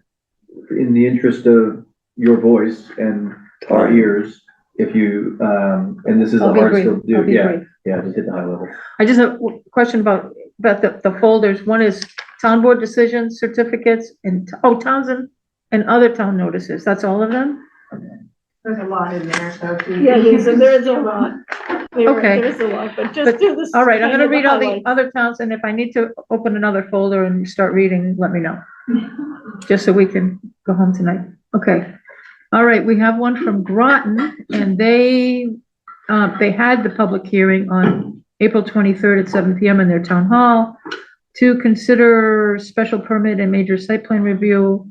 in the interest of your voice and our ears, if you, and this is a I'll be hard brief, skill to I'll do, be yeah, brief. yeah, just hit the high level. I just have a question about the folders. One is town board decisions, certificates, and, Townsend and other town notices. That's all of them? There's a lot in there, so. if you- Yeah, there is a lot. Okay. There is a lot, but just do this. All right, I'm gonna read all the highlights. other towns, and if I need to open another folder and start reading, let me know. Just so we can go home tonight. Okay. All right, we have one from Groton, and they had the public hearing on April 23rd at 7 PM in their town hall to consider special permit and major site plan review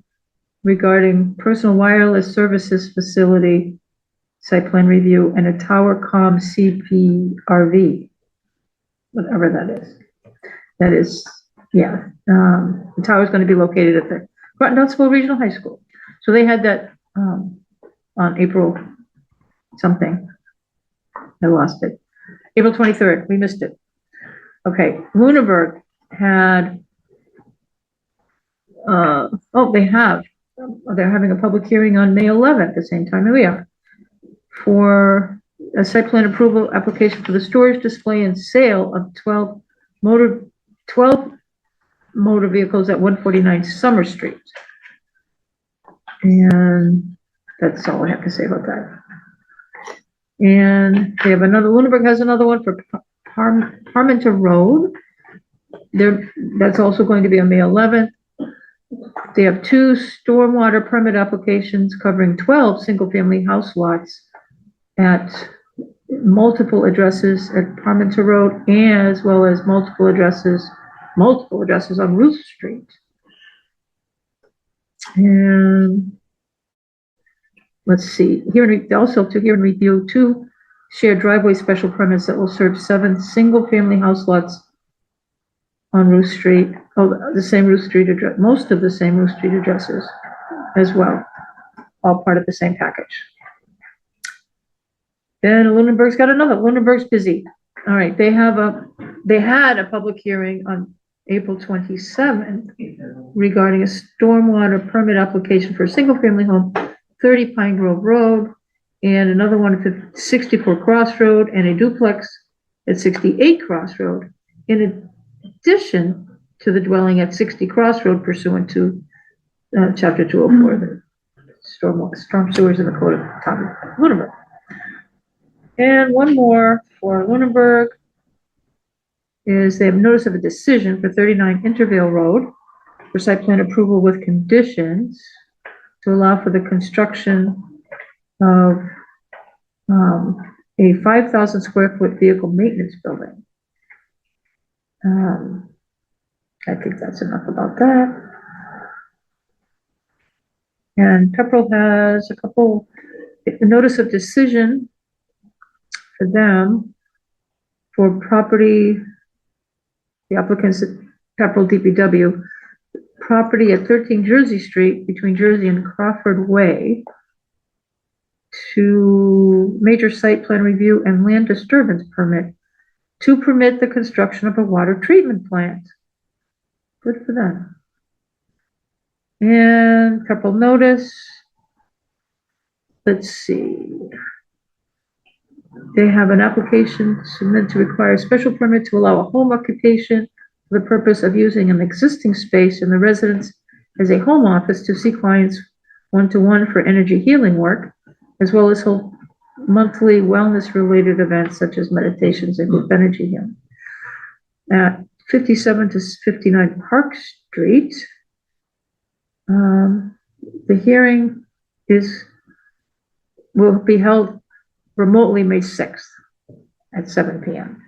regarding personal wireless services facility, site plan review, and a tower com CPRV, whatever that is. That is, yeah, the tower is going to be located at the Groton Dunstable Regional High School. So they had that on April something. I lost it. April 23rd, we missed it. Okay, Lunenburg had, they're having a public hearing on May 11th, the same time we are, for a site plan approval application for the storage, display, and sale of 12 motor vehicles at 149 Summer Street. And that's all I have to say about that. And they have another, Lunenburg has another one for Parmenter Road. That's also going to be on May 11th. They have 2 stormwater permit applications covering 12 single-family house lots at multiple addresses at Parmenter Road, as well as multiple addresses on Ruth Street. And let's see, also to hear and review 2 shared driveway special permits that will serve 7 single-family house lots on Ruth Street, the same Ruth Street address, most of the same Ruth Street addresses as well, all part of the same package. Then Lunenburg's got another, Lunenburg's busy. All right, they had a public hearing on April 27th regarding a stormwater permit application for a single-family home, 30 Pine Grove Road, and another one at 64 Cross Road, and a duplex at 68 Cross Road, in addition to the dwelling at 60 Cross Road pursuant to Chapter 204, the storm sewers in the Code of Town of Lunenburg. And one more for Lunenburg is they have notice of a decision for 39 Intervale Road for site plan approval with conditions to allow for the construction of a 5,000 square foot vehicle maintenance building. I think that's enough about that. And Pepperell has a couple, the notice of decision for them for property, the applicants at Pepperell DPW, property at 13 Jersey Street between Jersey and Crawford Way, to major site plan review and land disturbance permit to permit the construction of a water treatment plant. Good for them. And couple notice. Let's see. They have an application submitted to require a special permit to allow a home occupation for the purpose of using an existing space in the residence as a home office to see clients one-to-one for energy healing work, as well as hold monthly wellness-related events such as meditations and group energy healing. At 57 to 59 Park Street, the hearing will be held remotely May 6th at 7 p.m.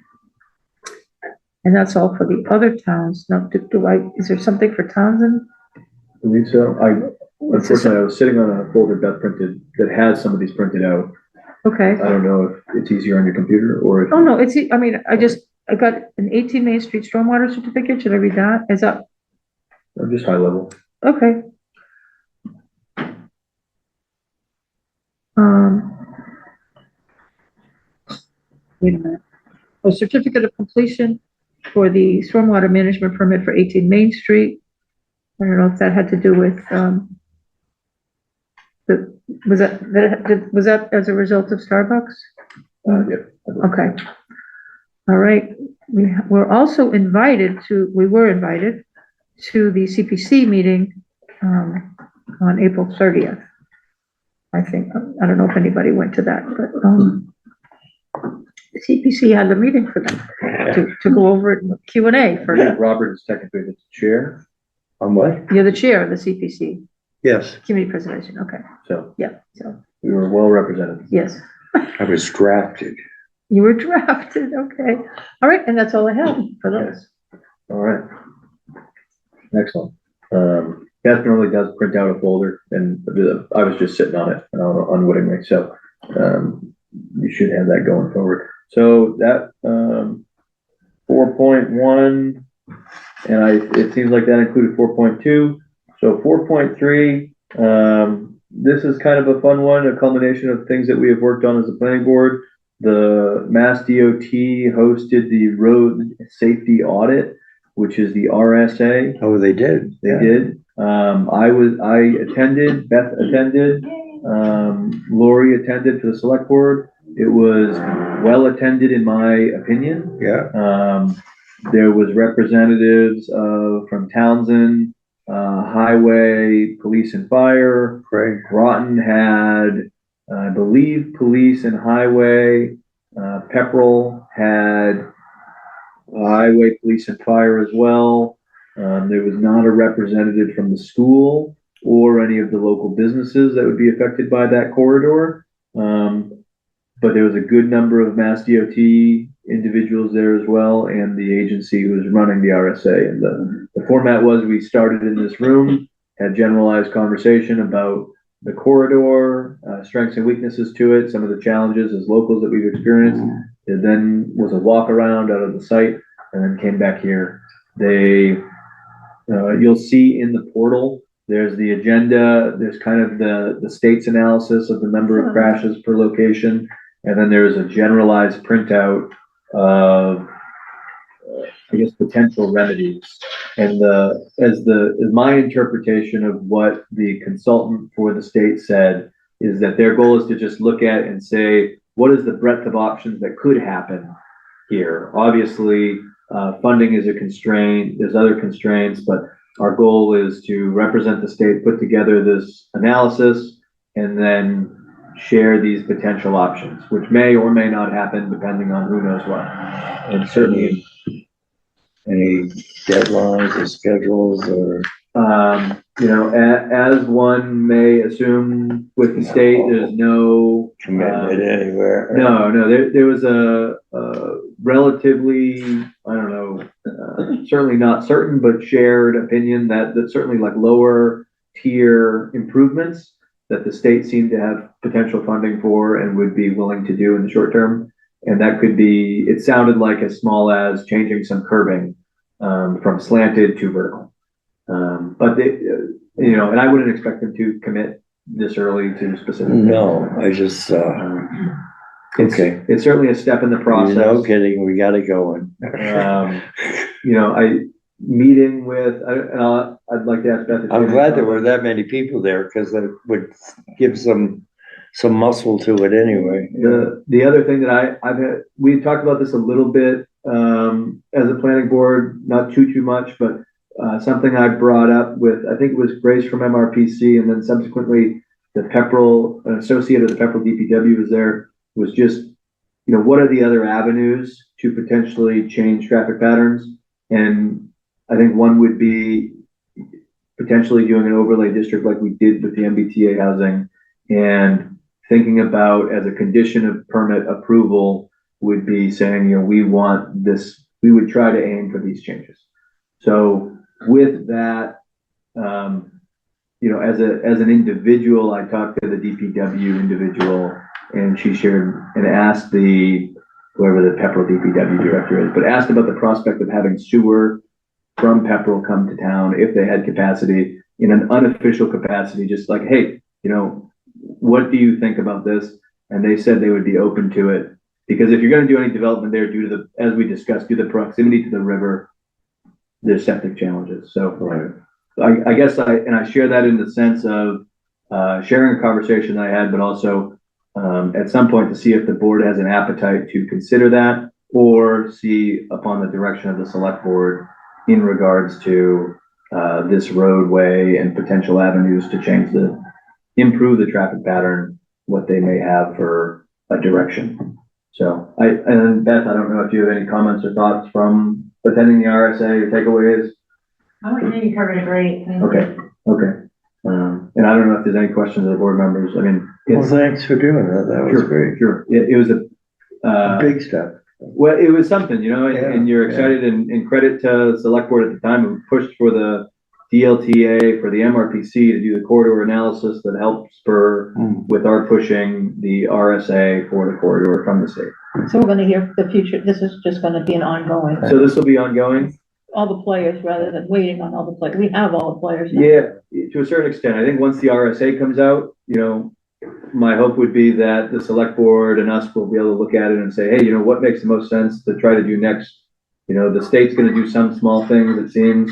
And that's all for the other towns. Now, is there something for Townsend? I believe so. Unfortunately, I was sitting on a folder that has some of these printed out. Okay. I don't know if it's easier on your computer or if. Oh, no, I got an 18 Main Street stormwater certificate. Should I read that? Is that? Just high level. Okay. Wait a minute. A certificate of completion for the stormwater management permit for 18 Main Street. I don't know if that had to do with, was that as a result of Starbucks? Yep. Okay. All right. We were invited to the CPC meeting, on April 30th. I think, I don't know if anybody went to that, but, the CPC had a meeting for them to go over it in Q&A for. Yeah, Robert is technically the chair. On what? You're the chair of the CPC, Yes, Community Preservation, okay, So yeah, so, we were well represented. yes. I was drafted. You were drafted, okay. All right, and that's all I have for those. All right. Excellent. Beth normally does print out a folder, and I was just sitting on it unwittingly, so you should have that going forward. So that 4.1, and it seems like that included 4.2. So 4.3, this is kind of a fun one, a culmination of things that we have worked on as a planning board. The Mass DOT hosted the road safety audit, which is the RSA. Oh, they did. They did. I attended, Beth attended, Lori attended for the select board. It was well attended in my opinion. Yeah. There was representatives from Townsend, Highway, Police and Fire. Great. Groton had, I believe, Police and Highway. Pepperell had Highway, Police and Fire as well. There was not a representative from the school or any of the local businesses that would be affected by that corridor. But there was a good number of Mass DOT individuals there as well, and the agency who was running the RSA. And the format was we started in this room had generalized conversation about the corridor, strengths and weaknesses to it, some of the challenges as locals that we've experienced. It then was a walk around out of the site and then came back here. You'll see in the portal, there's the agenda, there's kind of the state's analysis of the number of crashes per location. And then there's a generalized printout of, I guess, potential remedies. And as my interpretation of what the consultant for the state said is that their goal is to just look at and say, what is the breadth of options that could happen here? Obviously, funding is a constraint. There's other constraints, but our goal is to represent the state, put together this analysis, and then share these potential options, which may or may not happen depending on who knows what. And certainly, any deadlines or schedules or? As one may assume with the state, there's no commitment anywhere. No, there was a relatively, I don't know, certainly not certain, but shared opinion that certainly like lower tier improvements that the state seemed to have potential funding for and would be willing to do in the short term. And that could be, it sounded like as small as changing some curbing from slanted to vertical. But and I wouldn't expect them to commit this early to specific. No, I just, okay. It's certainly a step in the process. No kidding, we got it going. Meeting with, I'd like to ask Beth. I'm glad there were that many people there because that would give some muscle to it anyway. The other thing that I've had, we talked about this a little bit as a planning board, not too much, but something I brought up with, I think it was Grace from MRPC, and then subsequently the Pepperell, an associate of the Pepperell DPW was there, was just, what are the other avenues to potentially change traffic patterns? And I think one would be potentially doing an overlay district like we did with the MBTA housing, and thinking about as a condition of permit approval would be saying, we want this, we would try to aim for these changes. So with that, as an individual, I talked to the DPW individual, and she shared and asked whoever the Pepperell DPW director is, but asked about the prospect of having sewer from Pepperell come to town if they had capacity in an unofficial capacity, just like, hey, what do you think about this? And they said they would be open to it, because if you're going to do any development there, due to as we discussed, due to the proximity to the river, there's septic challenges. So I guess I share that in the sense of sharing a conversation I had, but also at some point to see if the board has an appetite to consider that, or see upon the direction of the select board in regards to this roadway and potential avenues to improve the traffic pattern, what they may have for a direction. So and Beth, I don't know if you have any comments or thoughts from attending the RSA or takeaways. I think you covered it great. Okay. And I don't know if there's any questions of the board members. I mean, well, thanks for doing that. That was great. Sure. It was a big step. Well, it was something, and you're excited, and credit to the select board at the time who pushed for the DLTA, for the MRPC to do the corridor analysis that helped spur with our pushing the RSA for the corridor from the state. So we're gonna hear the future, this is just gonna be an ongoing, So this will be ongoing? all the players rather than waiting on all the players. We have all the players now. Yeah, to a certain extent. I think once the RSA comes out, my hope would be that the select board and us will be able to look at it and say, hey, what makes the most sense to try to do next? The state's going to do some small things, it seems,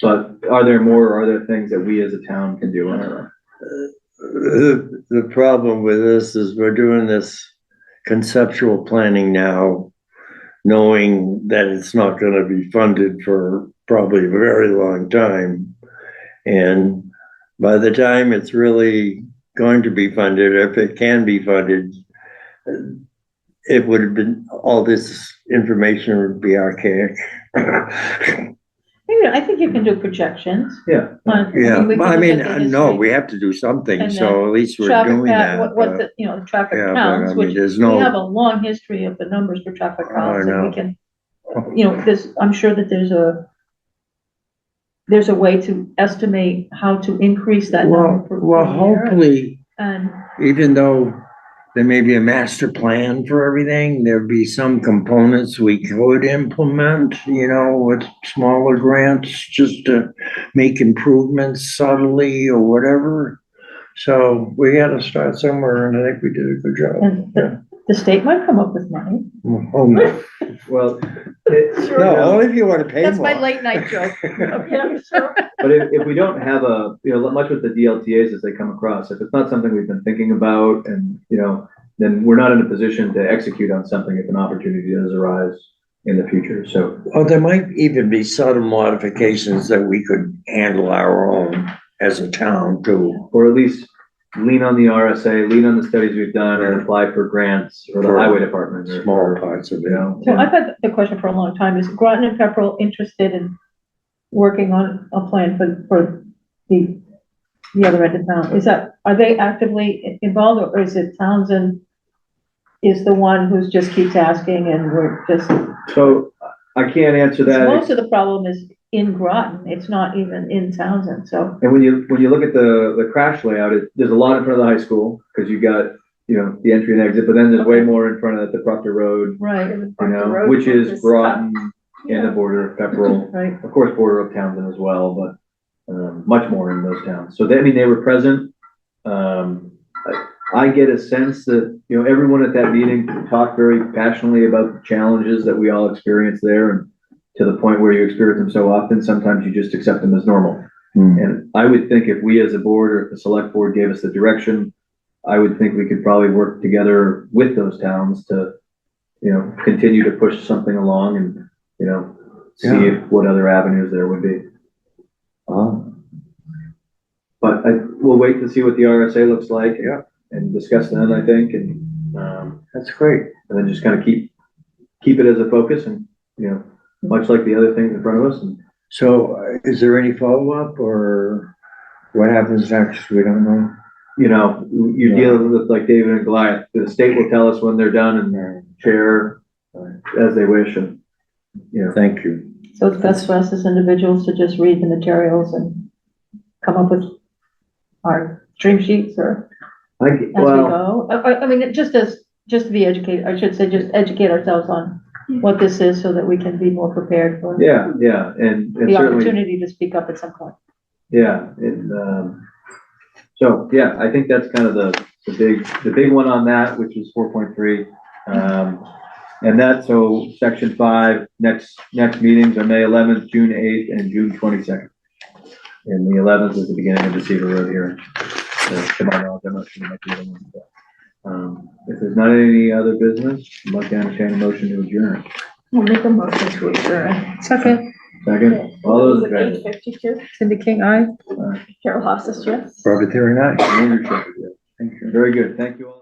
but are there more, or are there things that we as a town can do on our own? The problem with this is we're doing this conceptual planning now, knowing that it's not going to be funded for probably a very long time. And by the time it's really going to be funded, if it can be funded, it would have been, all this information would be archaic. I think you can do projections. Yeah. No, we have to do something, so at least we're doing that. What the traffic counts, which there's we have a long history of the numbers for traffic counts, and we can, I'm sure that there's there's a way to estimate how to increase that number per Well, year. hopefully, And, even though there may be a master plan for everything, there'd be some components we could implement, with smaller grants, just to make improvements subtly or whatever. So we gotta start somewhere, and I think we did a good job. and the state might come up with money. Oh, no. Well, No, only if you wanna pay That's my more. late night joke. Okay, sure. but if we don't have much with the DLTAs as they come across, if it's not something we've been thinking about and, then we're not in a position to execute on something if an opportunity does arise in the future, so. Oh, there might even be subtle modifications that we could handle our own as a town too. Or at least lean on the RSA, lean on the studies we've done and apply for grants for the For highway department. or- Small parts of it. So I've had the question for a long time, is Groton and Pepperell interested in working on a plan for the other end of town? Are they actively involved, or is it Townsend is the one who's just keeps asking and we're just? So I can't answer that. Most of the problem is in Groton, it's not even in Townsend, so. And when you look at the crash layout, there's a lot in front of the high school, because you got, the entry and exit, but then there's way more in front of the Proctor Road, Right. which is Groton and the border of Pepperell. Right. Of course, border of Townsend as well, but, much more in those towns. So they were present. I get a sense that, everyone at that meeting talked very passionately about the challenges that we all experience there, and to the point where you experience them so often, sometimes you just accept them as normal. And I would think if we as a board or if the select board gave us the direction, I would think we could probably work together with those towns to, continue to push something along and, see what other avenues there would be. But we'll wait to see what the RSA looks like. Yeah. And discuss then, I think, and, That's great. and then just kind of keep it as a focus and, much like the other things in front of us. And So is there any follow-up or what happens next? We don't know. you're dealing with like David and Goliath. The state will tell us when they're done and share as they wish, and, Thank you. So it's best for us as individuals to just read the materials and come up with our dream sheets or as we go. I mean, just to be educated, I should say, just educate ourselves on what this is so that we can be more prepared for yeah, and the certainly, opportunity to speak up at some point. yeah, and, so, yeah, I think that's kind of the big one on that, which is 4.3. And that, so section 5, next meetings are May 11th, June 8th, and June 22nd. And the 11th is the beginning of the Cedar Road hearing. So, to my knowledge, I'm not sure about the other one, but, if there's not any other business, I'd like to entertain a motion to adjourn. We'll make a motion to adjourn. Second, Second, all those in favor? 8:52. Cindy King, aye. Carol Hofstas, yes. Robert Theory, aye. Andrew Shepherd, yes. Thank you. Very good, thank you all.